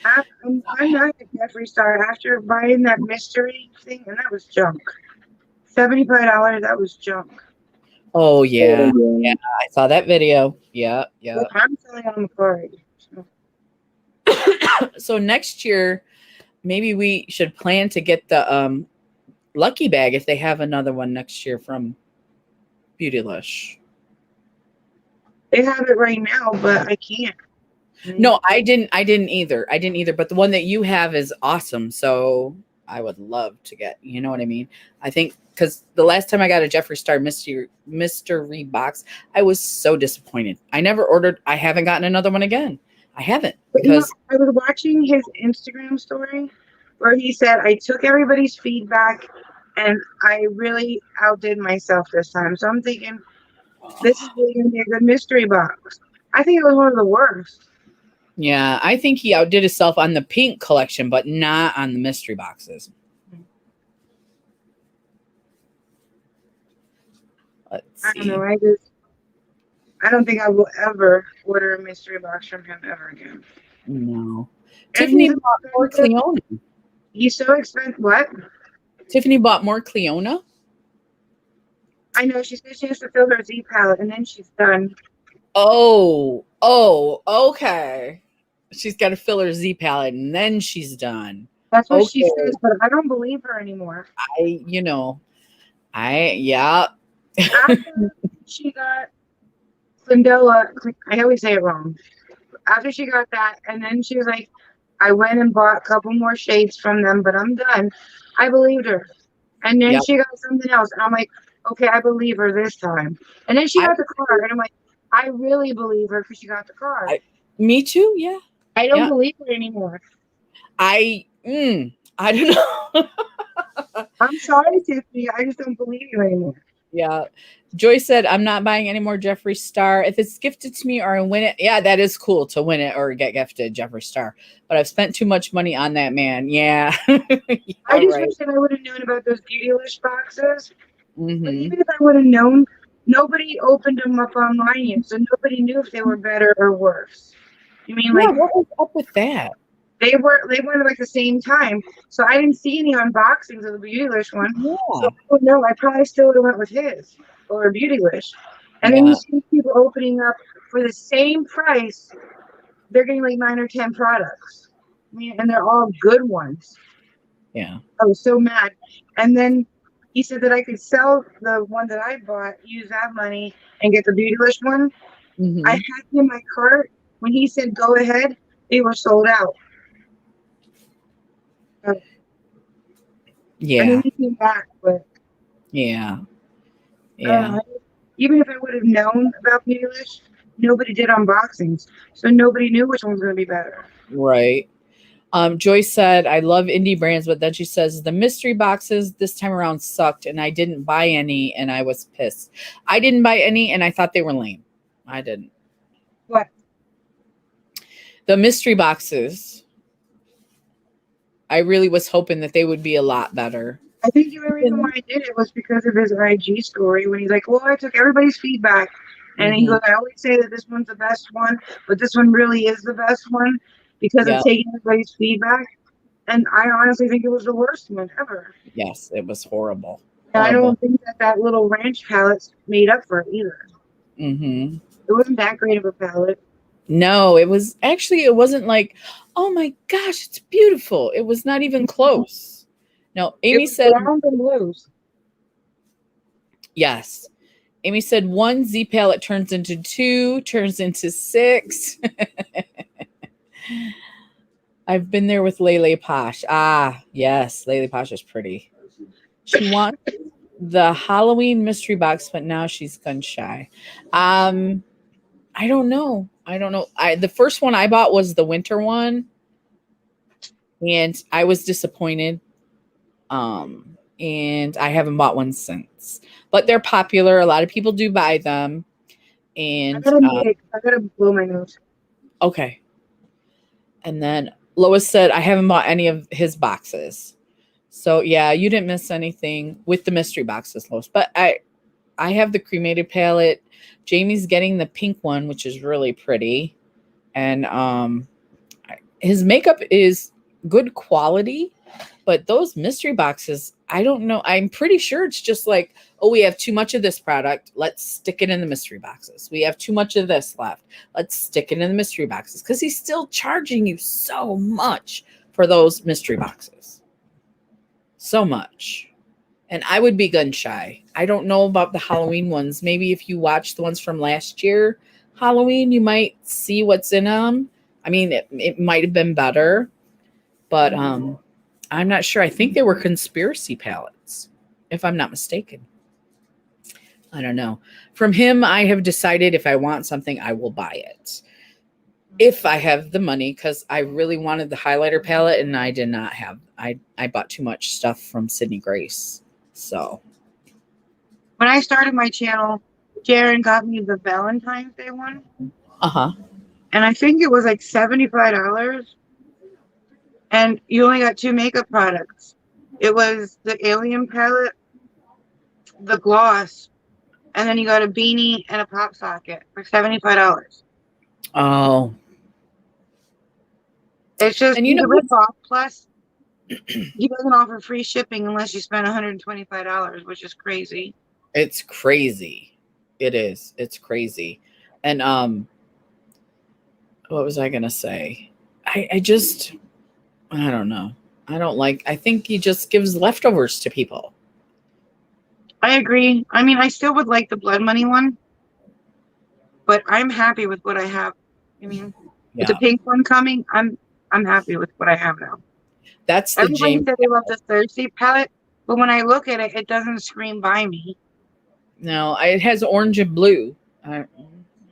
I'm not a Jeffree Star after buying that mystery thing, and that was junk. $75, that was junk. Oh, yeah. Yeah, I saw that video. Yeah. I'm selling on the card. So next year, maybe we should plan to get the Lucky Bag if they have another one next year from Beautylish. They have it right now, but I can't. No, I didn't either. But the one that you have is awesome. So I would love to get, you know what I mean? I think because the last time I got a Jeffree Star mystery box, I was so disappointed. I never ordered. I haven't gotten another one again. I haven't because I was watching his Instagram story where he said, I took everybody's feedback and I really outdid myself this time. So I'm thinking this is really going to be a good mystery box. I think it was one of the worst. Yeah, I think he outdid himself on the pink collection, but not on the mystery boxes. Let's I don't see. know. I don't think I will ever order a mystery box from him ever again. No. And Tiffany bought more Cleona. he's so expensive. What? Tiffany bought more Cleona. I know. She said she has to fill her Z palette and then she's done. Oh, okay. She's got to fill her Z palette and then she's done. That's what she Okay. says, but I don't believe her anymore. Yeah. After she got Clindola, I always say it wrong. After she got that, and then she was like, I went and bought a couple more shades from them, but I'm done. I believed her. And then Yep. she got something else, and I'm like, okay, I believe her this time. And then she got the car, and I'm like, I really believe her because she got the car. Me too. Yeah. I don't believe her anymore. I don't know. I'm sorry, Tiffany. I just don't believe you anymore. Yeah. Joy said, I'm not buying any more Jeffree Star. If it's gifted to me or I win it, yeah, that is cool to win it or get gifted Jeffree Star. But I've spent too much money on that man. Yeah. I just wish that I would have known about those Beautylish boxes. Mm-hmm. But even if I would have known, nobody opened them up online yet, so nobody knew if they were better or worse. You mean like what was up with that? They were like the same time, so I didn't see any unboxings of the Beautylish one. Yeah. So I don't know. I probably still would have went with his or Beautylish. And then you see people opening up for the same price. They're getting like 9 or 10 products. I mean, and they're all good ones. Yeah. I was so mad. And then he said that I could sell the one that I bought, use that money, and get the Beautylish one. Mm-hmm. I had it in my cart. When he said go ahead, they were sold out. Yeah. And then he came back, but yeah. Even if I would have known about Beautylish, nobody did unboxings, so nobody knew which one was going to be better. Right. Joyce said, I love indie brands, but then she says the mystery boxes this time around sucked and I didn't buy any and I was pissed. I didn't buy any and I thought they were lame. I didn't. What? The mystery boxes. I really was hoping that they would be a lot better. I think the only reason why I did it was because of his IG story when he's like, well, I took everybody's feedback. And he goes, I always say that this one's the best one, but this one really is the best one because of taking everybody's feedback. And I honestly think it was the worst one ever. Yes, it was horrible. And I don't think that little ranch palette made up for it either. Mm-hmm. It wasn't that great of a palette. No, it wasn't like, oh my gosh, it's beautiful. It was not even close. No, Amy said, brown and blues. Yes. Amy said 1 Z palette turns into 2, turns into 6. I've been there with Lele Posh. Ah, yes, Lele Posh is pretty. She wants the Halloween mystery box, but now she's gun shy. I don't know. The first one I bought was the winter one, and I was disappointed. And I haven't bought one since. But they're popular. A lot of people do buy them. And I gotta blow my nose. Okay. And then Lois said, I haven't bought any of his boxes. So yeah, you didn't miss anything with the mystery boxes, Lois. But I have the cremated palette. Jamie's getting the pink one, which is really pretty. And his makeup is good quality. But those mystery boxes, I don't know. I'm pretty sure it's just like, oh, we have too much of this product. Let's stick it in the mystery boxes. We have too much of this left. Let's stick it in the mystery boxes. Because he's still charging you so much for those mystery boxes. So much. And I would be gun shy. I don't know about the Halloween ones. Maybe if you watch the ones from last year, Halloween, you might see what's in them. I mean, it might have been better. But I'm not sure. I think they were conspiracy palettes, if I'm not mistaken. I don't know. From him, I have decided if I want something, I will buy it. If I have the money, because I really wanted the highlighter palette, and I did not have. I bought too much stuff from Sydney Grace. So when I started my channel, Jaron got me the Valentine's Day one. Uh-huh. and I think it was like $75, and you only got 2 makeup products. It was the Alien palette, the gloss, and then you got a beanie and a pop socket for $75. Oh, It's just and you he's know a what's ripoff. Plus, he doesn't offer free shipping unless you spend $125, which is crazy. it's crazy. It is. It's crazy. And what was I gonna say? I just I don't know. I don't like I think he just gives leftovers to people. I agree. I mean, I still would like the Blood Money one, but I'm happy with what I have. I mean, with the Yeah. pink one coming, I'm happy with what I have now. That's the Everybody James. said they love the Thursday palette, but when I look at it, it doesn't scream by me. No, it has orange and blue. I,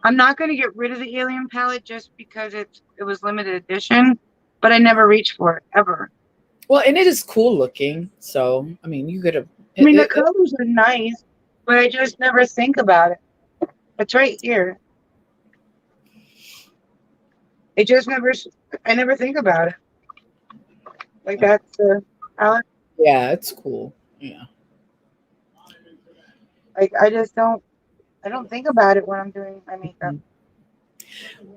I'm not going to get rid of the Alien palette just because it was limited edition, but I never reached for it ever. well, and it is cool looking. So, I mean, you could have. I mean, the colors are nice, but I just never think about it. It's right here. It just never, I never think about it. Like that's the palette. Yeah, it's cool. Yeah. Like I don't think about it when I'm doing my makeup.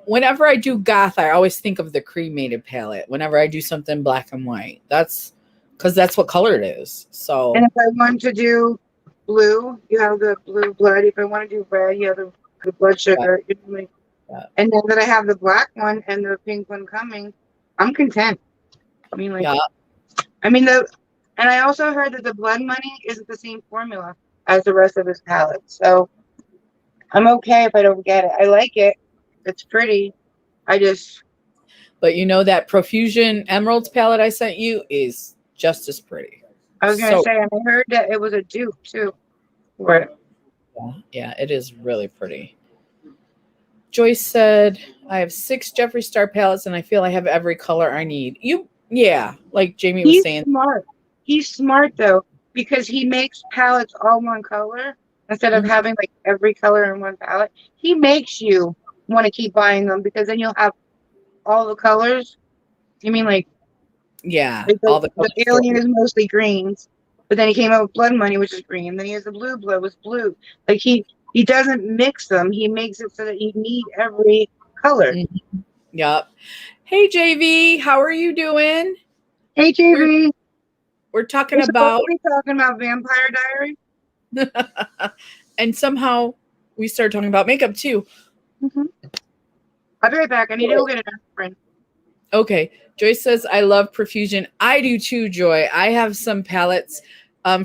Whenever I do goth, I always think of the cremated palette. Whenever I do something black and white, that's because that's what color it is. So, And if I want to do blue, you have the blue blood. If I want to do red, you have the blood yeah, sugar. yeah, And then that I have the black one and the pink one coming, I'm content. I mean, like, yeah. I mean and I also heard that the Blood Money isn't the same formula as the rest of his palette. So I'm okay if I don't get it. I like it. It's pretty. I just, But you know that Profusion Emeralds palette I sent you is just as pretty. I was gonna So, say, and I heard that it was a dupe too. For it. yeah, it is really pretty. Joyce said, I have 6 Jeffree Star palettes and I feel I have every color I need. Yeah, like Jamie was He's saying. smart. He's smart though, because he makes palettes all one color instead of Mhm. having like every color in one palette. He makes you want to keep buying them because then you'll have all the colors. You mean Yeah, like all the the color alien stories. is mostly greens, but then he came out with Blood Money, which is green. Then he has the blue blood, was blue. Like he doesn't mix them. He makes it so that you need every color. Mhm. Yep. Hey JV, how are you doing? Hey We're JV, we're talking we're supposed about to be talking about Vampire Diary. and somehow we started talking about makeup too. Mm-hmm. I'll be right back. I need to go get an aspirin. Okay. Joyce says, I love Profusion. I do too, Joy. I have some palettes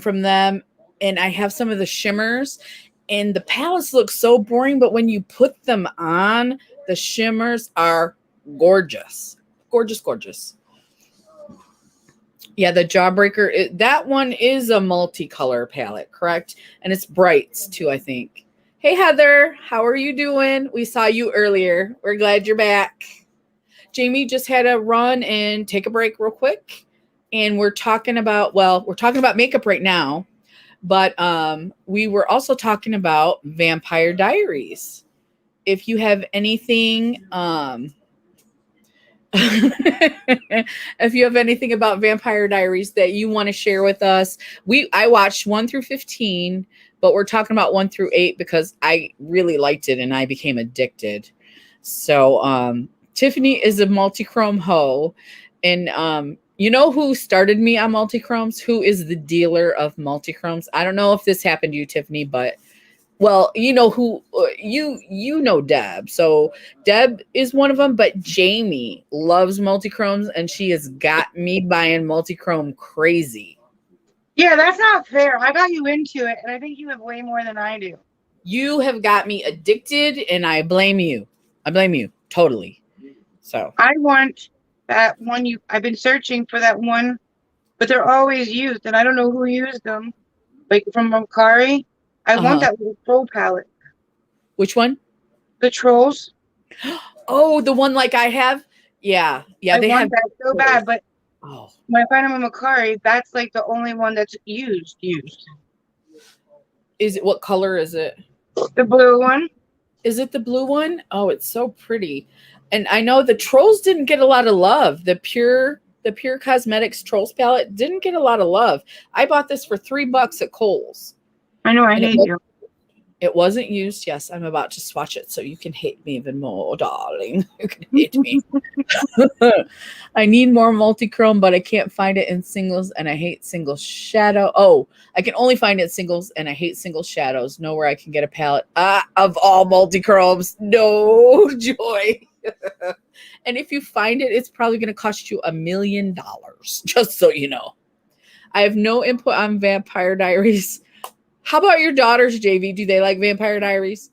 from them, and I have some of the shimmers, and the palettes look so boring, but when you put them on, the shimmers are gorgeous. Gorgeous, gorgeous. Yeah, the Jawbreaker, that one is a multicolor palette, correct? And it's brights too, I think. Hey, Heather, how are you doing? We saw you earlier. We're glad you're back. Jamie just had to run and take a break real quick. And we're talking about, we're talking about makeup right now, but we were also talking about Vampire Diaries. If you have anything, if you have anything about Vampire Diaries that you want to share with us, I watched 1 through 15, but we're talking about 1 through 8 because I really liked it and I became addicted. So Tiffany is a multi-chrome hoe, and you know who started me on multi-chromes? Who is the dealer of multi-chromes? I don't know if this happened to you, Tiffany, but well, you know who you know Deb. So Deb is one of them, but Jamie loves multi-chromes and she has got me buying multi-chrome crazy. Yeah, that's not fair. I got you into it, and I think you have way more than I do. You have got me addicted and I blame you. I blame you totally. So I want that one. I've been searching for that one, but they're always used, and I don't know who used them. Like from Macari, I want uh-huh. that little troll palette. Which one? The trolls. Oh, the one like I have? Yeah. Yeah, I they want have that so those. bad, but Oh. when I find them on Macari, that's like the only one that's used. Is it what color is it? The blue one. Is it the blue one? Oh, it's so pretty. And I know the Trolls didn't get a lot of love. The Pure Cosmetics Trolls palette didn't get a lot of love. I bought this for $3 at Kohl's. I know, I And hate you. it wasn't used. Yes, I'm about to swatch it so you can hate me even more, darling. You can hate me. I need more multi-chrome, but I can't find it in singles, and I hate single shadow. Oh, I can only find it in singles, and I hate single shadows. Nowhere I can get a palette of all multi-chromes. No joy. And if you find it, it's probably going to cost you $1 million, just so you know. I have no input on Vampire Diaries. How about your daughters, JV? Do they like Vampire Diaries?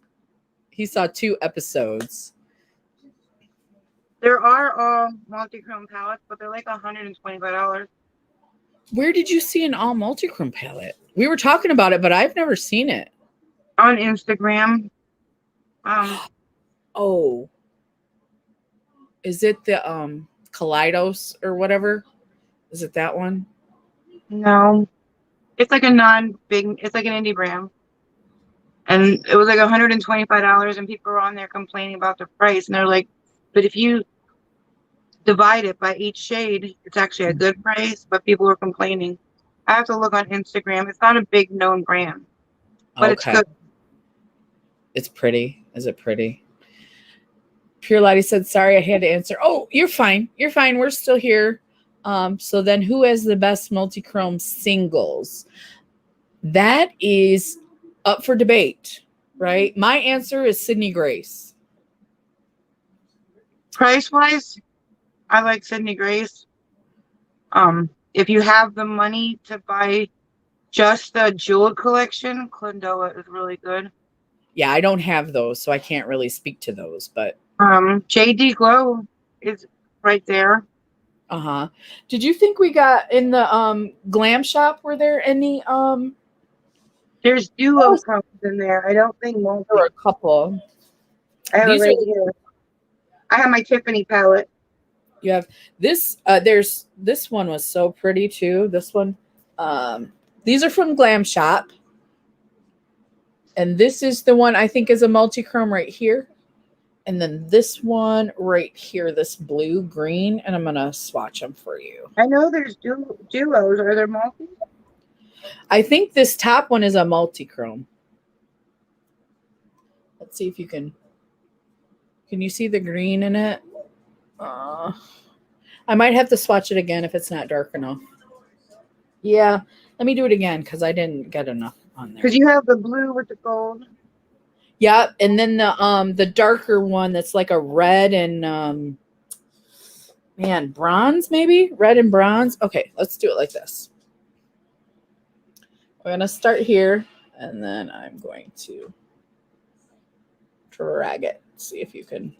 He saw 2 episodes. There are multi-chrome palettes, but they're like $125. Where did you see an all multi-chrome palette? We were talking about it, but I've never seen it. On Instagram. Oh. Is it the Kaleidos or whatever? Is it that one? No. It's like it's like an indie brand. And it was like $125, and people were on there complaining about the price. And they're like, but if you divide it by each shade, it's actually a good price, but people were complaining. I have to look on Instagram. It's not a big known brand, but it's good. It's pretty. Is it pretty? Pure Lottie said, sorry, I had to answer. Oh, you're fine. You're fine. We're still here. So then who has the best multi-chrome singles? That is up for debate, right? My answer is Sydney Grace. Price-wise, I like Sydney Grace. If you have the money to buy just the jeweled collection, Clendoa is really good. Yeah, I don't have those, so I can't really speak to those, but JD Glow is right there. Did you think we got in the glam shop? Were there any There's duo cones in there. I don't think multi. There were a couple. I have it right here. I have my Tiffany palette. You have this. There's this one was so pretty too. This one. These are from Glam Shop. And this is the one I think is a multi-chrome right here. And then this one right here, this blue green. And I'm going to swatch them for you. I know there's duos. Are there multi? I think this top one is a multi-chrome. Let's see if you can. Can you see the green in it? I might have to swatch it again if it's not dark enough. Yeah, let me do it again because I didn't get enough on there. Because you have the blue with the gold. Yeah, and then the darker one that's like a red and bronze maybe? Red and bronze. Okay, let's do it like this. We're going to start here, and then I'm going to drag it. See if you can.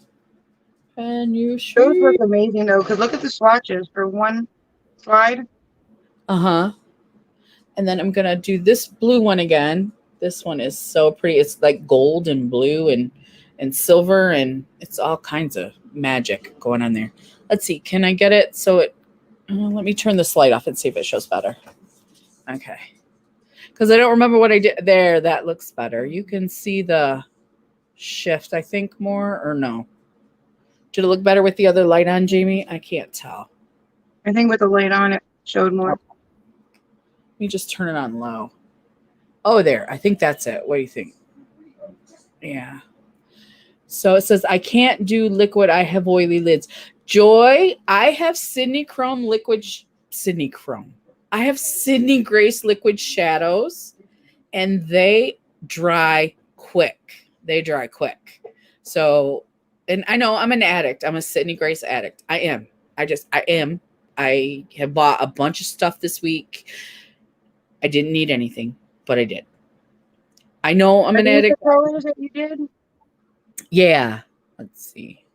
Can you see? Those look amazing, though, because look at the swatches for one slide. And then I'm going to do this blue one again. This one is so pretty. It's like gold and blue and silver, and it's all kinds of magic going on there. Let's see. Can I get it so it... let me turn this light off and see if it shows better. Okay. Because I don't remember what I did there. That looks better. You can see the shift, I think, more, or no? Did it look better with the other light on, Jamie? I can't tell. I think with the light on, it showed more. Let me just turn it on low. Oh, there. I think that's it. What do you think? Yeah. So it says, I can't do liquid. I have oily lids. Joy, I have Sydney Chrome liquid. Sydney Chrome. I have Sydney Grace liquid shadows, and they dry quick. They dry quick. So, and I know I'm an addict. I'm a Sydney Grace addict. I am. I have bought a bunch of stuff this week. I didn't need anything, but I did. I know I'm an addict. The colors that you did? Yeah. Let's see.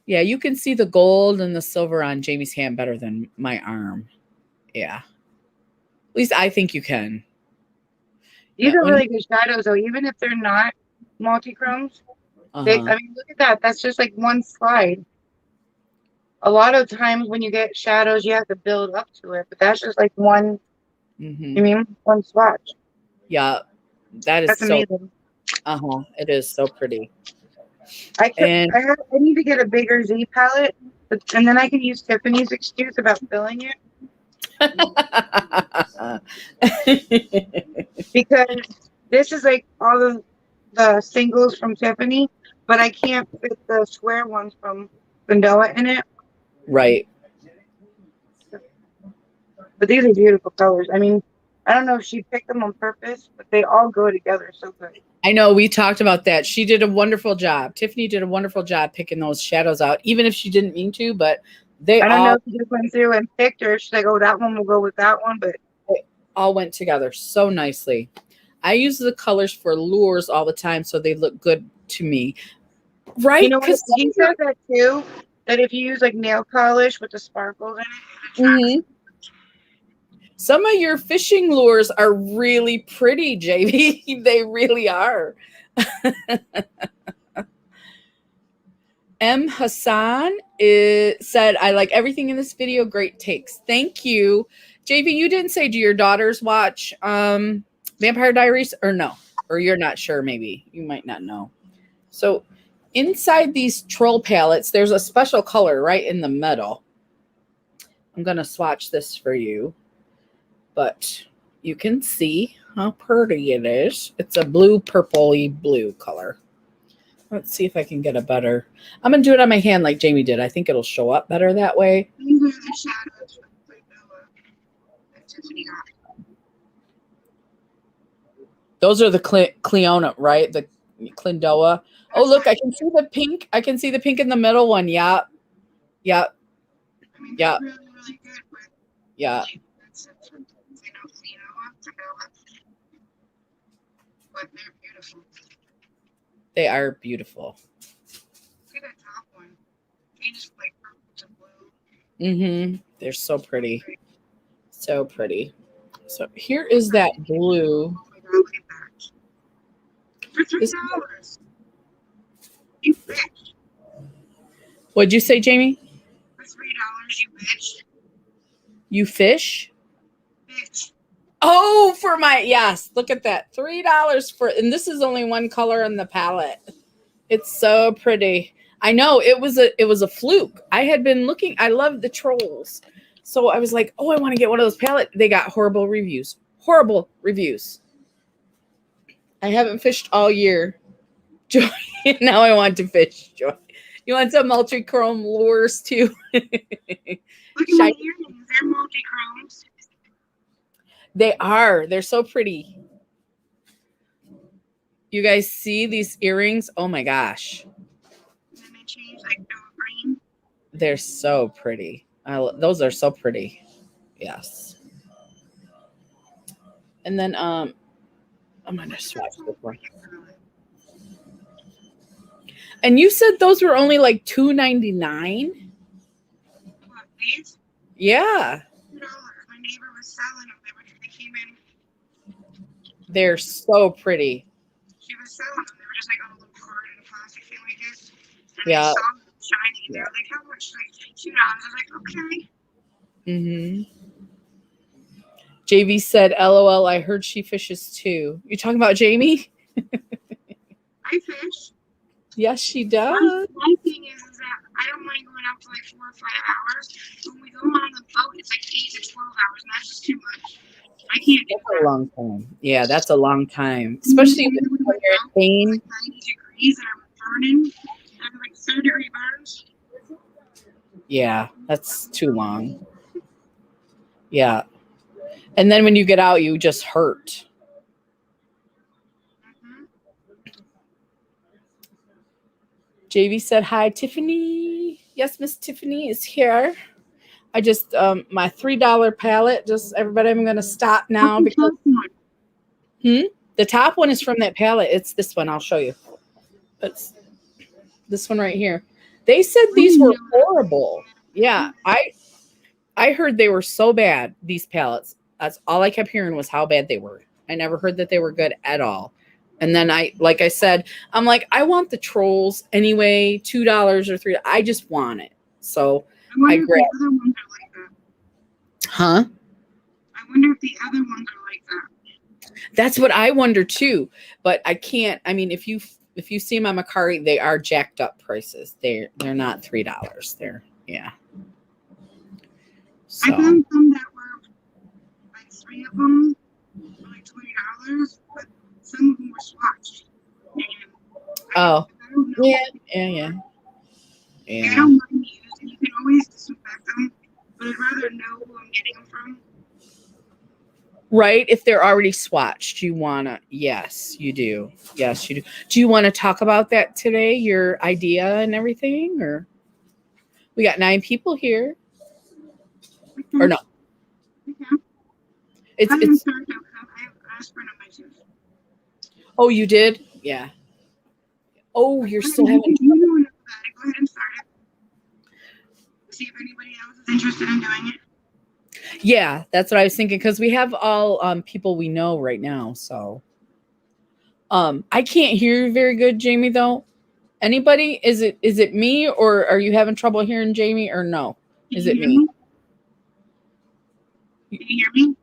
Yeah, you can see the gold and the silver on Jamie's hand better than my arm. Yeah. At least I think you can. These are really good shadows, though, even if they're not multi-chromes. I mean, look at that. That's just like one slide. A lot of times when you get shadows, you have to build up to it, but that's just like one, one swatch. Yeah, that's so amazing. It is so pretty. I And need to get a bigger Z palette, and then I can use Tiffany's excuse about filling it because this is like all of the singles from Tiffany, but I can't fit the square ones from Vandoa in it. right. But these are beautiful colors. I mean, I don't know if she picked them on purpose, but they all go together so good. I know we talked about that. She did a wonderful job. Tiffany did a wonderful job picking those shadows out, even if she didn't mean to, but I don't know if she just went through and picked her. She's like, oh, that one will go with that one, but they all went together so nicely. I use the colors for lures all the time, so they look good to me. Right? you know what? He said that too, that if you use like nail polish with the sparkles in it, Mm-hmm. Some of your fishing lures are really pretty, JV. They really are. M. Hassan said, I like everything in this video. Great takes. Thank you. JV, you didn't say, do your daughters watch Vampire Diaries or no? Or you're not sure, maybe. You might not know. So inside these troll palettes, there's a special color right in the middle. I'm going to swatch this for you. But you can see how pretty it is. It's a blue, purpley blue color. Let's see if I can get a better. I'm going to do it on my hand like Jamie did. I think it'll show up better that way. these are the shadows from Vandoa that Tiffany got. Those are the Cleona, right? The Clindoa. Oh, look, I can see the pink. I can see the pink in the middle one. Yeah. Yeah. I mean, Yeah. really, really good with Yeah. But they're beautiful. They are beautiful. Look at that top one. They just like purple to blue. Mm-hmm. They're so pretty. So pretty. So here is that blue. Look at that. For $3. You bitch. What'd you say, Jamie? For $3, you bitch. You fish? Bitch. Oh, for my, yes. Look at that. $3 for, and this is only one color in the palette. It's so pretty. I know it was a fluke. I had been looking. I love the trolls. So I was like, oh, I want to get one of those palettes. They got horrible reviews. Horrible reviews. I haven't fished all year. Joy. Now I want to fish, Joy. You want some multi-chrome lures too? Look at my earrings. They're multi-chromes. They are. They're so pretty. You guys see these earrings? Oh my gosh. And then they change like to green. They're so pretty. Those are so pretty. Yes. And then I'm gonna swatch this one. And you said those were only like $2.99? What, these? Yeah. $2. My neighbor was selling them. They came in. They're so pretty. She was selling them. They were just like on a little card in a plastic thing like this. And Yeah. they saw them shiny. They were like, how much? Like $2. I was like, okay. Mm-hmm. JV said, LOL, I heard she fishes too. You talking about Jamie? I fish. Yes, she does. My thing is that I don't mind going out for like 4 or 5 hours. When we go on the boat, it's like 8 to 12 hours, and that's just too much. I can't do That's a long time. Yeah, that's a long time. Especially when you're in pain. Like 90 degrees and I'm burning. I'm like 3rd-degree burns. Yeah, that's too long. Yeah. And then when you get out, you just hurt. JV said, hi, Tiffany. Yes, Miss Tiffany is here. I just, my $3 palette, just everybody, I'm going to stop now. Because the top one is from that palette. It's this one. I'll show you. It's this one right here. They said these were horrible. Yeah, I heard they were so bad, these palettes. That's all I kept hearing was how bad they were. I never heard that they were good at all. And then like I said, I'm like, I want the trolls anyway, $2 or $3. I just want it. So I grabbed. The other ones are like that. Huh? I wonder if the other ones are like that. That's what I wonder too. But I can't. I mean, if you If you see them on Mercari, they are jacked up prices. They're not $3. Yeah. I So found some that were like 3 of them for like $20, but some of them were swatched. And oh I don't know. yeah, I yeah. don't mind used, and you can always disinfect them, but I'd rather know who I'm getting them from. Right. If they're already swatched, you wanna. Yes, you do. Yes, you do. Do you want to talk about that today? Your idea and everything, or we got 9 people here, or Okay, no? okay. It's I didn't it's. start though, 'cause I have aspirin on my tooth. Oh, you did? Yeah. Oh, But you're go still ahead, having. you know enough about it. Go ahead and start it. See if anybody else is interested in doing it. Yeah, that's what I was thinking because we have all people we know right now. So I can't hear you very good, Jamie. Though anybody, is it me or are you having trouble hearing Jamie or no? Can Is you it hear me? me? Can you hear me?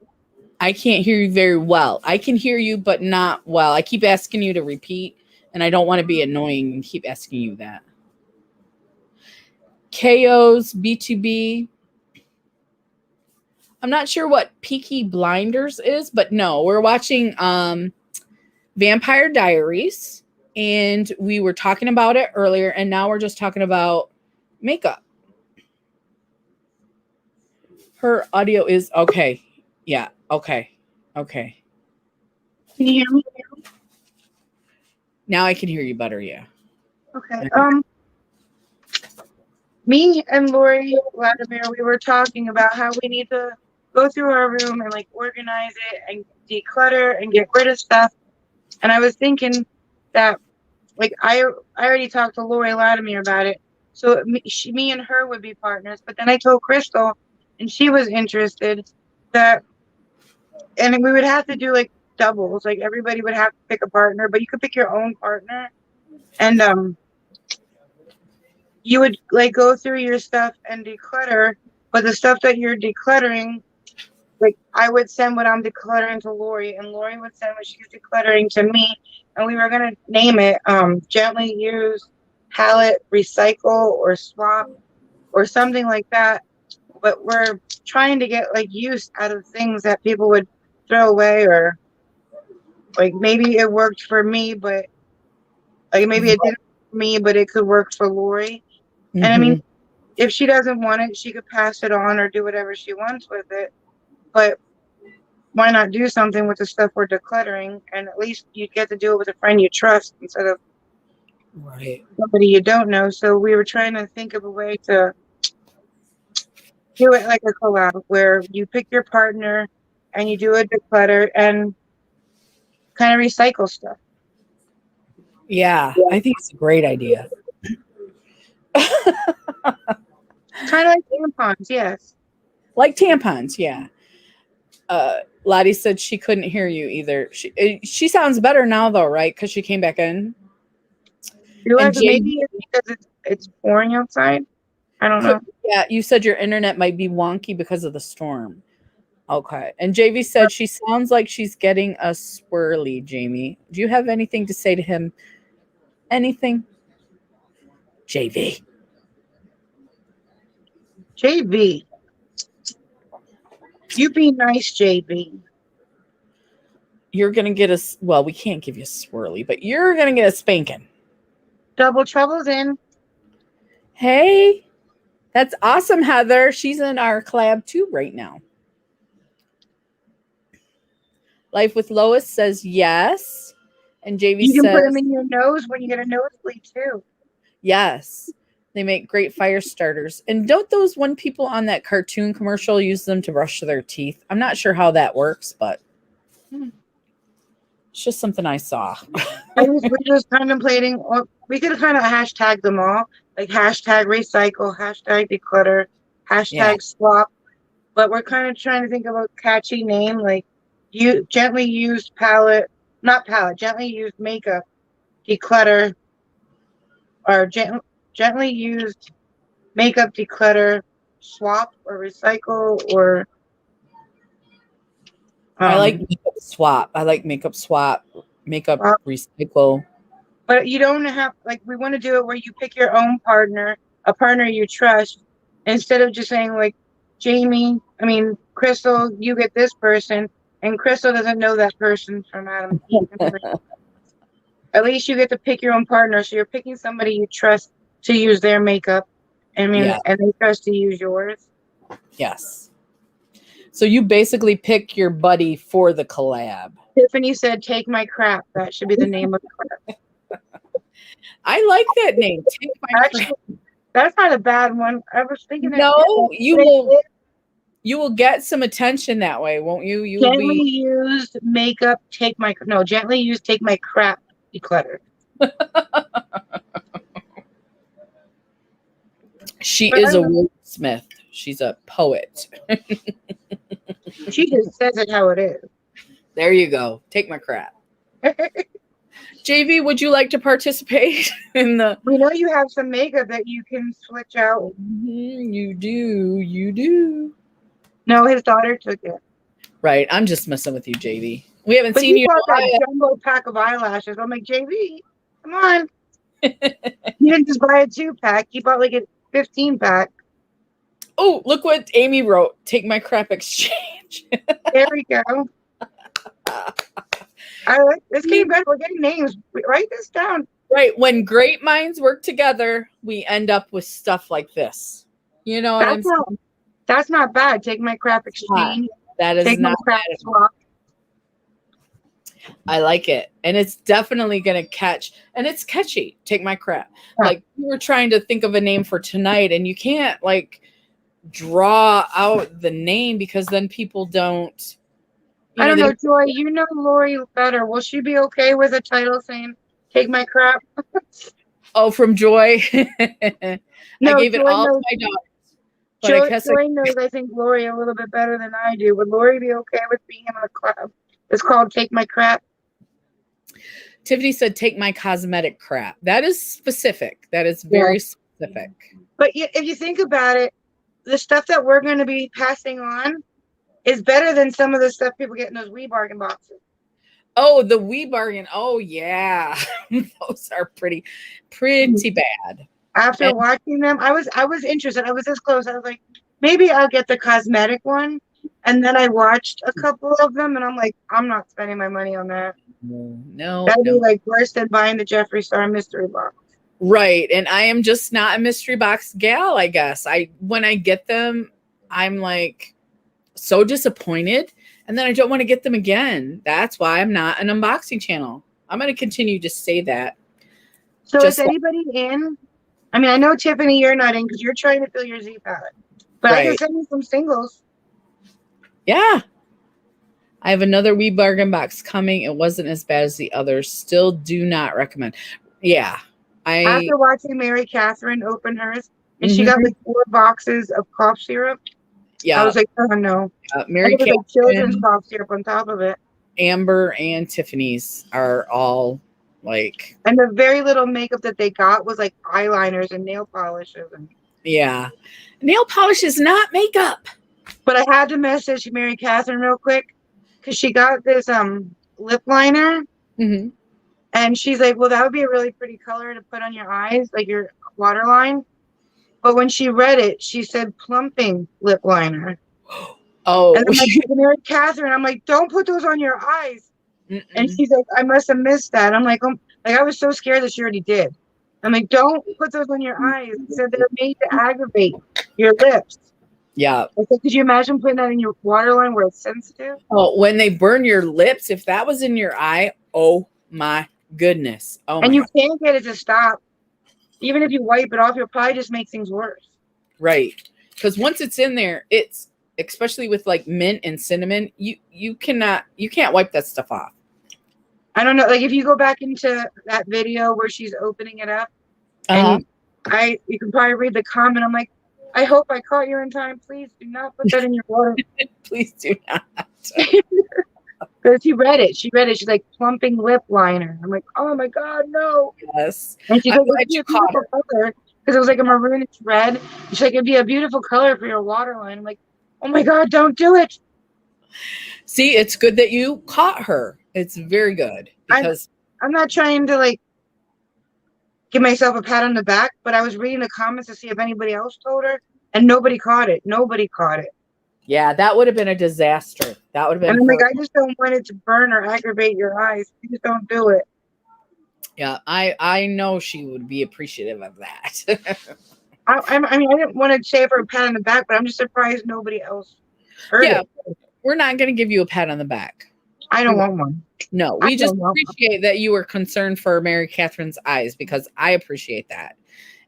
I can't hear you very well. I can hear you, but not well. I keep asking you to repeat, and I don't want to be annoying and keep asking you that. KO's B2B. I'm not sure what Peaky Blinders is, but no, we're watching Vampire Diaries, and we were talking about it earlier, and now we're just talking about makeup. Her audio is okay. Yeah, okay. Okay. Can you hear me? Now I can hear you better, yeah. Okay. Me and Lori Vladimir, we were talking about how we need to go through our room and like organize it and declutter and get rid of stuff. And I was thinking that like I already talked to Lori Vladimir about it. So me and her would be partners. But then I told Crystal, and she was interested that, and we would have to do like doubles. Like everybody would have to pick a partner, but you could pick your own partner. And you would like go through your stuff and declutter, but the stuff that you're decluttering, like I would send what I'm decluttering to Lori, and Lori would send what she's decluttering to me, and we were gonna name it gently use, palette, recycle, or swap, or something like that. But we're trying to get like use out of things that people would throw away, or like maybe it worked for me, but like maybe it didn't for me, but it could work for Lori. And I mean, Mm-hmm. if she doesn't want it, she could pass it on or do whatever she wants with it. But why not do something with the stuff we're decluttering? And at least you get to do it with a friend you trust instead of Right. somebody you don't know. So we were trying to think of a way to do it like a collab where you pick your partner and you do a declutter and kind of recycle stuff. Yeah, I think it's a great idea. Kind of like tampons, yes. Like tampons, yeah. Lottie said she couldn't hear you either. She sounds better now though, right? Because she came back in. And Maybe it's because it's pouring outside. I don't know. yeah, you said your internet might be wonky because of the storm. Okay. And JV said she sounds like she's getting a swirly, Jamie. Do you have anything to say to him? Anything? JV. JB. You be nice, JB. You're going to get us, well, we can't give you a swirly, but you're going to get a spanking. Double Trouble's in. Hey, that's awesome, Heather. She's in our collab too right now. Life with Lois says yes. And JV You can says put them in your nose when you get a nosebleed too. yes. They make great fire starters. And don't those one people on that cartoon commercial use them to brush their teeth? I'm not sure how that works, but it's just something I saw. We're just contemplating. We could kind of hashtag them all, like hashtag recycle, hashtag declutter, hashtag Yeah. swap. But we're kind of trying to think of a catchy name, like you gently used palette, not palette, gently used makeup, declutter, or gently used makeup declutter, swap or recycle, or I like makeup swap. I like makeup swap, makeup swap. recycle. But you don't have, like, we want to do it where you pick your own partner, a partner you trust, instead of just saying, like, Crystal, you get this person, and Crystal doesn't know that person from Adam and Eve. At least you get to pick your own partner, so you're picking somebody you trust to use their makeup, Yeah. and they trust to use yours. Yes. So you basically pick your buddy for the collab. Tiffany said, "Take my crap." That should be the name of the crap. I like that name. Take my crap. Actually, that's not a bad one. I was thinking No, you will get some attention that way, won't you? You will gently be used makeup. Gently used. Take my crap. Declutter. She is a wordsmith. She's a poet. She just says it how it is. There you go. Take my crap. JV, would you like to participate in the? We know you have some makeup that you can switch out. You do. You do. No, his daughter took it. Right. I'm just messing with you, JV. We haven't But seen you. Bought that jumbo pack of eyelashes. I'm like, JV, come on. You didn't just buy a 2-pack. You bought like a 15-pack. Oh, look what Amy wrote. Take my crap exchange. There we go. This came better. We're getting names. Write this down. Right. When great minds work together, we end up with stuff like this. You know what I'm saying? That's not bad. Take my crap exchange. That is not bad. Swap. I like it. And it's definitely going to catch. And it's catchy. Take my crap. Yeah. Like, we were trying to think of a name for tonight, and you can't, like, draw out the name because then people don't. I don't know, Joy. You know Lori better. Will she be okay with a title saying "Take my crap"? Oh, from Joy. No, I gave Joy it all to my daughters. Joy knows, I think, Lori a little bit better than I do. Would Lori be okay with being in a club? It's called "Take My Crap." Tiffany said, "Take my cosmetic crap." That is specific. That is very specific. But if you think about it, the stuff that we're going to be passing on is better than some of the stuff people get in those wee bargain boxes. Oh, the wee bargain. Oh, yeah. Those are pretty bad. After watching them, I was interested. I was this close. I was like, maybe I'll get the cosmetic one. And then I watched a couple of them, and I'm like, I'm not spending my money on that. No. That'd be like worse than buying the Jeffree Star mystery box. Right. And I am just not a mystery box gal, I guess. When I get them, I'm like so disappointed, and then I don't want to get them again. That's why I'm not an unboxing channel. I'm going to continue to say that. So is anybody in? I mean, I know, Tiffany, you're not in because you're trying to fill your Z palette, but I can send you some singles. Yeah. I have another wee bargain box coming. It wasn't as bad as the others. Still do not recommend. Yeah. After watching Mary Catherine open hers, and she got like 4 boxes of cough syrup. Yeah. I was like, oh no. Mary Catherine, like children's cough syrup on top of it. Amber and Tiffany's are all like. And the very little makeup that they got was like eyeliners and nail polishes. Yeah. Nail polish is not makeup. But I had to message Mary Catherine real quick because she got this lip liner. Mm-hmm. And she's like, well, that would be a really pretty color to put on your eyes, like your waterline. But when she read it, she said plumping lip liner. Oh. And I'm like, Mary Catherine, I'm like, don't put those on your eyes. Mm-mm. And she's like, I must have missed that. I'm like, I was so scared that she already did. I'm like, don't put those on your eyes. She said they're made to aggravate your lips. Yeah. I said, could you imagine putting that in your waterline where it's sensitive? Oh, when they burn your lips, if that was in your eye, oh my goodness. Oh, and you can't get it to stop. Even if you wipe it off, you'll probably just make things worse. Right. Because once it's in there, it's, especially with like mint and cinnamon, you can't wipe that stuff off. I don't know. Like if you go back into that video where she's opening it up, and you can probably read the comment. I'm like, I hope I caught you in time. Please do not put that in your water. Please do not. Because she read it. She's like plumping lip liner. I'm like, oh my God, no. Yes. And she's like, it's a beautiful color. Because it was like a maroonish red. She's like, it'd be a beautiful color for your waterline. I'm like, oh my God, don't do it. See, it's good that you caught her. It's very good. Because I'm not trying to like give myself a pat on the back, but I was reading the comments to see if anybody else told her, and nobody caught it. Nobody caught it. Yeah, that would have been a disaster. That would have been And I'm like, horrible. I just don't want it to burn or aggravate your eyes. You just don't do it. Yeah, I know she would be appreciative of that. I mean, I didn't want to say for a pat on the back, but I'm just surprised nobody else heard Yeah, it. we're not going to give you a pat on the back. I don't want one. No, I we just don't want one. appreciate that you were concerned for Mary Catherine's eyes, because I appreciate that.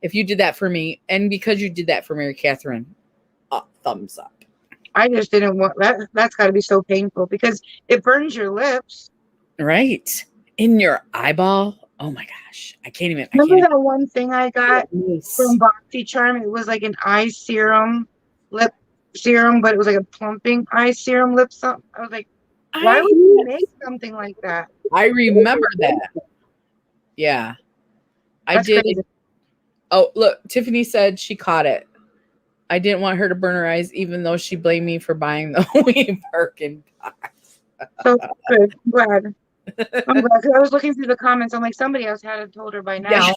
If you did that for me, and because you did that for Mary Catherine, thumbs up. I just didn't want that. That's got to be so painful because it burns your lips. Right. In your eyeball. Oh my gosh. I can't even. Remember that one thing I got Yes. from BoxyCharm? It was like an eye serum, lip serum, but it was like a plumping eye serum lip something. I was like, why would you make something like that? I remember that. Yeah. I That's did. crazy. Oh, look, Tiffany said she caught it. I didn't want her to burn her eyes, even though she blamed me for buying the Wee Birkin box. So good. I'm glad. I'm glad because I was looking through the comments. I'm like, somebody else had told her by now.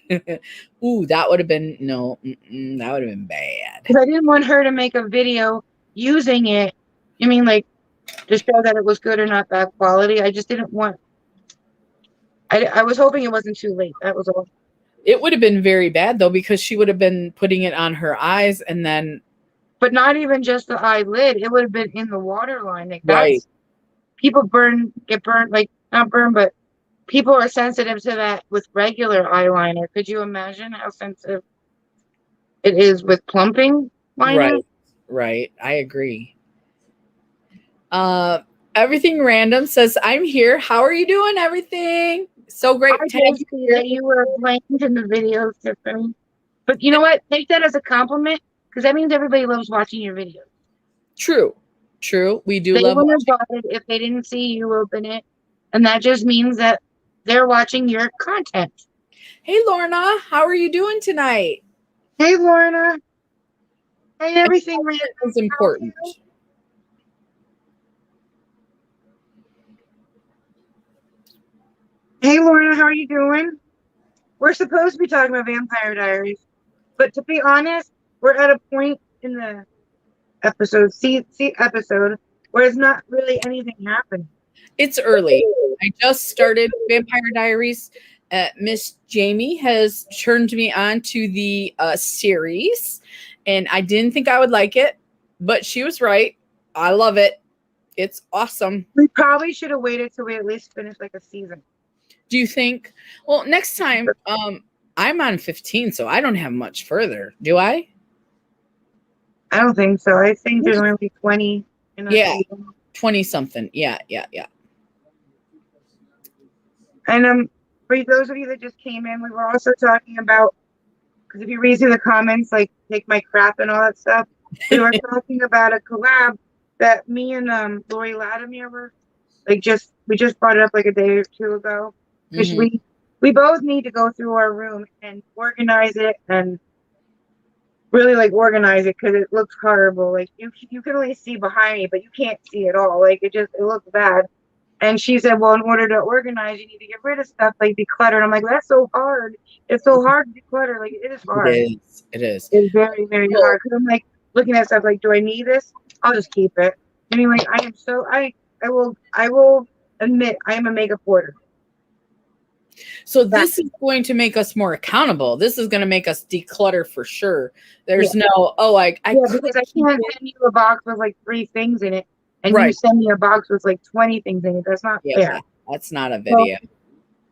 Yeah. Ooh, that would have been no. That would have been bad. Because I didn't want her to make a video using it. I mean, like, to show that it was good or not bad quality. I just didn't want. I was hoping it wasn't too late. That was all. It would have been very bad though, because she would have been putting it on her eyes and then. But not even just the eyelid. It would have been in the waterline. Like Right. that's people get burned, like not burned, but people are sensitive to that with regular eyeliner. Could you imagine how sensitive it is with plumping liner? Right. I agree. Everything random says, I'm here. How are you doing? Everything. So great. I did see that you were blamed in the videos, Tiffany. But you know what? Take that as a compliment because that means everybody loves watching your videos. True. We do They love wouldn't have bought it if they didn't see you open it. And that just means that they're watching your content. Hey, Lorna, how are you doing tonight? Hey, Lorna. Hey, everything is important. Hey, Lorna, how are you doing? We're supposed to be talking about Vampire Diaries, but to be honest, we're at a point in the episode where it's not really anything happening. It's early. I just started Vampire Diaries. Miss Jamie has turned me on to the series, and I didn't think I would like it, but she was right. I love it. It's awesome. We probably should have waited till we at least finished like a season. Do you think? Well, next time, I'm on 15, so I don't have much further. Do I? I don't think so. I think there's only 20 in a season. 20 something. Yeah. And for those of you that just came in, we were also talking about, because if you read through the comments, like take my crap and all that stuff, we were talking about a collab that me and Lori Latimer were we just brought it up like a day or two ago. Because we both need to go through our room and organize it and really like organize it because it looks horrible. Like you can only see behind me, but you can't see it all. Like it looks bad. And she said, well, in order to organize, you need to get rid of stuff, like declutter. And I'm like, that's so hard. It's so hard to declutter. Like it is hard. It is. It's very, very hard. Because I'm like looking at stuff like, do I need this? I'll just keep it. Anyway, I will admit I am a makeup hoarder. So this is going to make us more accountable. This is going to make us declutter for sure. There's because I can't send you a box with like 3 things in it, and you send me a box with like 20 things in it. That's not fair. That's not a video. So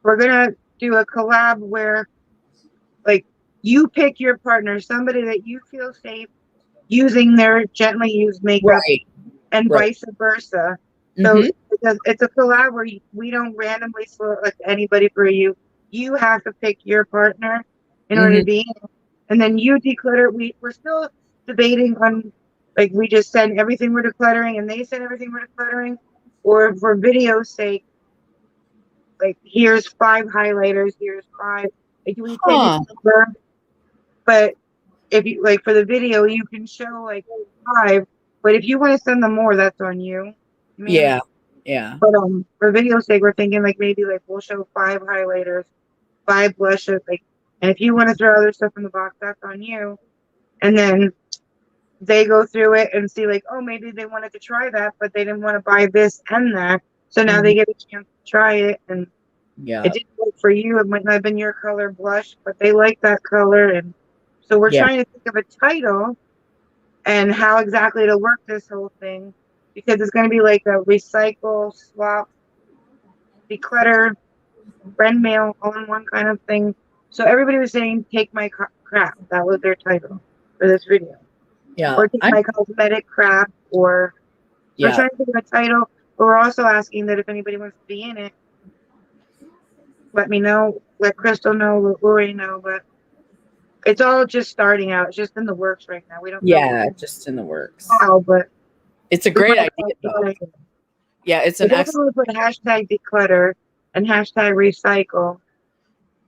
we're gonna do a collab where, like, you pick your partner, somebody that you feel safe using their gently used makeup, and vice versa. So it's a collab where we don't randomly select anybody for you. You have to pick your partner in order to be in. And then you declutter. We're still debating on, like, we just send everything we're decluttering and they send everything we're decluttering. Or for video's sake, like, here's 5 highlighters, here's 5. Like, we take a number, but if you, like, for the video, you can show, like, 5. But if you want to send them more, that's on you. Yeah. But for video's sake, we're thinking like maybe like we'll show 5 highlighters, 5 blushes, like And if you want to throw other stuff in the box, that's on you. And then they go through it and see like, oh, maybe they wanted to try that, but they didn't want to buy this and that. So now they get a chance to try it. And it didn't work for you. It might not have been your color blush, but they like that color. And so we're trying to think of a title and how exactly to work this whole thing, because it's going to be like a recycle, swap, declutter, friend mail, all in one kind of thing. So everybody was saying, take my crap. That was their title for this video. Yeah. Or take my cosmetic crap, or we're trying to think of a title, but we're also asking that if anybody wants to be in it, let me know, let Crystal know, let Lori know, but it's all just starting out. It's just in the works right now. We don't know just in the works. how, but it's a great idea though. Yeah, it's an excellent. Put hashtag declutter and hashtag recycle,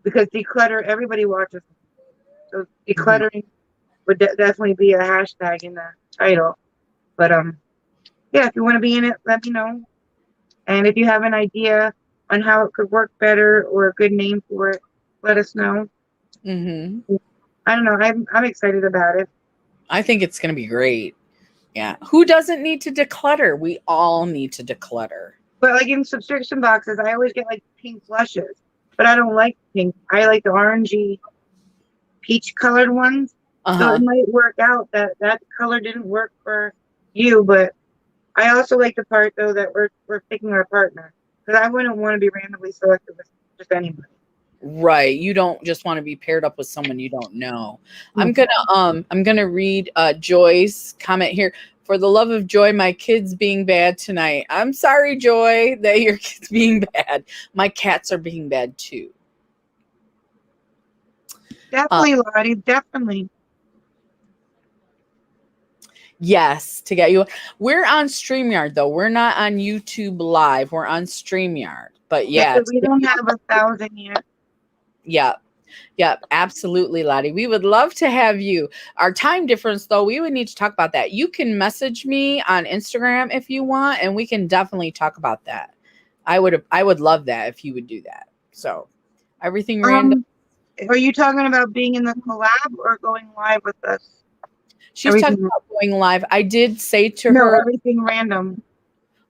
because declutter, everybody watches. So decluttering would definitely be a hashtag in the title. But yeah, if you want to be in it, let me know. And if you have an idea on how it could work better or a good name for it, let us know. I don't know. I'm excited about it. I think it's going to be great. Yeah. Who doesn't need to declutter? We all need to declutter. But like in subscription boxes, I always get like pink blushes, but I don't like pink. I like the orangey, peach colored ones. So it might work out that color didn't work for you, but I also like the part though that we're picking our partner, because I wouldn't want to be randomly selected with just anybody. Right. You don't just want to be paired up with someone you don't know. I'm gonna read Joy's comment here. For the love of Joy, my kid's being bad tonight. I'm sorry, Joy, that your kid's being bad. My cats are being bad too. Definitely, Lottie, definitely. Yes, to get you. We're on StreamYard though. We're not on YouTube Live. We're on StreamYard. But yeah, we don't have 1,000 yet. Yeah, absolutely, Lottie. We would love to have you. Our time difference, though, we would need to talk about that. You can message me on Instagram if you want, and we can definitely talk about that. I would love that if you would do that. So everything random. Are you talking about being in the collab or going live with us? She's talking about going live. I did say to her everything random.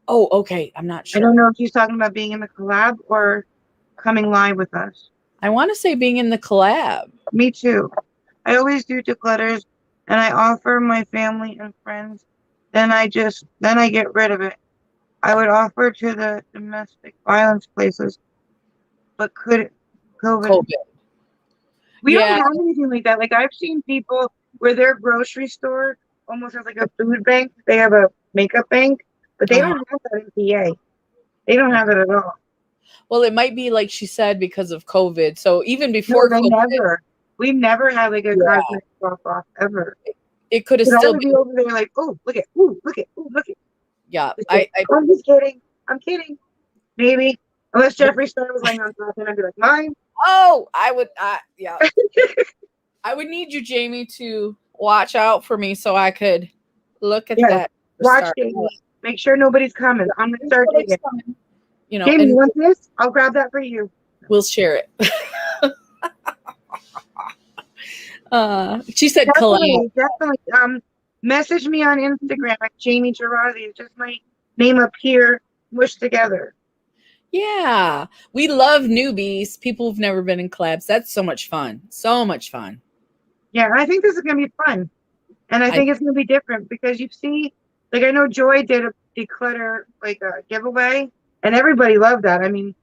Oh, okay. I'm not sure. I don't know if she's talking about being in the collab or coming live with us. I want to say being in the collab. Me too. I always do declutters, and I offer my family and friends. Then I get rid of it. I would offer to the domestic violence places, but COVID. We don't have anything like that. Like I've seen people where their grocery store almost has like a food bank. They have a makeup bank, but they don't have that in PA. They don't have it at all. Well, it might be like she said because of COVID. So even before COVID, we've never had like a cosmetic drop-off ever. It could have still be over there like, oh, look at. Yeah, I'm just kidding. I'm kidding. Maybe unless Jeffree Star was laying on top, and I'd be like, mine. Oh, I would. Yeah. I would need you, Jamie, to watch out for me so I could look at that. Watch Jamie. Make sure nobody's coming. I'm gonna start digging. You know, Jamie, you want this? I'll grab that for you. We'll share it. She said definitely. Message me on Instagram at Jamie Girardi. It's just my name up here, mushed together. Yeah, we love newbies, people who've never been in collabs. That's so much fun. So much fun. Yeah, I think this is going to be fun. And I think it's going to be different because you see, like I know Joy did a declutter, like a giveaway, and everybody loved that. I mean,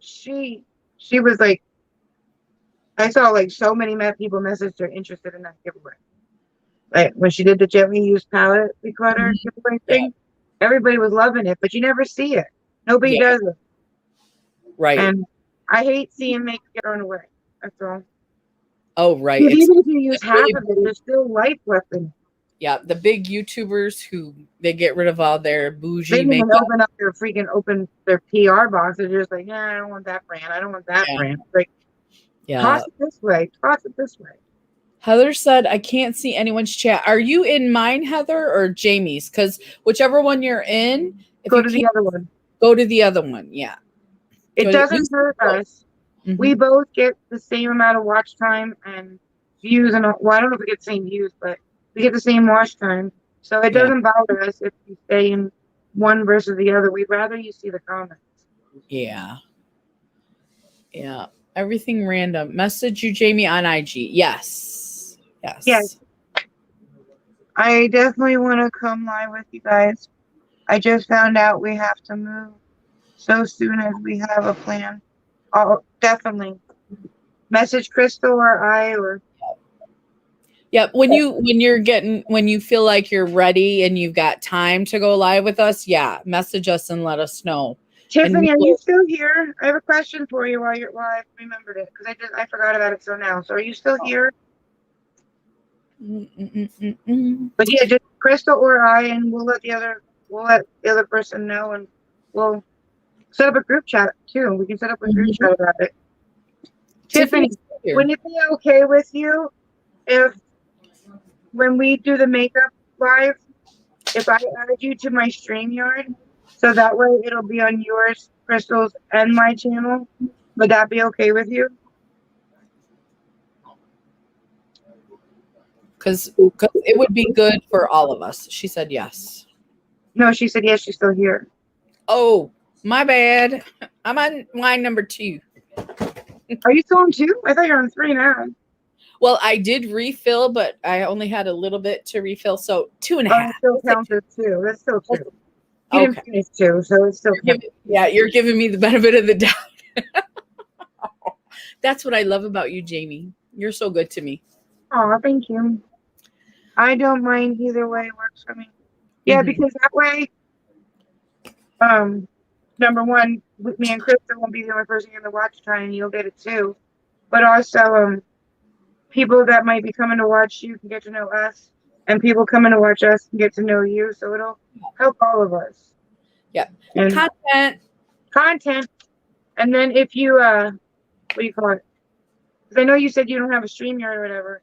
she was like, I saw like so many people messaged her interested in that giveaway. Like when she did the gently used palette declutter giveaway thing, everybody was loving it, but you never see it. Nobody does it. Right. And I hate seeing makeup get thrown away. That's all. Oh, right. Even if you use half of it, there's still life left in it. Yeah, the big YouTubers who they get rid of all their bougie makeup. They even open their PR box. They're just like, yeah, I don't want that brand. I don't want that brand. Like, toss it this way. Toss it this way. Heather said, I can't see anyone's chat. Are you in mine, Heather, or Jamie's? Because whichever one you're in, go to the other one. Go to the other one. Yeah. It doesn't hurt us We both get the same amount of watch time and views, and well, I don't know if we get the same views, but we get the same watch time. So it Yeah. doesn't bother us if you stay in one versus the other. We'd rather you see the comments. Yeah. Yeah. Everything random. Message you, Jamie, on IG. Yes. Yes. Yes. I definitely want to come live with you guys. I just found out we have to move so soon as we have a plan. I'll definitely message Crystal or I or Yep. When you feel like you're ready and you've got time to go live with us, yeah, message us and let us know. Tiffany, are you still here? I have a question for you while I remembered it because I forgot about it now. So are you still here? But yeah, just Crystal or I, and we'll let the other person know, and we'll set up a group chat too. We can set up a group chat about it. Tiffany, would it be okay with you if when we do the makeup live, if I add you to my StreamYard, so that way it'll be on yours, Crystal's, and my channel? Would that be okay with you? Because it would be good for all of us. She said yes. No, she said yes, she's still here. Oh, my bad. I'm on line number 2. Are you still on 2? I thought you're on 3 now. Well, I did refill, but I only had a little bit to refill, so 2.5. It still counts as 2. That's still 2. You Okay. didn't finish 2, so it's still you're giving me the benefit of the doubt. That's what I love about you, Jamie. You're so good to me. Oh, thank you. I don't mind either way. It works for me. Yeah, because that way, number one, me and Crystal won't be the only person in the watch time, and you'll get it too. But also, people that might be coming to watch you can get to know us, and people coming to watch us can get to know you. So it'll help all of us. Yeah. And content. And then if you, what do you call it? Because I know you said you don't have a StreamYard or whatever.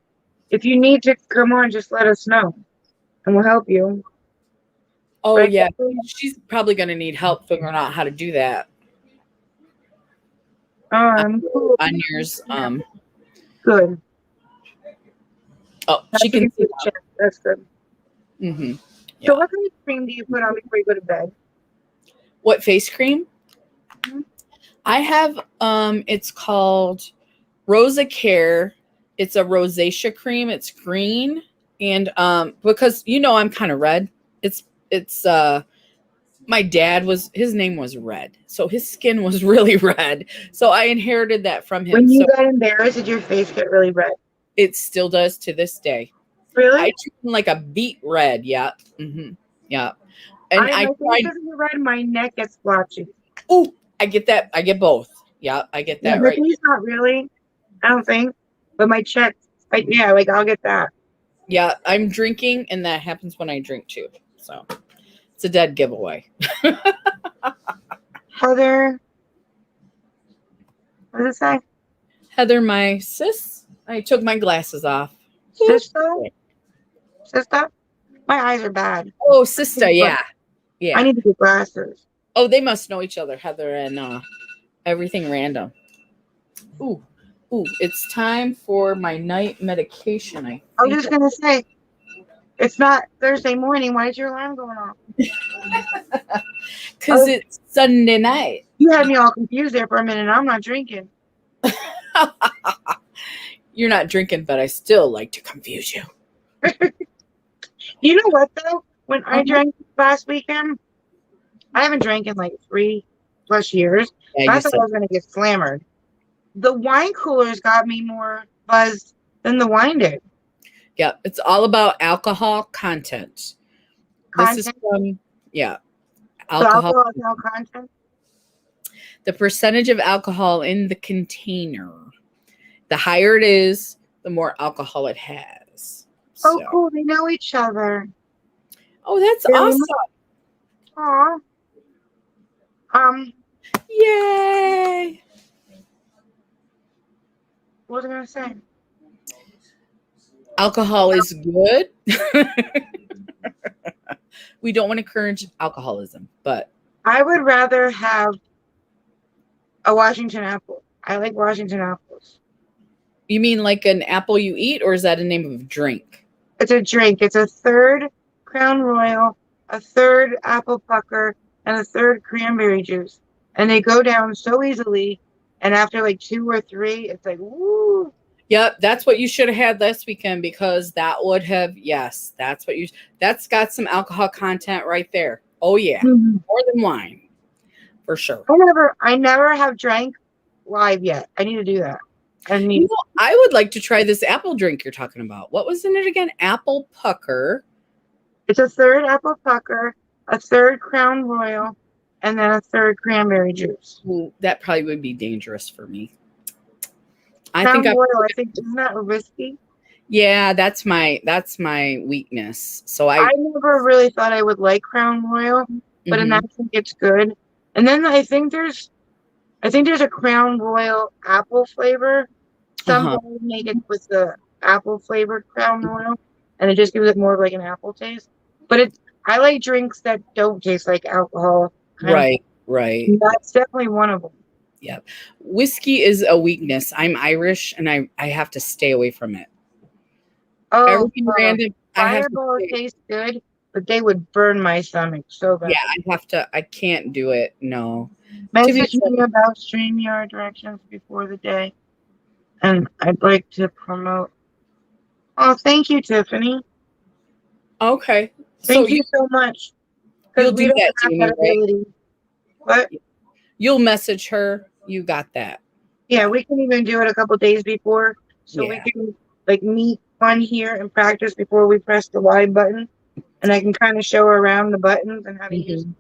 If you need to come on, just let us know, and we'll help you. Oh, right? Yeah. She's probably going to need help figuring out how to do that. Cool. On yours. Good. Oh, she can see the chat. That's good. Yeah. So what kind of cream do you put on before you go to bed? What face cream? I have, it's called Rosa Care. It's a rosacea cream. It's green. And because, I'm kind of red. It's my dad his name was Red. So his skin was really red. So I inherited that from him. When you got embarrassed, did your face get really red? It still does to this day. Really? I turn like a beet red. Yeah. Yeah. And my face doesn't get red. My neck gets blotchy. Oh, I get that. I get both. Yeah, I get that right. My face not really. I don't think. But my chest, I'll get that. Yeah, I'm drinking, and that happens when I drink too. So it's a dead giveaway. Heather, what does it say? Heather, my sis. I took my glasses off. Sister? My eyes are bad. Oh, sister, yeah. I need to get glasses. Oh, they must know each other, Heather and everything random. Ooh, it's time for my night medication. I was just gonna say, it's not Thursday morning. Why is your alarm going off? Because it's Sunday night. You had me all confused there for a minute. I'm not drinking. You're not drinking, but I still like to confuse you. You know what, though? When I drank last weekend, I haven't drank in like 3+ years. Yeah, I thought I was going to get slammered. The wine coolers got me more buzzed than the wine did. Yeah, it's all about alcohol content. This is from, alcohol content. The percentage of alcohol in the container. The higher it is, the more alcohol it has. Oh, cool. They know each other. Oh, that's awesome. Aw. Yay. What was I going to say? Alcohol is good. We don't want to encourage alcoholism, but I would rather have a Washington apple. I like Washington apples. You mean like an apple you eat, or is that a name of a drink? It's a drink. It's a third Crown Royal, a third apple pucker, and a third cranberry juice. And they go down so easily. And after like 2 or 3, it's like, woo. Yep, that's what you should have had this weekend, because that would have, yes, that's got some alcohol content right there. Oh yeah, Mhm. more than wine, for sure. I never have drank live yet. I need to do that. I would like to try this apple drink you're talking about. What was in it again? Apple pucker. It's a third apple pucker, a third Crown Royal, and then a third cranberry juice. Ooh, that probably would be dangerous for me. Crown Royal, I think, isn't that risky? Yeah, that's my weakness. So I never really thought I would like Crown Royal, but in that I think it's good. And then I think there's a Crown Royal apple flavor. Some people make it with the apple flavored Crown Royal, and it just gives it more of like an apple taste. But I like drinks that don't taste like alcohol. Right. That's definitely one of them. Yeah. Whiskey is a weakness. I'm Irish, and I have to stay away from it. Oh, everything random. Fireball tastes good, but they would burn my stomach so bad. Yeah, I can't do it. No. Message me about StreamYard directions before the day, and I'd like to promote. Oh, thank you, Tiffany. Okay. Thank you so much. You'll do that, Jamie, right? What? You'll message her. You got that. Yeah, we can even do it a couple days before, so we can like meet on here and practice before we press the live button, and I can kind of show her around the buttons and how to use them.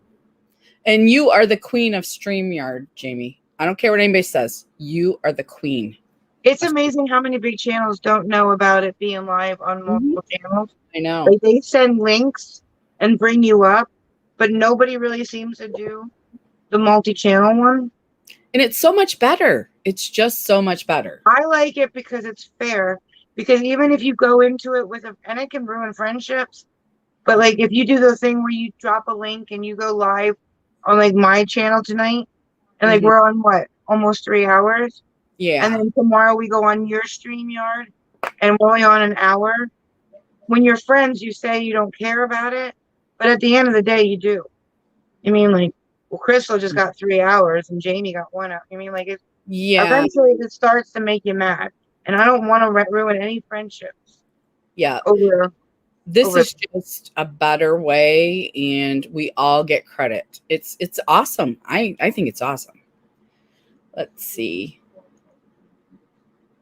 And you are the queen of StreamYard, Jamie. I don't care what anybody says. You are the queen. It's amazing how many big channels don't know about it being live on multiple channels. I know. Like they send links and bring you up, but nobody really seems to do the multi-channel one. And it's so much better. It's just so much better. I like it because it's fair. Because even if you go into it and it can ruin friendships, but like if you do the thing where you drop a link and you go live on like my channel tonight, and like we're on almost 3 hours. Yeah. And then tomorrow we go on your StreamYard and we're only on an hour. When you're friends, you say you don't care about it, but at the end of the day, you do. I mean, like, well, Crystal just got 3 hours and Jamie got 1 hour. I mean, like, eventually it starts to make you mad. And I don't want to ruin any friendships. Yeah. This is just a better way, and we all get credit. It's awesome. I think it's awesome. Let's see.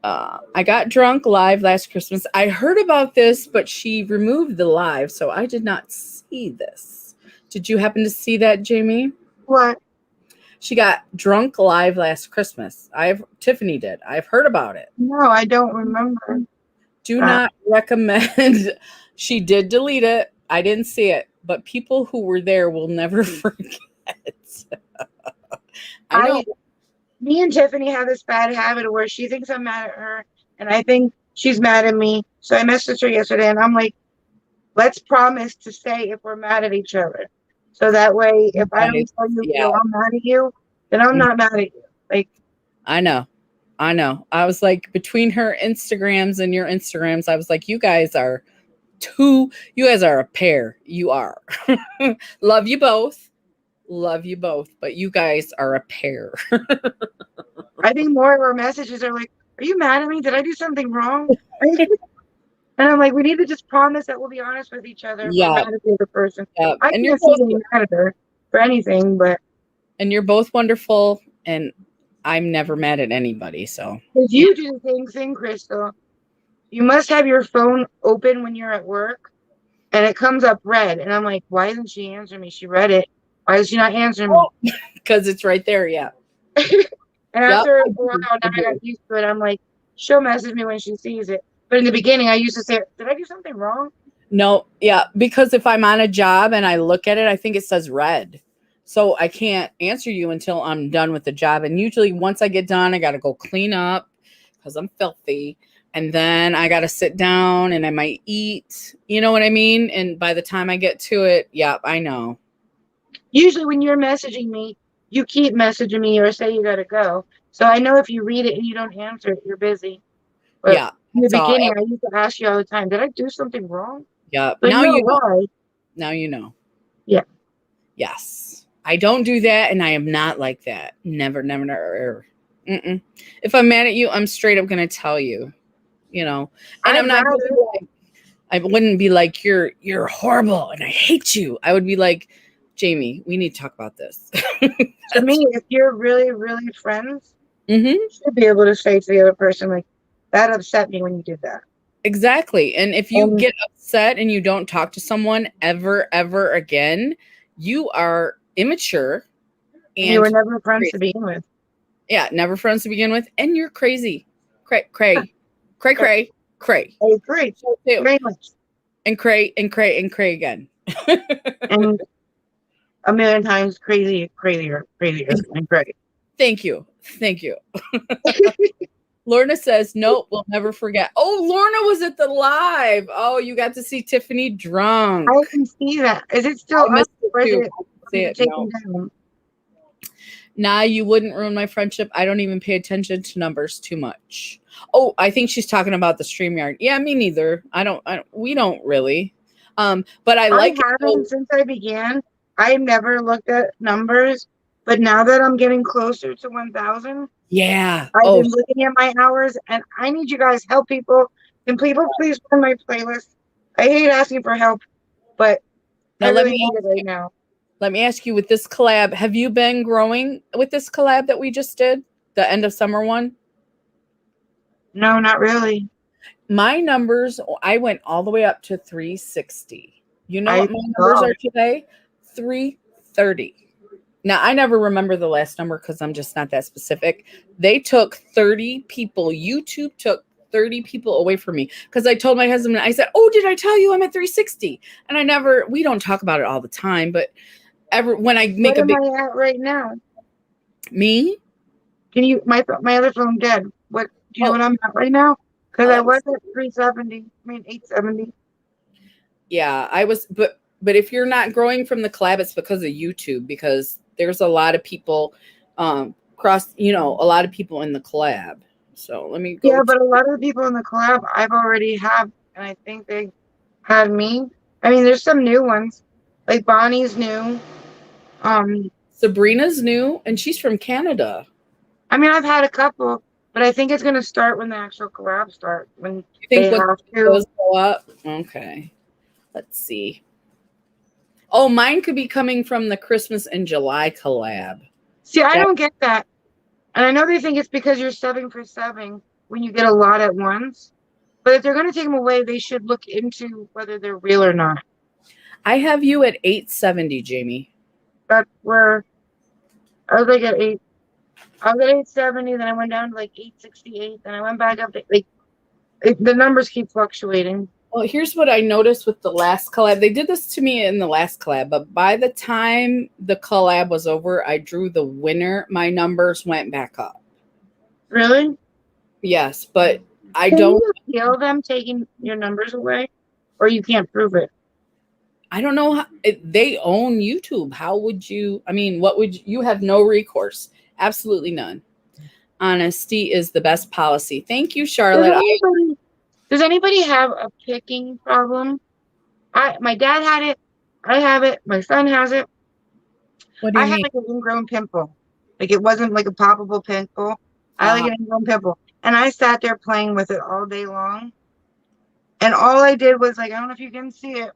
I got drunk live last Christmas. I heard about this, but she removed the live, so I did not see this. Did you happen to see that, Jamie? What? She got drunk live last Christmas. Tiffany did. I've heard about it. No, I don't remember. Do not recommend. She did delete it. I didn't see it, but people who were there will never forget. I know. Me and Tiffany have this bad habit where she thinks I'm mad at her, and I think she's mad at me. So I messaged her yesterday, and I'm like, let's promise to say if we're mad at each other. So that way, if I don't tell you, I'm mad at you, then I'm not mad at you. Like, I know. I was like, between her Instagrams and your Instagrams, I was like, you guys are a pair. You are. Love you both, but you guys are a pair. I think more of our messages are like, are you mad at me? Did I do something wrong? And I'm like, we need to just promise that we'll be honest with each other. Yeah. We're mad at the other person. Yeah. I can't see being mad at her for anything, but. And you're both wonderful, and I'm never mad at anybody. So. Because you do the same thing, Crystal. You must have your phone open when you're at work, and it comes up red. And I'm like, why isn't she answering me? She read it. Why is she not answering me? Because it's right there, yeah. And after a while, now I got used to it. I'm like, she'll message me when she sees it. But in the beginning, I used to say, did I do something wrong? No, yeah, because if I'm on a job and I look at it, I think it says red. So I can't answer you until I'm done with the job. And usually once I get done, I got to go clean up because I'm filthy. And then I got to sit down and I might eat. You know what I mean? And by the time I get to it, I know. Usually when you're messaging me, you keep messaging me or say you got to go. So I know if you read it and you don't answer it, you're busy. But Yeah. in the That's all. beginning, I used to ask you all the time, did I do something wrong? Yeah. So you Now know you know. why. Now you know. Yeah. Yes. I don't do that, and I am not like that. Never, never, never. Mm-mm. If I'm mad at you, I'm straight up going to tell you, you know. And I'm I'd not rather, like, I wouldn't be like, you're horrible and I hate you. I would be like, Jamie, we need to talk about this. to me, if you're really, really friends, Mm-hmm. you should be able to say to the other person, like, that upset me when you did that. Exactly. And if you And get upset and you don't talk to someone ever, ever again, you are immature you were and never friends to crazy. begin with. Yeah, never friends to begin with, and you're crazy. Cray, cray, cray, Yeah, cray, cray. I agree. So too. Very much. And cray, and cray, and cray again. And a million times crazy, crazier, crazier, and crazy. Thank you. Thank you. Lorna says, nope, we'll never forget. Oh, Lorna was at the live. Oh, you got to see Tiffany drunk. I can see that. Is it still I up missed it or is too. it, I didn't see it. taken No. down? Nah, you wouldn't ruin my friendship. I don't even pay attention to numbers too much. Oh, I think she's talking about the StreamYard. Yeah, me neither. We don't really. But I like it. haven't since I began. I never looked at numbers, but now that I'm getting closer to 1,000, Yeah. I've Oh, been looking at my hours, and I need you guys help people. Can people please run my playlist? I hate asking for help, but now I let really me need it right now. let me ask you with this collab, have you been growing with this collab that we just did? The end of summer one? No, not really. My numbers, I went all the way up to 360. You know I what my numbers saw. are today? 330. Now, I never remember the last number because I'm just not that specific. They took 30 people. YouTube took 30 people away from me because I told my husband, I said, oh, did I tell you I'm at 360? And we don't talk about it all the time, but when I make What a am big, I at right now? me, Can you? My other phone dead. What do you know oh, what I'm at right now? Because I let me was see. at 370. I mean 870. Yeah, I was, but if you're not growing from the collab, it's because of YouTube, because there's a lot of people, a lot of people in the collab. So let me go Yeah, to, but a lot of the people in the collab I've already have, and I think they had me. I mean, there's some new ones, like Bonnie's new. Um, Sabrina's new, and she's from Canada. I mean, I've had a couple, but I think it's gonna start when the actual collab start when You they think what have to. those go up? Okay, let's see. Oh, mine could be coming from the Christmas in July collab. See, I That don't get that, and I know they think it's because you're subbing for subbing when you get a lot at once. But if they're gonna take them away, they should look into whether they're real or not. I have you at 870, Jamie. That's where I was like at eight. I was at 870, then I went down to like 868, then I went back up to like the numbers keep fluctuating. Well, here's what I noticed with the last collab. They did this to me in the last collab, but by the time the collab was over, I drew the winner. My numbers went back up. Really? Yes, but I Can don't you appeal them taking your numbers away? Or you can't prove it? I don't know how they own YouTube. How would you? I mean, what would you have no recourse? Absolutely none. Honesty is the best policy. Thank you, Does Charlotte. anybody does anybody have a picking problem? My dad had it, I have it, my son has it. What do I you had mean? like an ingrown pimple. Like it wasn't like a poppable pimple. I had like an ingrown pimple. And I sat there playing with it all day long. And all I did was like, I don't know if you can see it.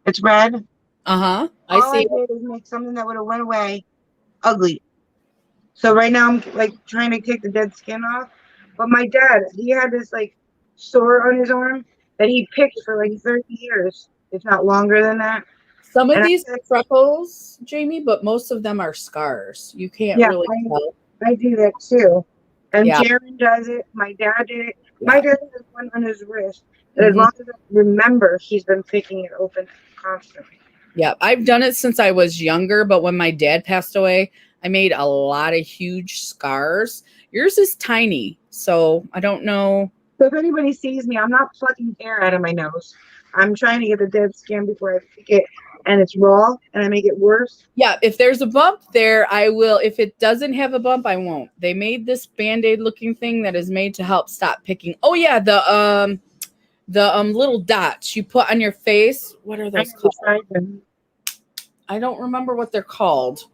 It's red. I All I see. did is make something that would have went away ugly. So right now I'm like trying to take the dead skin off. But my dad, he had this like sore on his arm that he picked for like 30 years, if not longer than that. Some of And these are freckles, Jamie, but most of them are scars. You can't yeah, really tell. I do that too. And Yeah, Jaron does it. My dad did it. My yeah. dad has one on his wrist. And as hmm long as I remember, he's been picking it open constantly. Yeah, I've done it since I was younger, but when my dad passed away, I made a lot of huge scars. Yours is tiny, so I don't know. So if anybody sees me, I'm not plucking hair out of my nose. I'm trying to get the dead skin before I pick it, and it's raw, and I make it worse. Yeah, if there's a bump there, I will. If it doesn't have a bump, I won't. They made this Band-Aid looking thing that is made to help stop picking. Oh yeah, the little dots you put on your face. What are I those never called? tried them. I don't remember what they're called.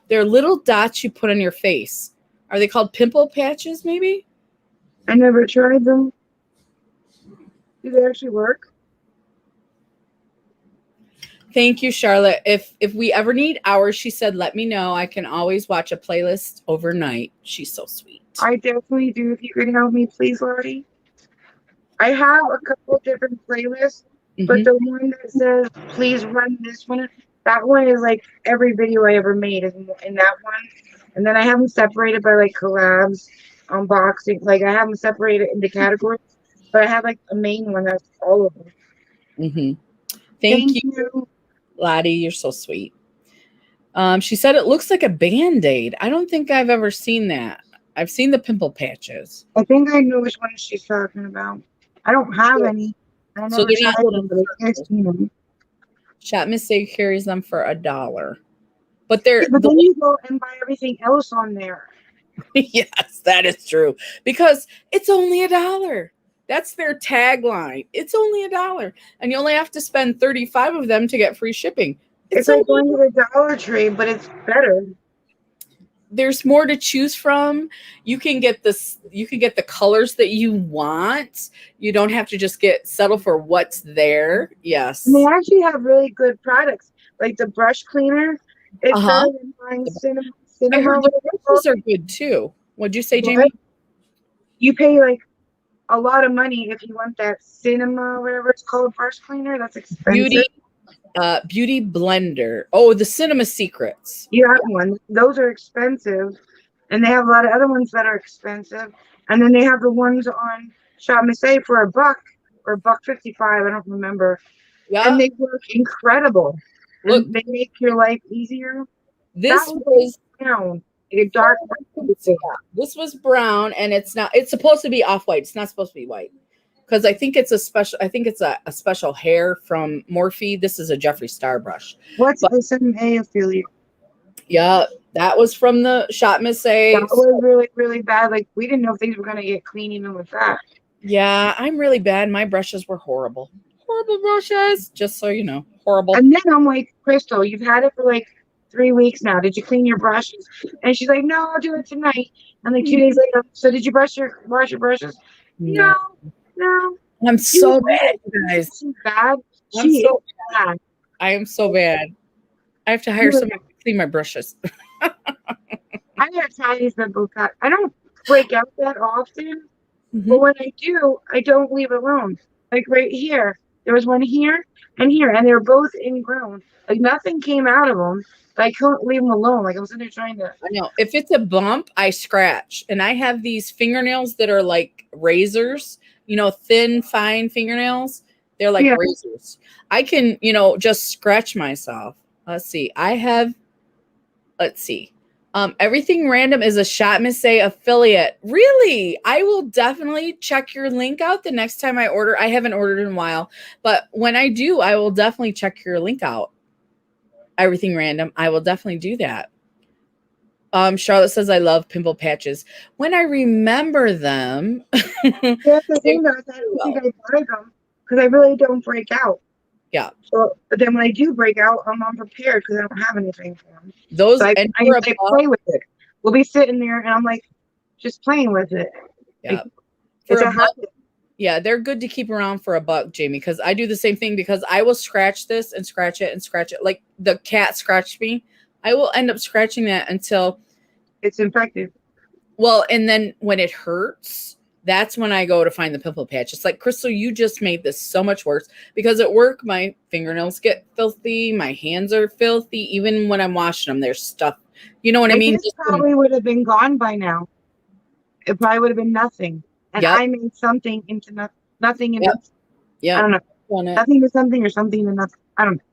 They're little dots you put on your face. Are they called pimple patches, maybe? I never tried them. Do they actually work? Thank you, Charlotte. If we ever need hours, she said, let me know. I can always watch a playlist overnight. She's so sweet. I definitely do. If you could help me, please, Lottie. I have a couple different playlists, but the one that says please run this one, that one is like every video I ever made is in that one. And then I have them separated by like collabs, unboxing. Like I have them separated into categories, but I have like a main one that's all of them. Thank you, Lottie. You're so sweet. She said it looks like a Band-Aid. I don't think I've ever seen that. I've seen the pimple patches. I think I know which one she's talking about. I don't have any. I So never they're not tried them, but I've seen them. Shop Miss Say carries them for $1. But they're Yeah, but then you go and buy everything else on there. yes, that is true. Because it's only $1. That's their tagline. It's only $1. And you only have to spend 35 of them to get free shipping. It's like going to the Dollar Tree, but it's better. There's more to choose from. You can get this, you can get the colors that you want. You don't have to just settle for what's there. Yes. And they actually have really good products. Like the brush cleaner. It's better than buying cinema. I heard the brushes are good too. What'd you say, Jamie? You pay like a lot of money if you want that cinema, whatever it's called, brush cleaner. That's expensive. Beauty blender. Oh, the Cinema Secrets. You have one. Those are expensive. And they have a lot of other ones that are expensive. And then they have the ones on Shop Miss A for $1 or $1.55. I don't remember. Yeah. And they work incredible. Look, they make your life easier. This was brown. A dark brown. This was brown, and it's not. It's supposed to be off-white. It's not supposed to be white. Because I think it's a special. I think it's a special hair from Morphe. This is a Jeffree Star brush. What's the SMA affiliate? Yeah, that was from the Shop Miss A. That was really, really bad. Like we didn't know if things were gonna get clean even with that. Yeah, I'm really bad. My brushes were horrible. Horrible brushes. Just so you know, horrible. And then I'm like, Crystal, you've had it for like 3 weeks now. Did you clean your brushes? And she's like, no, I'll do it tonight. And like 2 days later, so did you wash your brushes? No. I'm so bad, you guys. She's bad. I'm so bad. I am so bad. I have to hire someone to clean my brushes. I gotta try these pimple cuts. I don't break out that often, but when I do, I don't leave it alone. Like right here, there was one here, and they were both ingrown. Like nothing came out of them, but I couldn't leave them alone. Like I was in there trying to. I know. If it's a bump, I scratch, and I have these fingernails that are like razors. You know, thin, fine fingernails. They're like razors. I can, just scratch myself. Let's see. Everything Random is a Shop Miss A affiliate. Really? I will definitely check your link out the next time I order. I haven't ordered in a while, but when I do, I will definitely check your link out. Everything Random. I will definitely do that. Charlotte says, I love pimple patches. When I remember them. That's the thing, though. I don't think I buy them because I really don't break out. Yeah. So, but then when I do break out, I'm unprepared because I don't have anything for them. Those so I play with it. We'll be sitting there and I'm like, just playing with it. Yeah. Like, it's a habit. Yeah, they're good to keep around for $1, Jamie, because I do the same thing because I will scratch this and scratch it and scratch it. Like the cat scratched me. I will end up scratching that until it's infected. Well, and then when it hurts, that's when I go to find the pimple patch. It's like, Crystal, you just made this so much worse because at work, my fingernails get filthy. My hands are filthy. Even when I'm washing them, there's stuff. You know what I mean? This probably would have been gone by now. It probably would have been nothing. And I made something into nothing into yeah. I don't know. Nothing to something or something to nothing. I don't know.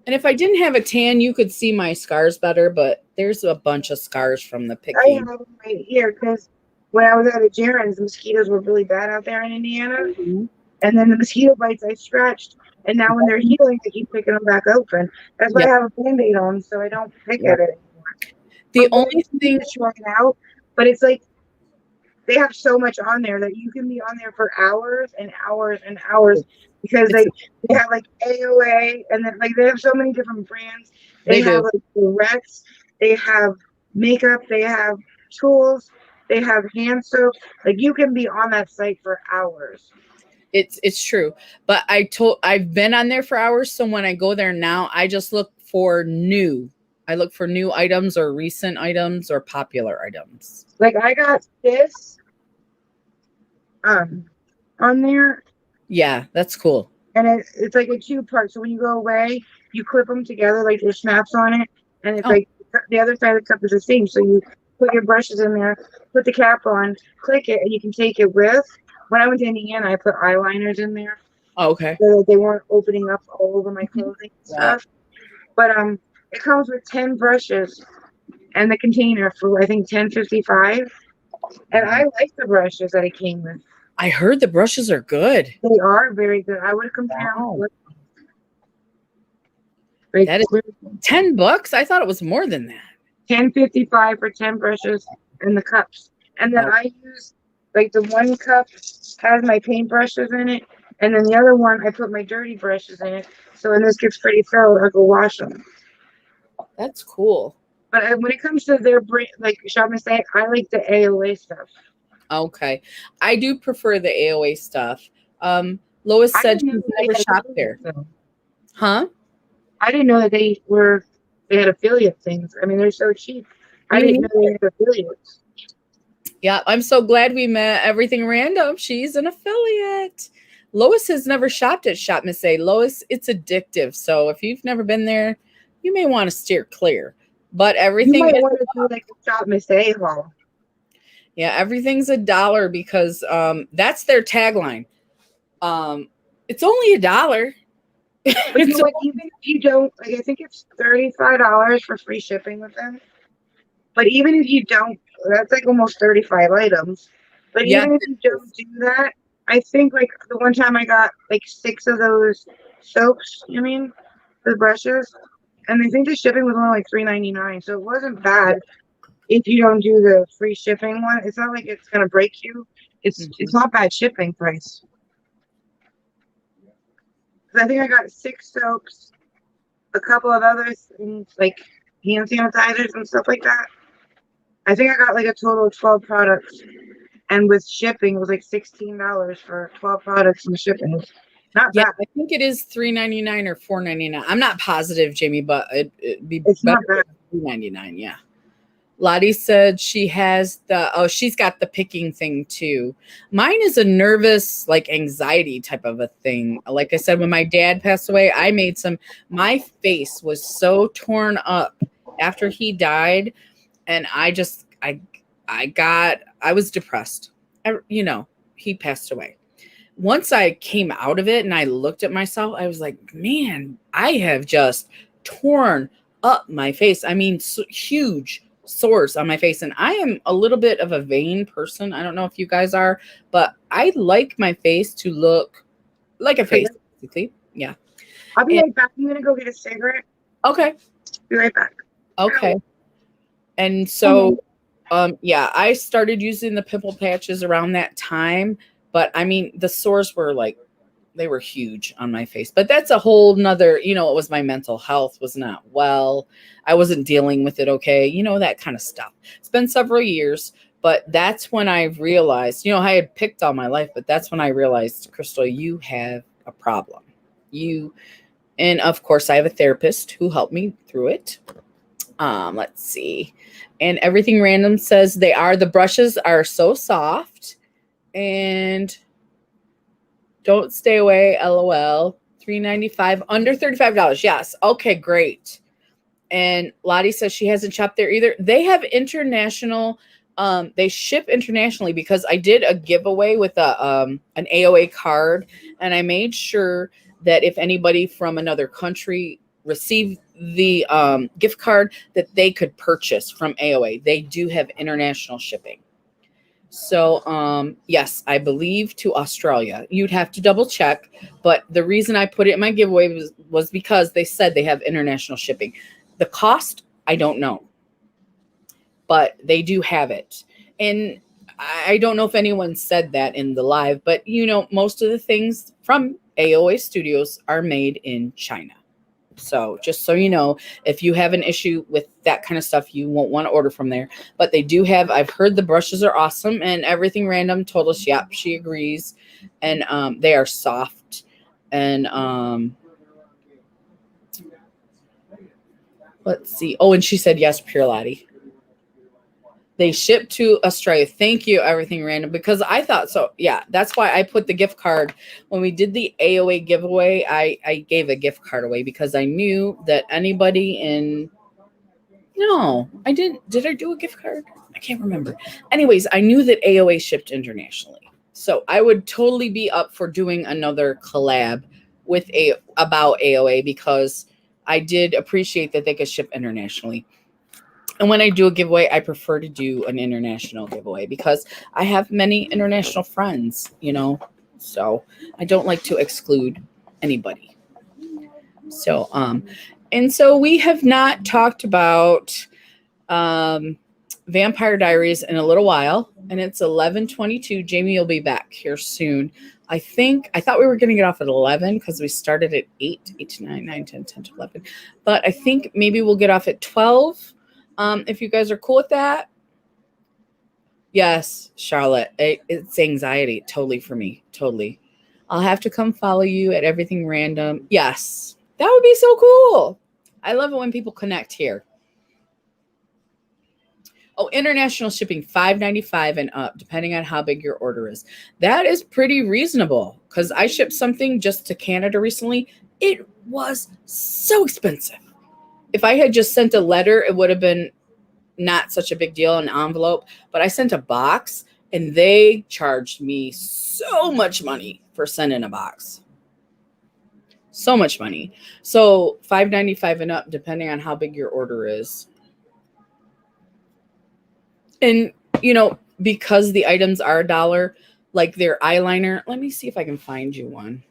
And if I didn't have a tan, you could see my scars better, but there's a bunch of scars from the picking. I have them right here because when I was at a Jaren's, the mosquitoes were really bad out there in Indiana. Mhm. And then the mosquito bites I stretched, and now when they're healing, I keep picking them back open. That's why Yeah. I have a Band-Aid on, so I don't pick Yeah. at it anymore. The I'm going only to thing, try it out, but it's like they have so much on there that you can be on there for hours and hours and hours because it's like they have like AOA and then like they have so many different brands. They they have do. like directs, they have makeup, they have tools, they have hand soap. Like you can be on that site for hours. It's true. But I've been on there for hours, so when I go there now, I just look for new. I look for new items or recent items or popular items. Like I got this um on there Yeah, that's cool. and it's like a two-part. So when you go away, you clip them together like there's snaps on it, and it's Oh, like the other side of the cup is the same. So you put your brushes in there, put the cap on, click it, and you can take it with. When I went to Indiana, I put eyeliners in there okay. so that they weren't opening up all over my clothing and Yeah. stuff. But it comes with 10 brushes and the container for I think 10.55. And I like the brushes that it came with. I heard the brushes are good. They are very good. I would compare them Wow. with like That is $10. I thought it was more than that. 10.55 for 10 brushes and the cups. And then Oh, I use like the one cup has my paint brushes in it, and then the other one I put my dirty brushes in it. So when this gets pretty filled, I go wash them. that's cool. But when it comes to their brand, like Shop Miss A, I like the AOA stuff. Okay. I do prefer the AOA stuff. Lois I said didn't know she's that they never had shopped there. affiliates, though. Huh? I didn't know that they had affiliate things. I mean, they're so cheap. I Me didn't know they neither. had affiliates. Yeah, I'm so glad we met Everything Random. She's an affiliate. Lois has never shopped at Shop Miss A. Lois, it's addictive. So if you've never been there, you may want to steer clear. But You everything might is, want to do like a Shop Miss A haul. yeah, everything's $1 because that's their tagline. It's only $1. But you know It's what? Even if you don't, like, I think it's $35 for free shipping with them. But even if you don't, that's like almost 35 items. But yes, even if it you don't is. do that, I think like the one time I got like 6 of those soaps, you mean, the brushes, and I think the shipping was only like $3.99, so it wasn't Yeah. bad if you don't do the free shipping one. It's not like it's gonna break you. It's Mhm. not bad shipping price. 'Cause I think I got 6 soaps, a couple of other things like hand sanitizers and stuff like that. I think I got like a total of 12 products, and with shipping, it was like $16 for 12 products and shipping. It was not Yeah, bad. I think it is $3.99 or $4.99. I'm not positive, Jamie, but it'd be It's better not bad. than $3.99. Yeah. Lottie said she has she's got the picking thing too. Mine is a nervous, like anxiety type of a thing. Like I said, when my dad passed away, my face was so torn up after he died. And I was depressed. He passed away. Once I came out of it and I looked at myself, I was like, man, I have just torn up my face. I mean, huge sores on my face. And I am a little bit of a vain person. I don't know if you guys are, but I like my face to look like a face, basically. Yeah. I'll be And, right back. I'm gonna go get a cigarette. okay. Be right back. Okay. And Mhm. so, yeah, I started using the pimple patches around that time. But I mean, the sores were like, they were huge on my face. But that's a whole nother, it was my mental health was not well. I wasn't dealing with it okay, that kind of stuff. It's been several years, but that's when I realized, I had picked all my life, but that's when I realized, Crystal, you have a problem. And of course, I have a therapist who helped me through it. Let's see. And Everything Random says the brushes are so soft and don't stay away, LOL. $3.95, under $35. Yes. Okay, great. And Lottie says she hasn't shopped there either. They have international, they ship internationally because I did a giveaway with an AOA card, and I made sure that if anybody from another country received the gift card, that they could purchase from AOA. They do have international shipping. So, yes, I believe to Australia. You'd have to double check, but the reason I put it in my giveaway was because they said they have international shipping. The cost, I don't know, but they do have it. And I don't know if anyone said that in the live, but most of the things from AOA Studios are made in China. So just so you know, if you have an issue with that kind of stuff, you won't want to order from there. But they do have, I've heard the brushes are awesome, and Everything Random told us, yep, she agrees. And they are soft. And let's see. Oh, and she said yes, Pure Lottie. They ship to Australia. Thank you, Everything Random, because I thought so. Yeah, that's why I put the gift card. When we did the AOA giveaway, I gave a gift card away because I knew that anybody in... No, I didn't. Did I do a gift card? I can't remember. Anyways, I knew that AOA shipped internationally. So I would totally be up for doing another collab with about AOA because I did appreciate that they could ship internationally. And when I do a giveaway, I prefer to do an international giveaway because I have many international friends, so I don't like to exclude anybody. So, and so we have not talked about Vampire Diaries in a little while, and it's 11:22. Jamie will be back here soon. I thought we were going to get off at 11 because we started at 8 to 9, 9, 10, 10 to 11. But I think maybe we'll get off at 12. If you guys are cool with that. Yes, Charlotte, it's anxiety. Totally for me. Totally. I'll have to come follow you at Everything Random. Yes, that would be so cool. I love it when people connect here. Oh, international shipping, $5.95 and up, depending on how big your order is. That is pretty reasonable because I shipped something just to Canada recently. It was so expensive. If I had just sent a letter, it would have been not such a big deal, an envelope. But I sent a box, and they charged me so much money for sending a box. So much money. So $5.95 and up, depending on how big your order is. And, because the items are $1, like their eyeliner, let me see if I can find you one.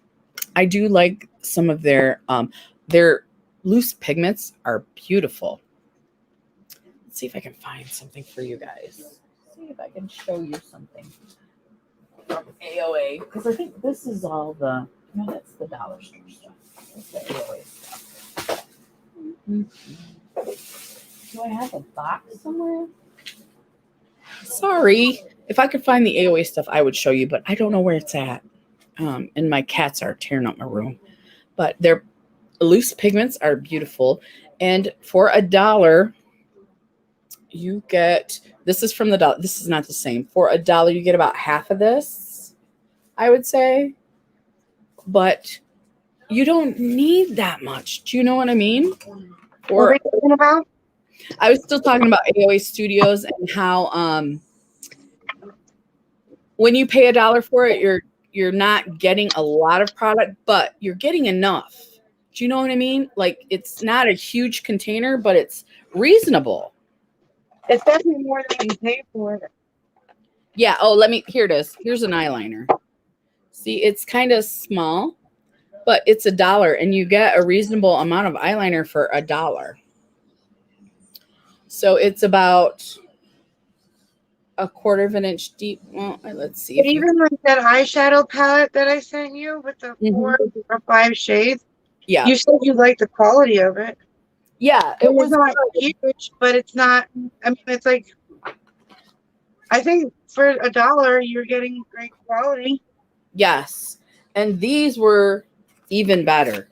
I do like some of their loose pigments are beautiful. Let's see if I can find something for you guys. See if I can show you something from AOA, because I think this is all that's the dollar store stuff. That's the AOA stuff. Do I have a box somewhere? Sorry. If I could find the AOA stuff, I would show you, but I don't know where it's at. And my cats are tearing up my room. But their loose pigments are beautiful. And for $1, you get, this is from the dollar. This is not the same. For $1, you get about half of this, I would say. But you don't need that much. Do you know what I mean? What are we talking about? I was still talking about AOA Studios and how when you pay $1 for it, you're not getting a lot of product, but you're getting enough. Do you know what I mean? Like, it's not a huge container, but it's reasonable. It's definitely more than you pay for it. Yeah. Oh, here it is. Here's an eyeliner. See, it's kind of small, but it's $1, and you get a reasonable amount of eyeliner for $1. So it's about a 1/4 inch deep. Well, let's see. But even like that eyeshadow palette that I sent you with the 4 or 5 shades, yeah, you said you liked the quality of it. Yeah, it was not huge, but it's not. I mean, it's like, I think for $1, you're getting great quality. Yes, and these were even better.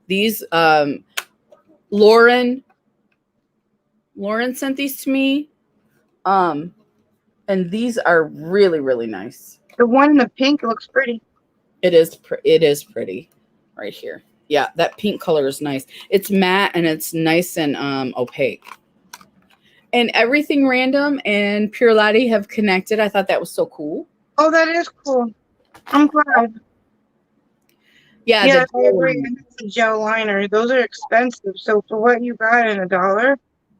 These Lauren sent these to me, and these are really, really nice. The one in the pink looks pretty. It is pretty right here. Yeah, that pink color is nice. It's matte and it's nice and opaque. And Everything Random and Pure Lottie have connected. I thought that was so cool. Oh, that is cool. I'm glad. Yeah, I agree. And it's a gel liner. Those are expensive. So for what you got in $1,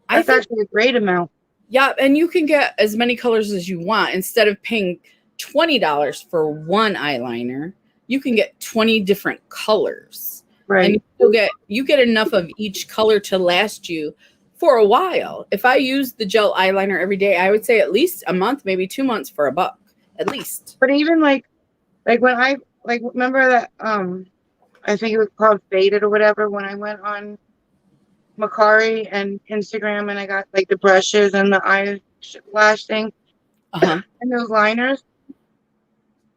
that's actually a great amount. Yeah, and you can get as many colors as you want. Instead of paying $20 for one eyeliner, you can get 20 different colors. And Right. you get enough of each color to last you for a while. If I use the gel eyeliner every day, I would say at least a month, maybe 2 months for $1, at least. But even like when I like remember that I think it was called Faded or whatever when I went on Macari and Instagram and I got like the brushes and the eyelash thing Uh-huh. and those liners.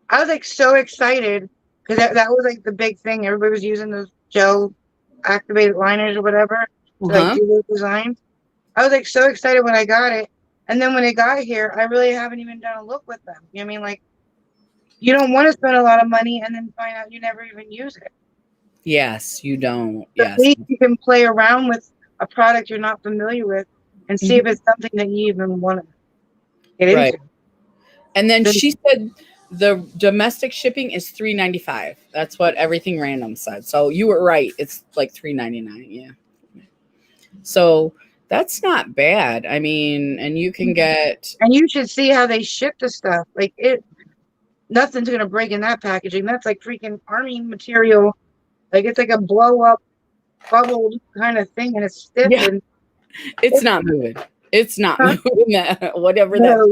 I was like so excited because that was like the big thing. Everybody was using those gel activated liners or whatever to like Uh-huh. do those designs. I was like so excited when I got it. And then when it got here, I really haven't even done a look with them. You know what I mean? Like you don't want to spend a lot of money and then find out you never even use it. Yes, you don't. At Yes. least you can play around with a product you're not familiar with and see if Mhm. it's something that you even want to get Right. into. And then Then- she said the domestic shipping is $3.95. That's what everything random said. So you were right. It's like $3.99. Yeah. So that's not bad. I mean, and you can get And you should see how they ship the stuff. Like nothing's gonna break in that packaging. That's like freaking army material. Like it's like a blow up bubbled kind of thing and it's stiff yeah, and it's not moving. It's not huh? moving that whatever that No,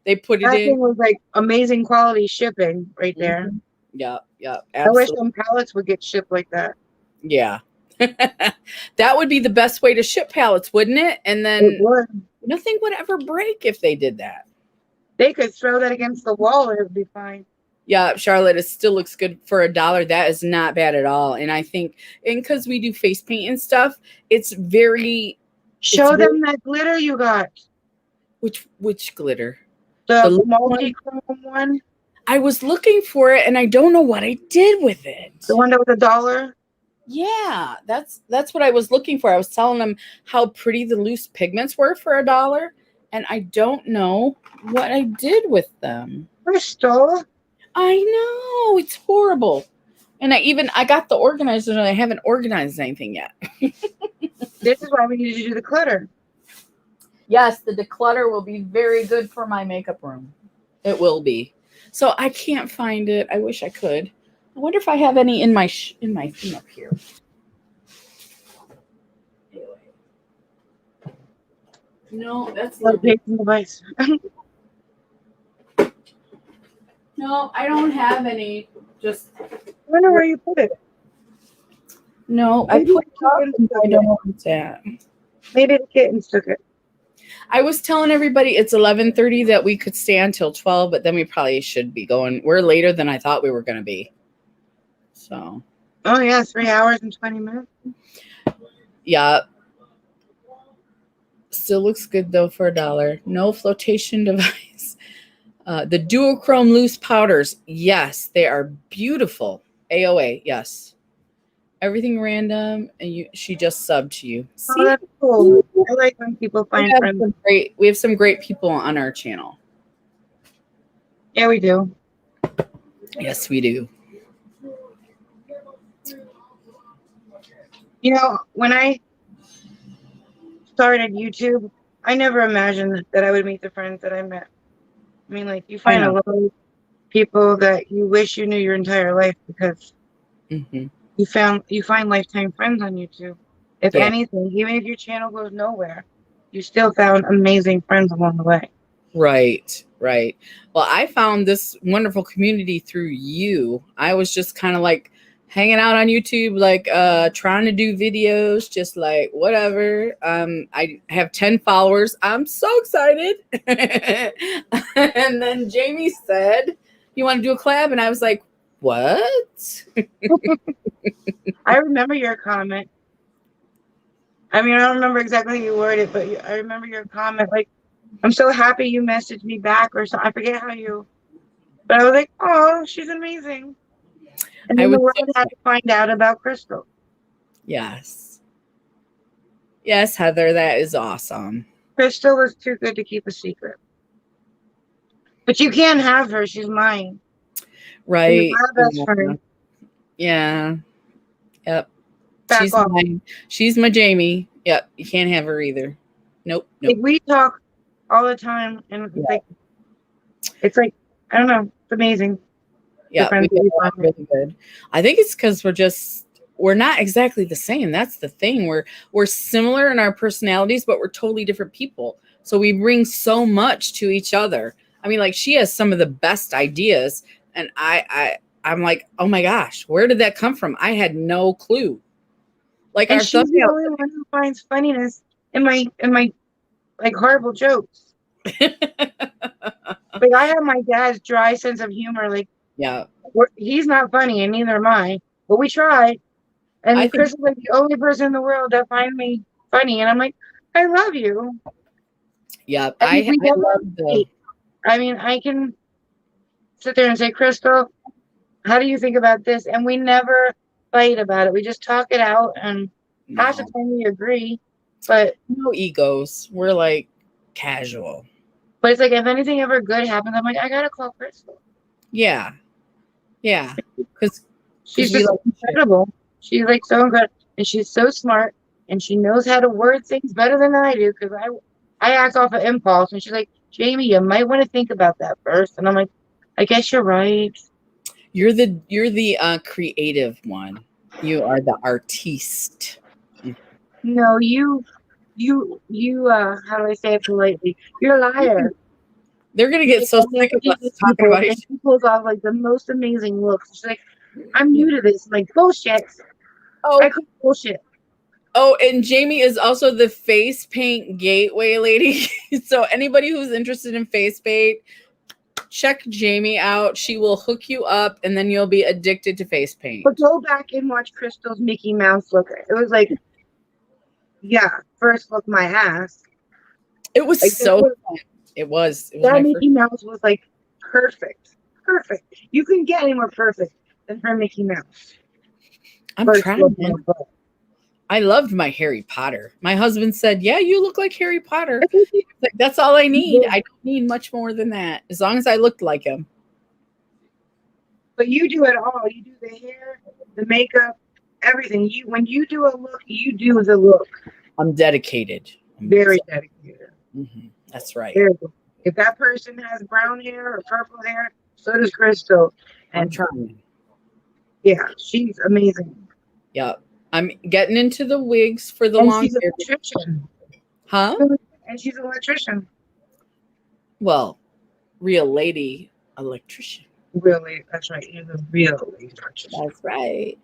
they put it that in. thing was like amazing quality shipping right there. Mhm. Yeah, yeah, I wish absolutely. some pallets would get shipped like that. Yeah. That would be the best way to ship pallets, wouldn't it? And It then would. nothing would ever break if they did that. They could throw that against the wall and it would be fine. Yeah, Charlotte, it still looks good for $1. That is not bad at all. And I think, and because we do face paint and stuff, it's very, Show them that glitter you got. which glitter? The The little one? multi-chrome one. I was looking for it and I don't know what I did with it. The one that was $1. Yeah, that's what I was looking for. I was telling them how pretty the loose pigments were for $1, and I don't know what I did with them. Crystal. I know, it's horrible. And I got the organizer and I haven't organized anything yet. This is why we need to do the clutter. Yes, the declutter will be very good for my makeup room. It will be. So I can't find it. I wish I could. I wonder if I have any in my thing up here. No, that's Location device. no, I don't have any. Just I wonder where you put it. no, I Maybe put it the up kittens and took I it. don't know where it's at. Maybe the kittens took it. I was telling everybody it's 11:30 that we could stay until 12, but then we probably should be going. We're later than I thought we were going to be. So, Oh yeah, 3 hours and 20 minutes. yeah. Still looks good though for $1. No flotation device. The duochrome loose powders. Yes, they are beautiful. AOA. Yes. Everything random, and she just subbed to you. See, Oh, that's cool. I like when people find friends. We have some great people on our channel. Yeah, we do. Yes, we do. You know, when I started YouTube, I never imagined that I would meet the friends that I met. I mean, like you find a lot of people that you wish you knew your entire life because you find lifetime friends on YouTube. If anything, even if your channel goes nowhere, you still found amazing friends along the way. Right, right. Well, I found this wonderful community through you. I was just kind of like hanging out on YouTube, like trying to do videos, just like whatever. I have 10 followers. I'm so excited. And then Jamie said, "You want to do a collab?" And I was like, "What?" I remember your comment. I mean, I don't remember exactly how you worded it, but I remember your comment. Like, I'm so happy you messaged me back, or so. I forget how you. But I was like, oh, she's amazing. And then the world had to find out about Crystal. Yes. Yes, Heather, that is awesome. Crystal was too good to keep a secret. But you can't have her. She's mine. Right. My best friend. Yeah. Yep. Back off. Mine. She's my Jamie. Yep. You can't have her either. Nope. Like we talk all the time, and it's like I don't know, it's amazing. The Yeah, we friends that get we along find. really good. I think it's because we're not exactly the same. That's the thing. We're similar in our personalities, but we're totally different people. So we bring so much to each other. I mean, like she has some of the best ideas, and I'm like, oh my gosh, where did that come from? I had no clue. Like And our she's the thumbnail. only one who finds funniness in my like horrible jokes. Like I have my dad's dry sense of humor. Like Yeah, he's not funny, and neither am I. But we try. I And think. Chris is like the only person in the world that finds me funny, and I'm like, I love you. Yeah, And we I never love the. fight. I mean, I can sit there and say, Crystal, how do you think about this? And we never fight about it. We just talk it out, and half the No, time we agree. But no egos. We're like casual. it's like if anything ever good happens, I'm like, I gotta call Crystal. Yeah, yeah, because She's we just like shit. incredible. She's like so incredible, and she's so smart, and she knows how to word things better than I do. Because I act off of impulse, and she's like, Jamie, you might want to think about that first. And I'm like, I guess you're right. You're the creative one. You are the artiste. No, you. How do I say it politely? You're a liar. They're gonna She get like so only sick of us pleases talking people, about and each. she pulls off like the most amazing looks. She's like, I'm new to this. I'm like, bullshit. I Oh, call bullshit. oh, and Jamie is also the face paint gateway lady. So anybody who's interested in face paint, check Jamie out. She will hook you up, and then you'll be addicted to face But paint. go back and watch Crystal's Mickey Mouse look. It was like, yeah, first look my ass. It was Like so fun. It was. It was that my first. Mickey Mouse was like perfect. Perfect. You couldn't get any more perfect than her Mickey Mouse. I'm First look trying, my man. butt. I loved my Harry Potter. My husband said, "Yeah, you look like Harry Potter." Like, that's all I need. I don't need much more than that. As long as I looked like him. But you do it all. You do the hair, the makeup, everything. You when you do a look, you do the look. I'm dedicated. Very dedicated. That's right. Very good. If that person has brown hair or purple hair, so does Crystal. I'm And trying. yeah, she's amazing. Yep. I'm getting into the wigs for the And long she's an hair. electrician. Huh? And she's an electrician. Well, real lady electrician. Really, that's right. You're the real electrician. That's right.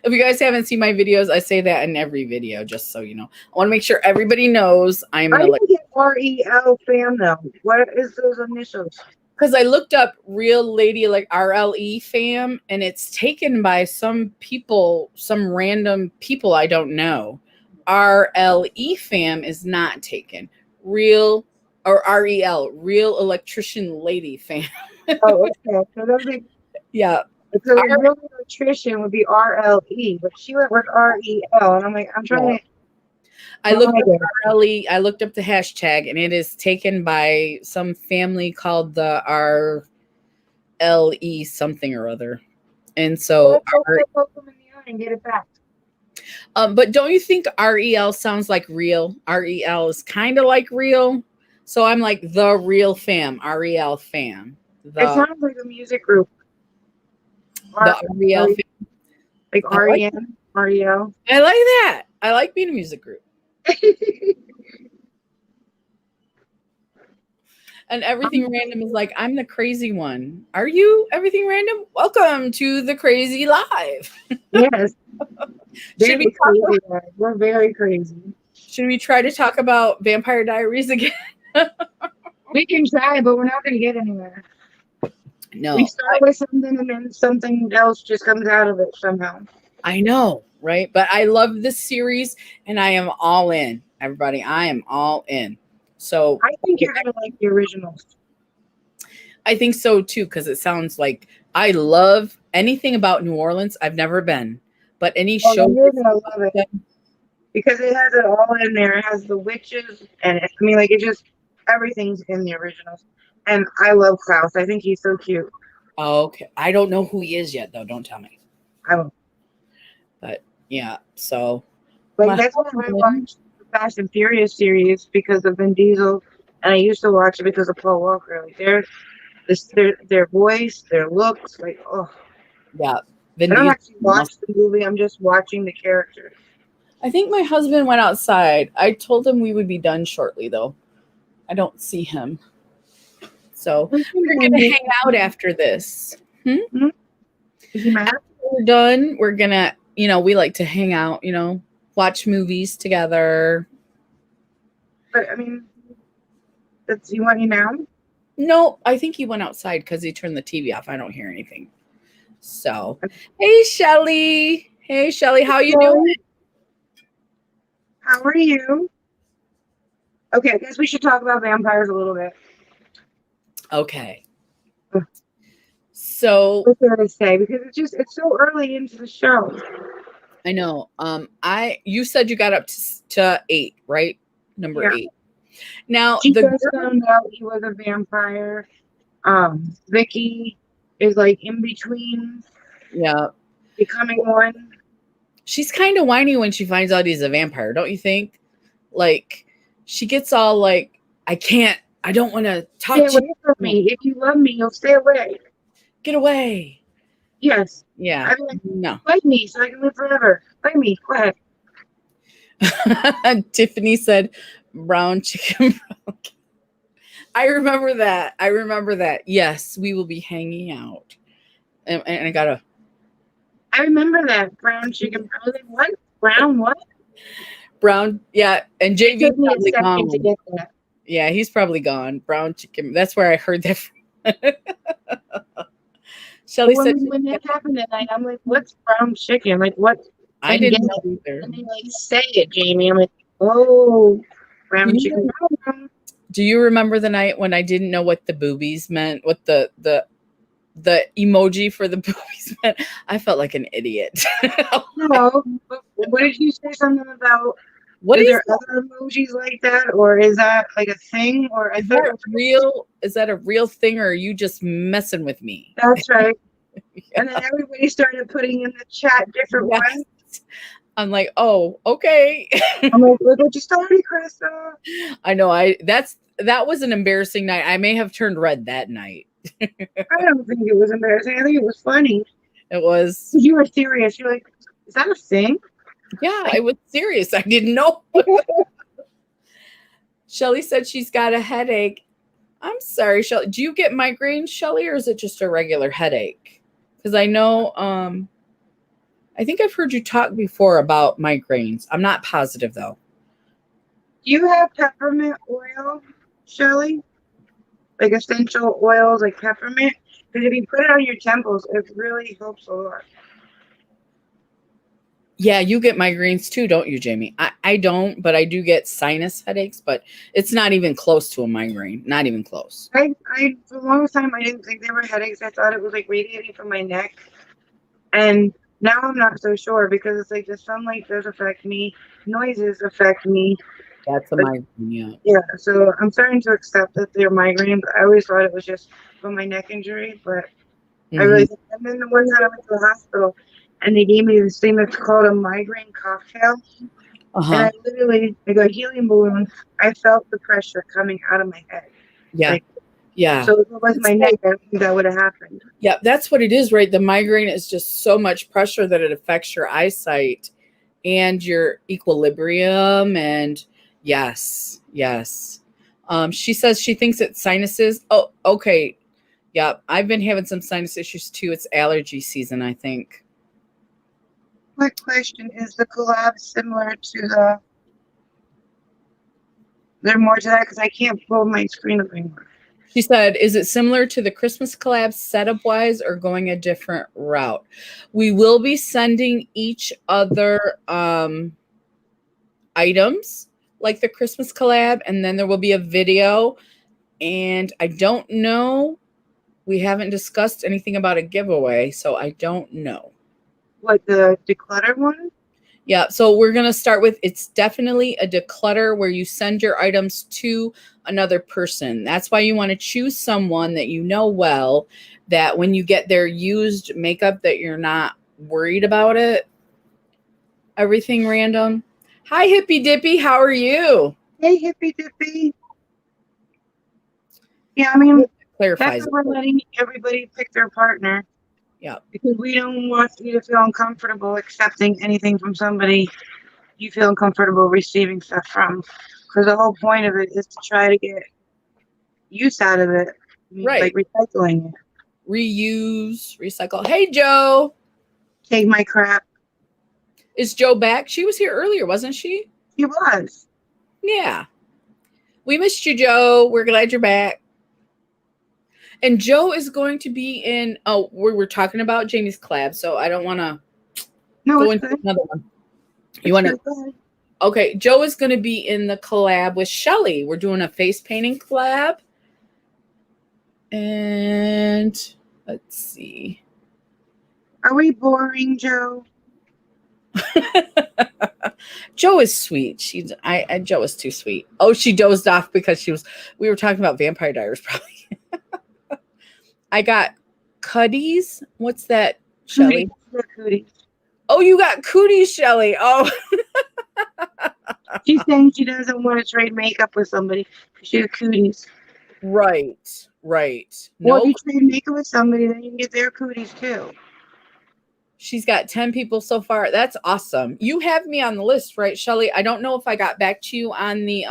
If you guys haven't seen my videos, I say that in every video, just so you know. I want to make sure everybody knows I'm I an didn't get REL fam though. What is those initials? because I looked up real lady like RLE fam, and it's taken by some people, some random people I don't know. RLE fam is not taken. Real or REL, real electrician lady fam. Oh, okay. So those like Yeah. so a real electrician would be RLE, but she went with REL, and I'm like, I'm Yeah. trying to I looked up find it. RLE, I looked up the hashtag, and it is taken by some family called the RLE something or other. And Well, so let's go poke them in the eye and get it back. but don't you think REL sounds like real? REL is kind of like real. So I'm like the real fam, REL fam. It The sounds like a music group. the REL fam. Like I like REM, REL. I like that. I like being a music group. And everything random is like, I'm the crazy one. Are you everything random? Welcome to the crazy live. Yes, Should we very crazy. We're very crazy. should we try to talk about Vampire Diaries again? We can try, but we're not going to get anywhere. We No, start with something and then something else just comes out of it somehow. I know, right? But I love this series and I am all in. Everybody, I am all in. So I think you're going to like the originals. I think so too, because it sounds like I love anything about New Orleans. I've never been, but any Oh, show. you're going to love it. Because it has it all in there. It has the witches, and I mean, like, it just, everything's in the originals. And I love Klaus. I think he's so cute. Oh, okay. I don't know who he is yet, though. Don't tell me. I don't. But yeah, so Like, that's what I watched Fast and Furious series because of Vin Diesel, and I used to watch it because of Paul Walker. Like their voice, their looks, like oh, Yeah. Vin I don't Diesel. actually watch the movie. I'm just watching the characters. I think my husband went outside. I told him we would be done shortly, though. I don't see him. So we're going to hang out after this. Hmm? Is he mad? After we're done, we're going to, we like to hang out, watch movies together. But I mean, does he want you now? No, I think he went outside because he turned the TV off. I don't hear anything. So, hey, Shelly. Hey, Shelly, how you doing? How are you? Okay, I guess we should talk about vampires a little bit. Okay. So what did I say? Because it's so early into the show. I know. You said you got up to 8, right? Number 8. Now she just found out he was a vampire. Vicky is like in between. Yeah. Becoming one. She's kind of whiny when she finds out he's a vampire, don't you think? Like, she gets all like, I don't want to talk to you. Stay away from me. If you love me, you'll stay away. Get away. Yes. Yeah. I mean, like, no. Fight me so I can live forever. Fight me. Go ahead. Tiffany said, brown chicken. I remember that. Yes, we will be hanging out. And I gotta. I remember that brown chicken. I was like, what? Brown what? Brown, yeah. And JV took me a second to get that. Yeah, he's probably gone. Brown chicken. That's where I heard that from. Shelly said when that happened that night, I'm like, what's brown chicken? Like what? I didn't know either. And they like say it, Jamie. I'm like, oh, brown chicken. Do you remember the night when I didn't know what the boobies meant? What the emoji for the boobies meant? I felt like an idiot. No. What did you say something about? What is there other emojis like that, or is that like a thing? Or is that real? Is that a real thing, or are you just messing with me? That's right. Yeah. And then everybody started putting in the chat different ones. I'm like, oh, okay. I'm like, look what you started, Krista. I know. That was an embarrassing night. I may have turned red that night. I don't think it was embarrassing. I think it was funny. It was. You were serious. You're like, is that a thing? Yeah, I was serious. I didn't know. Shelly said she's got a headache. I'm sorry, Shelly. Do you get migraines, Shelly, or is it just a regular headache? Because I know, I think I've heard you talk before about migraines. I'm not positive, though. Do you have peppermint oil, Shelly? Like essential oils, like peppermint? Because if you put it on your temples, it really helps a lot. Yeah, you get migraines too, don't you, Jamie? I don't, but I do get sinus headaches, but it's not even close to a migraine. Not even close. I for the longest time, I didn't think they were headaches. I thought it was like radiating from my neck. And now I'm not so sure because it's like the sunlight does affect me. Noises affect me. That's a migraine, yeah. Yeah, so I'm starting to accept that they're migraine, but I always thought it was just from my neck injury. But I really think, and then the one time I went to the hospital, and they gave me this thing that's called a migraine cocktail. And I got a helium balloon. I felt the pressure coming out of my head. Yeah. Yeah. So if it was my neck, I think that would have happened. Yeah, that's what it is, right? The migraine is just so much pressure that it affects your eyesight and your equilibrium. And yes. She says she thinks it's sinuses. Oh, okay. Yeah, I've been having some sinus issues too. It's allergy season, I think. Quick question. Is the collab similar to the... There's more to that because I can't pull my screen up anymore. She said, is it similar to the Christmas collab setup-wise or going a different route? We will be sending each other items like the Christmas collab, and then there will be a video. And I don't know. We haven't discussed anything about a giveaway, so I don't know. What, the declutter one? Yeah, so we're going to start with, it's definitely a declutter where you send your items to another person. That's why you want to choose someone that you know well, that when you get their used makeup that you're not worried about it. Everything random. Hi, Hippy Dippy. How are you? Hey, hippy dippy. Yeah, I mean, that's Clarifies why we're it. letting everybody pick their partner Yeah. because we don't want you to feel uncomfortable accepting anything from somebody you feel uncomfortable receiving stuff from. Because the whole point of it is to try to get use out of it, like Right. recycling it. Reuse, recycle. Hey, Joe. Take my crap. Is Joe back? She was here earlier, wasn't she? He was. Yeah. We missed you, Joe. We're glad you're back. And Joe is going to be in. Oh, we're talking about Jamie's collab, so I don't want to No, go it's into good. another one. You It's want good. to? Go ahead. Okay, Joe is going to be in the collab with Shelly. We're doing a face painting collab. And let's see. Are we boring, Joe? Joe is sweet. Joe is too sweet. Oh, she dozed off because we were talking about Vampire Diaries probably. I got Cuddies. What's that, Shelly? Cooties. Oh, you got cooties, Shelly. Oh, She's saying she doesn't want to trade makeup with somebody because she has cooties. right. Well, if No, you trade makeup with somebody, then you can get their cooties too. she's got 10 people so far. That's awesome. You have me on the list, right, Shelly? I don't know if I got back to you on the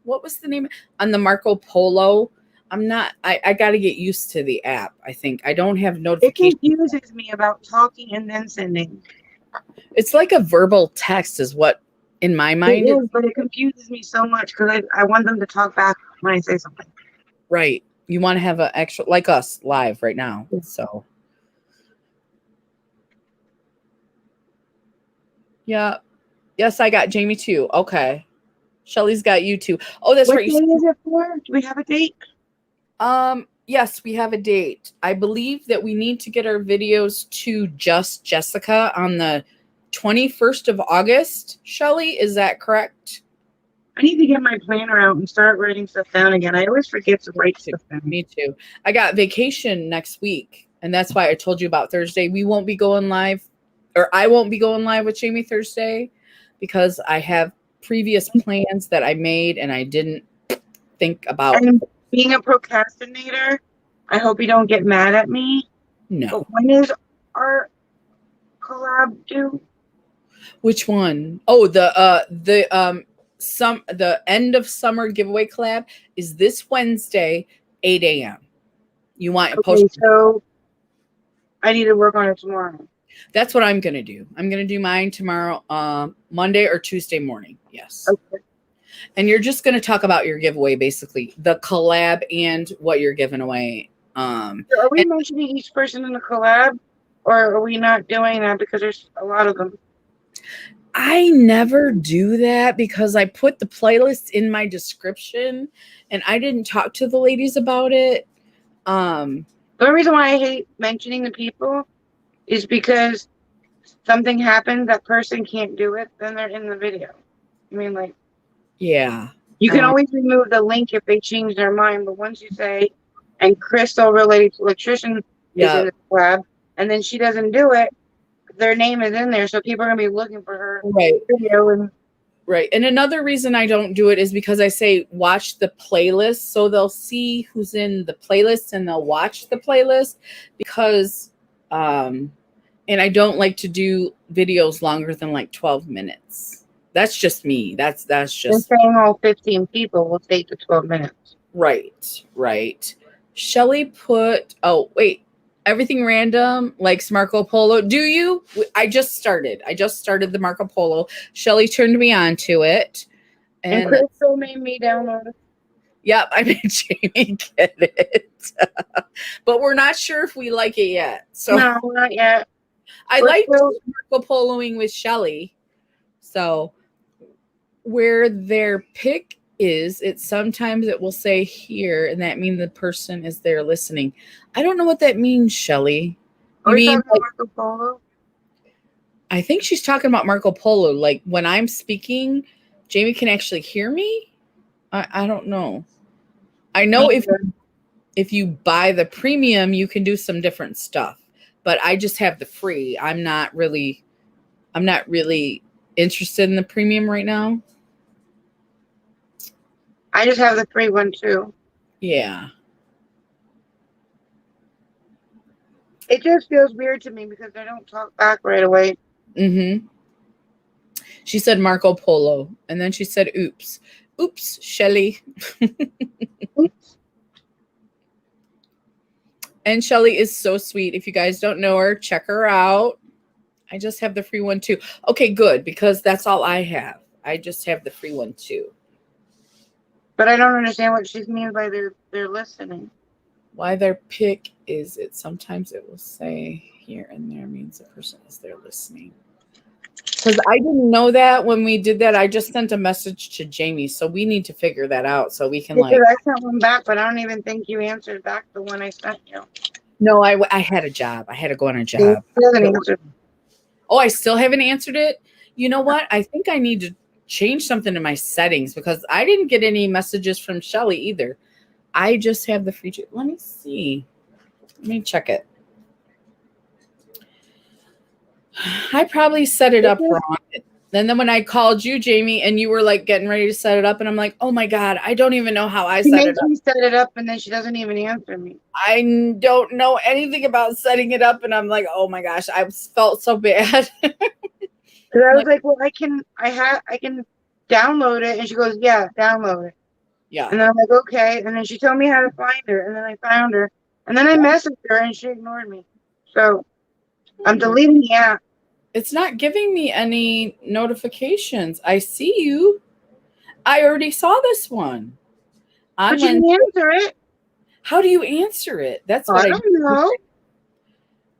what was the name on the Marco Polo. I got to get used to the app. I think I don't have It notifications. confuses me about talking and then sending. It's like a verbal text is what in my It mind. is, but it confuses me so much because I want them to talk back when I say something. Right. You want to have an extra like us live right now. So yeah. Yes, I got Jamie too. Okay. Shelly's got you too. Oh, that's What right. day is it for? Do we have a date? Yes, we have a date. I believe that we need to get our videos to Just Jessica on the 21st of August. Shelly, is that correct? I need to get my planner out and start writing stuff down again. I always forget to write stuff down. Me too. I got vacation next week, and that's why I told you about Thursday. We won't be going live, or I won't be going live with Jamie Thursday because I have previous plans that I made and I didn't think about. And being a procrastinator, I hope you don't get mad at me. No. But when is our collab due? Which one? Oh, the end of summer giveaway collab is this Wednesday, 8 a.m. You want to Okay, post? so I need to work on it tomorrow. That's what I'm gonna do. I'm gonna do mine tomorrow, Monday or Tuesday morning. Yes. Okay. And you're just gonna talk about your giveaway, basically the collab and what you're giving away. So are we mentioning each person in the collab, or are we not doing that because there's a lot of them? I never do that because I put the playlist in my description, and I didn't talk to the ladies about it. The only reason why I hate mentioning the people is because something happens, that person can't do it, then they're in the video. I mean, like, Yeah. you can always remove the link if they change their mind, but once you say, and Crystal related to electrician is in the collab, and then she doesn't do it, their name is in there, so people are gonna be looking for her video. And right. And another reason I don't do it is because I say watch the playlist, so they'll see who's in the playlist and they'll watch the playlist because and I don't like to do videos longer than like 12 minutes. That's just me. That's just saying all 15 people will take the 12 minutes. Right. Shelly put everything random likes Marco Polo. Do you? I just started the Marco Polo. Shelly turned me on to it. And Crystal made me download it. Yep, I made Jamie get it. But we're not sure if we like it yet. So no, not yet. I like Marco Poloing with Shelly. So where their pick is, sometimes it will say here, and that means the person is there listening. I don't know what that means, Shelly. You mean like, Marco Polo? I think she's talking about Marco Polo. Like when I'm speaking, Jamie can actually hear me. I don't know. I know if you buy the premium, you can do some different stuff. But I just have the free. I'm not really interested in the premium right now? I just have the free one too. Yeah. It just feels weird to me because they don't talk back right away. Mm-hmm. She said Marco Polo, and then she said, oops. Oops, Shelly. Oops. And Shelly is so sweet. If you guys don't know her, check her out. I just have the free one too. Okay, good, because that's all I have. I just have the free one too. But I don't understand what she means by they're listening. Why their pick is it? Sometimes it will say here and there means the person is there listening. Because I didn't know that when we did that. I just sent a message to Jamie, so we need to figure that out so we can Because I sent one back, but I don't even think you answered back the one I sent you. No, I had a job. I had to go on a job. Oh, I still haven't answered it. You know what? I think I need to change something in my settings because I didn't get any messages from Shelly either. I just have the free. Let me see. Let me check it. I probably set it up wrong. And then when I called you, Jamie, and you were like getting ready to set it up, and I'm like, oh my God, I don't even know how I set it up. She set it up, and then she doesn't even answer me. I don't know anything about setting it up, and I'm like, oh my gosh, I felt so bad. Because I was like, well, I can download it, and she goes, yeah, download it. Yeah. And then I'm like, okay. And then she told me how to find her, and then I found her, and then I messaged her, and she ignored me. So I'm deleting the app. It's not giving me any notifications. I see you. I already saw this one. But you can answer it. How do you answer it? That's what I don't know.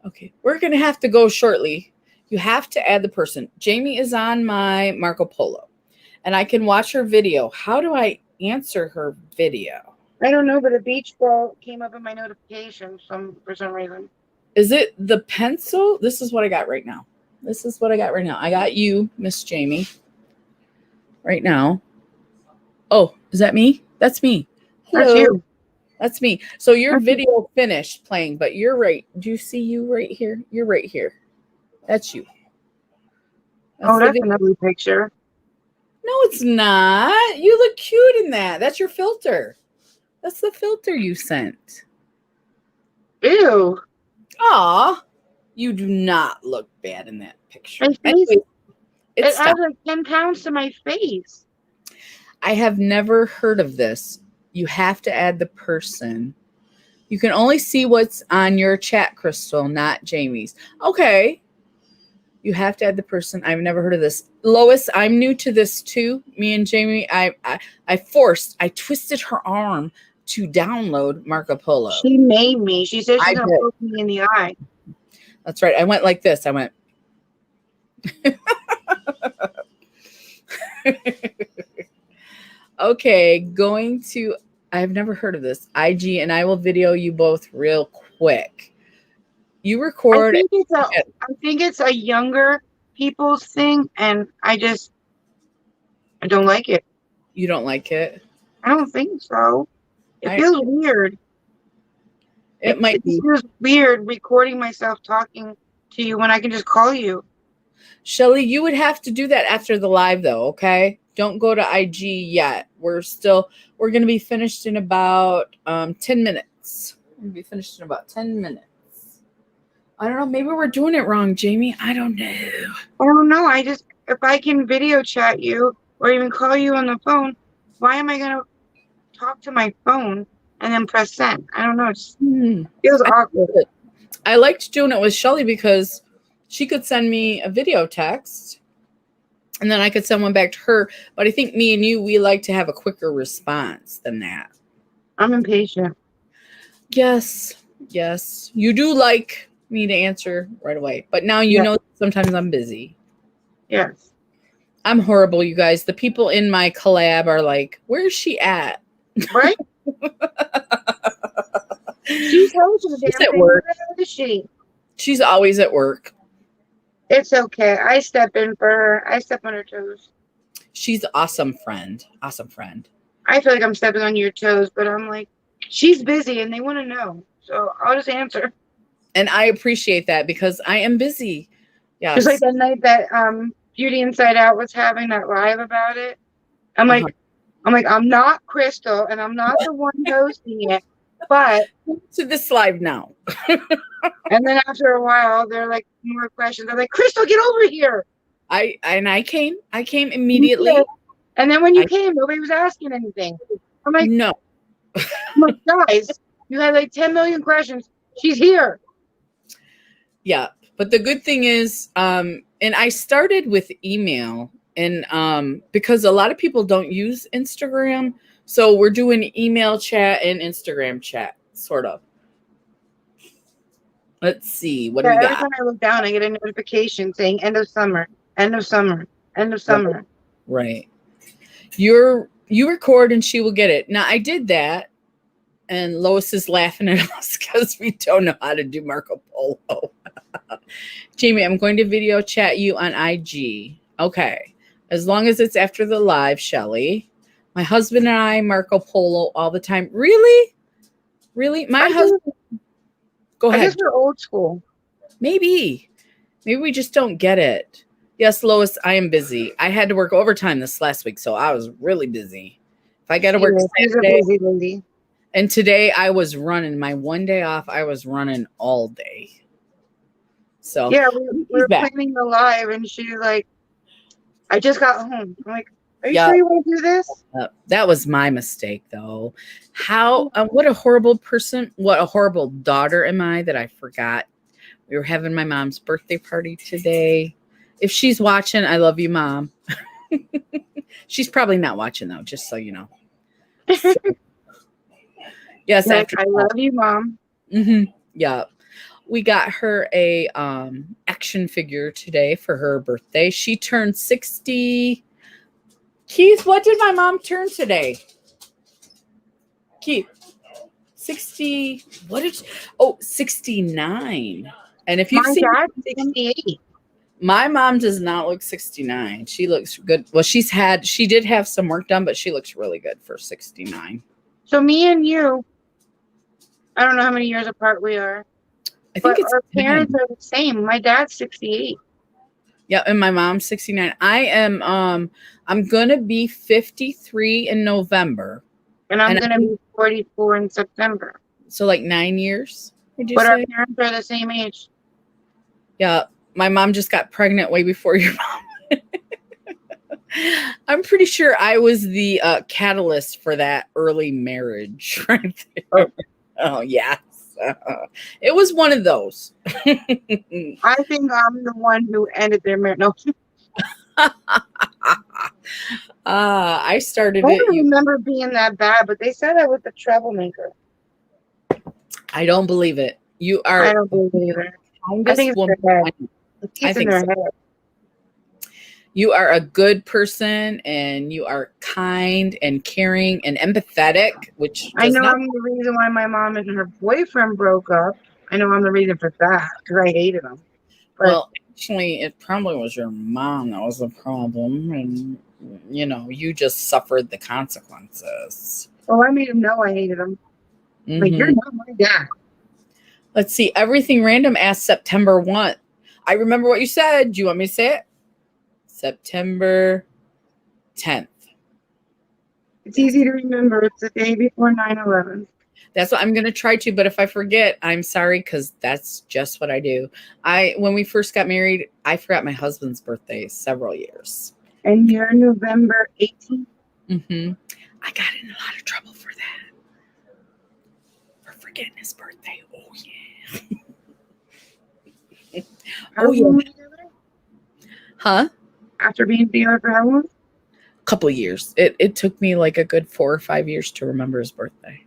Okay, we're going to have to go shortly. You have to add the person. Jamie is on my Marco Polo, and I can watch her video. How do I answer her video? I don't know, but a beach ball came up in my notifications for some reason. Is it the pencil? This is what I got right now. I got you, Miss Jamie, right now. Oh, is that me? That's me. Hello. That's you. That's me. So your video finished playing, but you're right. Do you see you right here? You're right here. That's you. That's a lovely picture. No, it's not. You look cute in that. That's your filter. That's the filter you sent. Ew. Aw. You do not look bad in that picture. Anyway, it adds like 10 pounds to my face. I have never heard of this. You have to add the person. You can only see what's on your chat, Crystal, not Jamie's. Okay. You have to add the person. I've never heard of this. Lois, I'm new to this too. Me and Jamie, I twisted her arm to download Marco Polo. She made me. She said she's going to poke me in the eye. That's right. I went like this. I went. Okay, I've never heard of this. IG, and I will video you both real quick. You record. I think it's a younger people's thing, and I don't like it. You don't like it? I don't think so. It feels weird. It feels weird recording myself talking to you when I can just call you. Shelly, you would have to do that after the live, though, okay? Don't go to IG yet. We're going to be finished in about 10 minutes. We're going to be finished in about 10 minutes. I don't know. Maybe we're doing it wrong, Jamie. I don't know. I don't know. If I can video chat you or even call you on the phone, why am I going to talk to my phone and then press send? I don't know. It feels awkward. I liked doing it with Shelly because she could send me a video text and then I could send one back to her. But I think me and you, we like to have a quicker response than that. I'm impatient. Yes. You do like me to answer right away. But now you know sometimes I'm busy. Yes. I'm horrible, you guys. The people in my collab are like, where's she at? Right? She's at work. Where is she? She's always at work. It's okay. I step in for her. I step on her toes. She's an awesome friend. I feel like I'm stepping on your toes, but I'm like, she's busy and they want to know. So I'll just answer. And I appreciate that because I am busy. Yeah. Just like that night that Beauty Inside Out was having that live about it. I'm Uh-huh. like, I'm not Crystal, and I'm not the one hosting it, but. To this live now. And then after a while, they're like more questions. I'm like, Crystal, get over here. I came immediately. And then when you came, nobody was asking anything. I'm like, no. Guys, you had like 10 million questions. She's here. Yeah. But the good thing is, and I started with email, and because a lot of people don't use Instagram, so we're doing email chat and Instagram chat, sort of. Let's see. What do we Every got? time I look down, I get a notification saying end of summer, end of summer, end of summer. Right. You record and she will get it. Now I did that, and Lois is laughing at us because we don't know how to do Marco Polo. Jamie, I'm going to video chat you on IG. Okay. As long as it's after the live, Shelly. My husband and I Marco Polo all the time. Really? Really? My husband. Go ahead. I guess we're old school. Maybe we just don't get it. Yes, Lois, I am busy. I had to work overtime this last week, so I was really busy. If I got to work Saturday, and today I was running. My one day off, I was running all day. So yeah, we were planning the live, and she's like, I just got home. I'm like, are you sure you want to do this? That was my mistake, though. How? What a horrible person. What a horrible daughter am I that I forgot. We were having my mom's birthday party today. If she's watching, I love you, Mom. She's probably not watching, though, just so you know. So, yes, I love you, Mom. Mm-hmm. Yeah. We got her a action figure today for her birthday. She turned 60. Keith, what did my mom turn today? Keith, 60. What did 69. And if you've seen my dad's 68. My mom does not look 69. She looks good. Well, she did have some work done, but she looks really good for 69. So me and you, I don't know how many years apart we are. I think our parents are the same. My dad's 68. Yeah, and my mom's 69. I am I'm gonna be 53 in November. And I'm gonna be 44 in September. So like 9 years, would you say? But our parents are the same age. Yeah. My mom just got pregnant way before your mom. I'm pretty sure I was the catalyst for that early marriage right there. Oh, yes. It was one of those. I think I'm the one who ended their marriage. No. I started I don't remember being that bad, but they said I was the troublemaker. I don't believe it. You are. I don't believe it. I think it's in their head. You are a good person, and you are kind and caring and empathetic, which I know I'm the reason why my mom and her boyfriend broke up. I know I'm the reason for that because I hated him. But, well, actually, it probably was your mom that was the problem, and you just suffered the consequences. Well, I made him know I hated him. Mm-hmm. Like, you're not my dad. Let's see. Everything Random asked September 1. I remember what you said. Do you want me to say it? September 10th. It's easy to remember. It's the day before 9/11. That's what I'm going to try to. But if I forget, I'm sorry, because that's just what I do. When we first got married, I forgot my husband's birthday several years. And you're November 18th? Mm-hmm. I got in a lot of trouble for that. For forgetting his birthday. Oh, yeah. Oh, yeah. Huh? After being together for how long? A couple of years. It took me like a good 4 or 5 years to remember his birthday.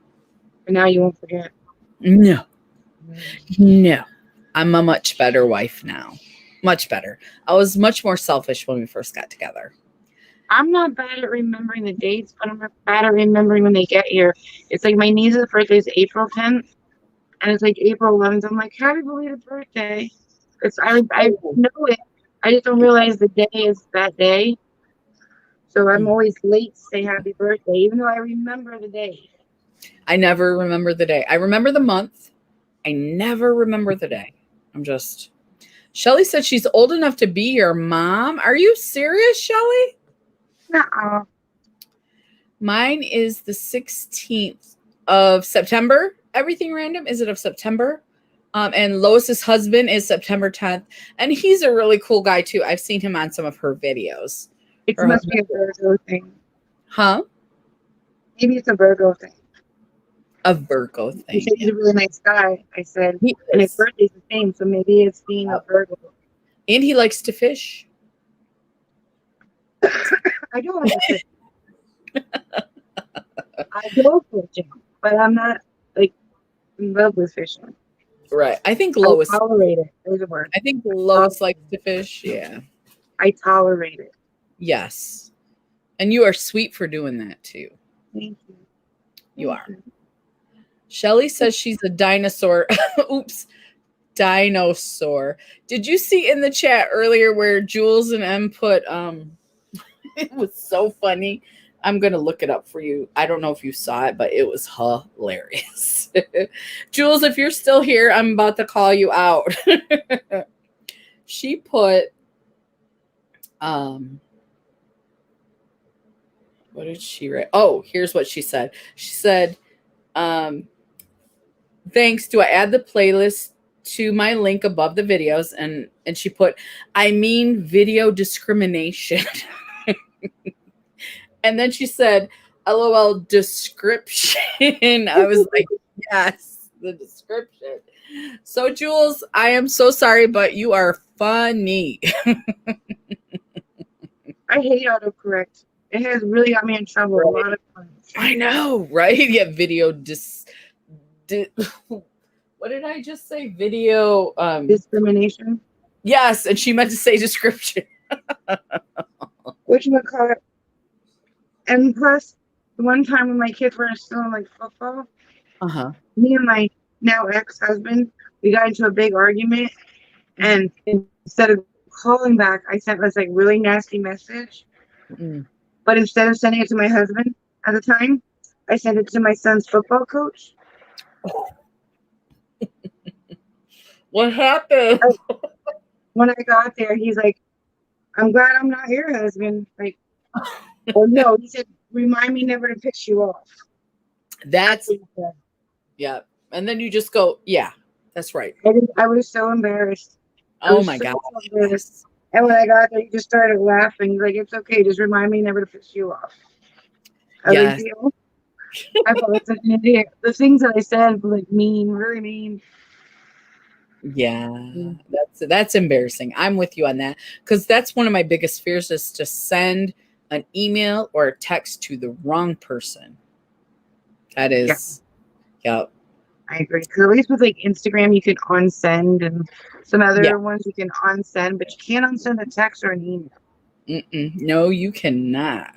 And now you won't forget. No. I'm a much better wife now. Much better. I was much more selfish when we first got together. I'm not bad at remembering the dates, but I'm bad at remembering when they get here. It's like my niece's birthday is April 10th, and it's like April 11th. I'm like, happy belated birthday. I know it. I just don't realize the day is that day. So I'm always late to say happy birthday, even though I remember the day. I never remember the day. I remember the month. I never remember the day. Shelly said she's old enough to be your mom. Are you serious, Shelly? No. Mine is the 16th of September. Everything random. Is it of September? And Lois's husband is September 10th. And he's a really cool guy, too. I've seen him on some of her videos. It must be a Virgo thing. Huh? Maybe it's a Virgo thing. A Virgo thing. He said he's a really nice guy. I said, He and his is. birthday's the same, so maybe it's being a Virgo. And he likes to fish. I do like to fish. I go fishing, but I'm not like in love with fishing. Right. I think Lois. I tolerate it. There's a word. I think Lois likes to fish. Yeah. I tolerate it. Yes. And you are sweet for doing that too. Thank you. You are. Shelly says she's a dinosaur. Oops. Dinosaur. Did you see in the chat earlier where Jules and M put it was so funny. I'm going to look it up for you. I don't know if you saw it, but it was hilarious. Jules, if you're still here, I'm about to call you out. She put what did she write? Oh, here's what she said. She said, thanks. Do I add the playlist to my link above the videos? And she put, I mean video discrimination. And then she said, LOL description. I was like, yes, the description. So Jules, I am so sorry, but you are funny. I hate autocorrect. It has really got me in trouble a lot of times. I know, right? Yeah, video what did I just say? Video discrimination. Yes, and she meant to say description. Whatchamacallit. And plus, the one time when my kids were still in like football, me and my now ex-husband, we got into a big argument, and instead of calling back, I sent this like really nasty message. But instead of sending it to my husband at the time, I sent it to my son's football coach. What happened? When I got there, he's like, I'm glad I'm not your husband. Like, oh no, he said, remind me never to piss you off. That's yeah. And then you just go, yeah, that's right. I was so embarrassed. Oh my God. Yes. And when I got there, he just started laughing. He's like, it's okay, just remind me never to piss you off. Yes. I thought such an idiot. The things that I said were like mean, really mean. Yeah, that's embarrassing. I'm with you on that, because that's one of my biggest fears, is to send an email or a text to the wrong person. That is, yeah. I agree. Because at least with like Instagram, you can unsend, and some other ones you can unsend, but you can't unsend a text or an email. No, you cannot.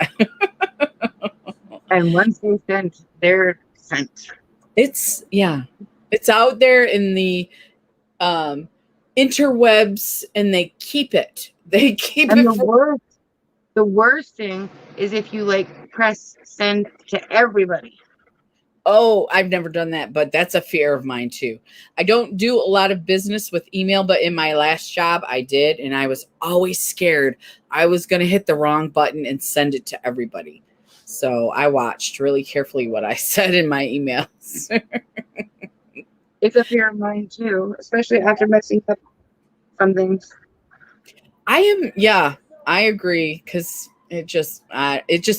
And once they're sent, they're sent. It's out there in the interwebs, and they keep it. They keep and it. The worst thing is if you like press send to everybody. Oh, I've never done that, but that's a fear of mine too. I don't do a lot of business with email, but in my last job I did, and I was always scared I was going to hit the wrong button and send it to everybody. So I watched really carefully what I said in my emails. It's a fear of mine too, especially after messing up some things. I agree, because it just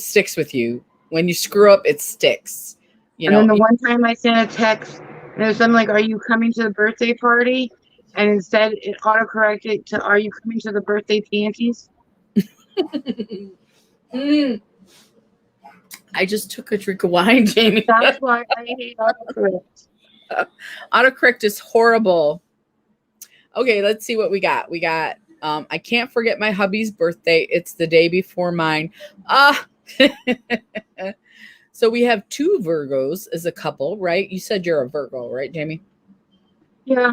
sticks with you. When you screw up, it sticks. And then the one time I sent a text, and it was something like, are you coming to the birthday party? And instead it autocorrected to, are you coming to the birthday panties? I just took a drink of wine, Jamie. That's why I hate autocorrect. Autocorrect is horrible. Okay, let's see what we got. We got I can't forget my hubby's birthday. It's the day before mine. So we have two Virgos as a couple, right? You said you're a Virgo, right, Jamie? Yeah,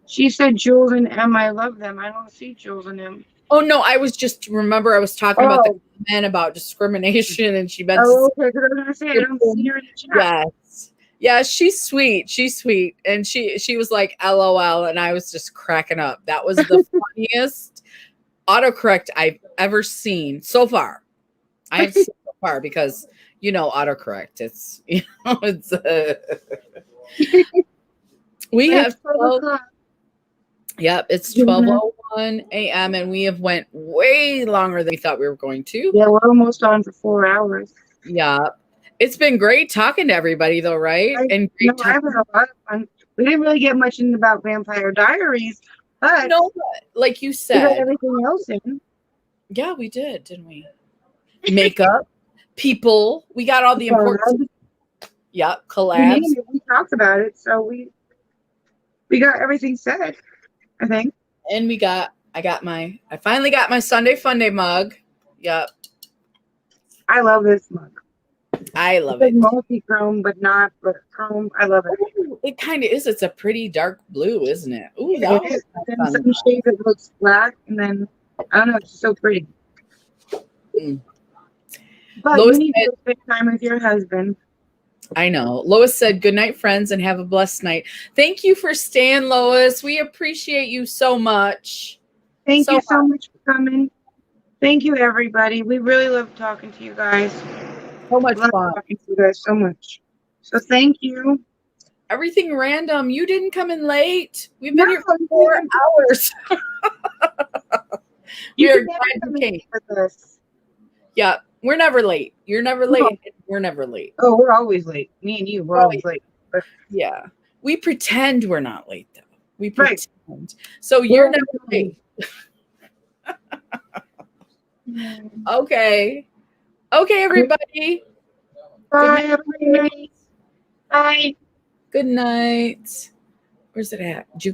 she said Jules and M. I love them. I don't see Jules and M. Oh no, I was talking about the comment about discrimination, and she meant okay, because I was gonna say I don't see her in the chat. Yes. Yeah, she's sweet. She's sweet. And she was like LOL and I was just cracking up. That was the funniest autocorrect I've ever seen so far. I have seen so far because autocorrect. It's it's we It's have 12 12. o'clock. Yep, it's Yeah. 12:01 a.m. and we have went way longer than we thought we were going to. Yeah, we're almost on for 4 hours. Yeah. It's been great talking to everybody though, right? And great I've talking. had a lot of fun. We didn't really get much in about Vampire Diaries, but No, but like you we got said, everything else in. yeah, we did, didn't we? Makeup, people, we got all the important. Collabs, Yep, you name collabs. it, we talked about it, so we got everything said, I think. And I finally got my Sunday Funday mug. Yep. I love this mug. I It's love like it. multi-chrome, but not but chrome. I love it. Ooh, it kind of is. It's a pretty dark blue, isn't it? Ooh, Yeah, that it was is. Then nice on some shades it looks black, and then I don't know, it's so pretty. Mm. But Lois you need said, to spend time with your husband. I know. Lois said, good night, friends, and have a blessed night. Thank you for staying, Lois. We appreciate you so much. Thank So you much. so much for coming. Thank you, everybody. We really love talking to you guys. So much Love fun. talking to you guys so much. So thank you. Everything random. You didn't come in late. We've No, been here for 4 hours. We you are can never glad come you and came. eat with us. Yeah, we're never late. You're never No. late. We're never late. Oh, we're always late. Me and you, we're always late. But Yeah. We pretend we're not late, though. We right. pretend. So you're never late. Okay. Okay, everybody. Bye, Good have a good night. Bye. Good night. Where's it at? Did you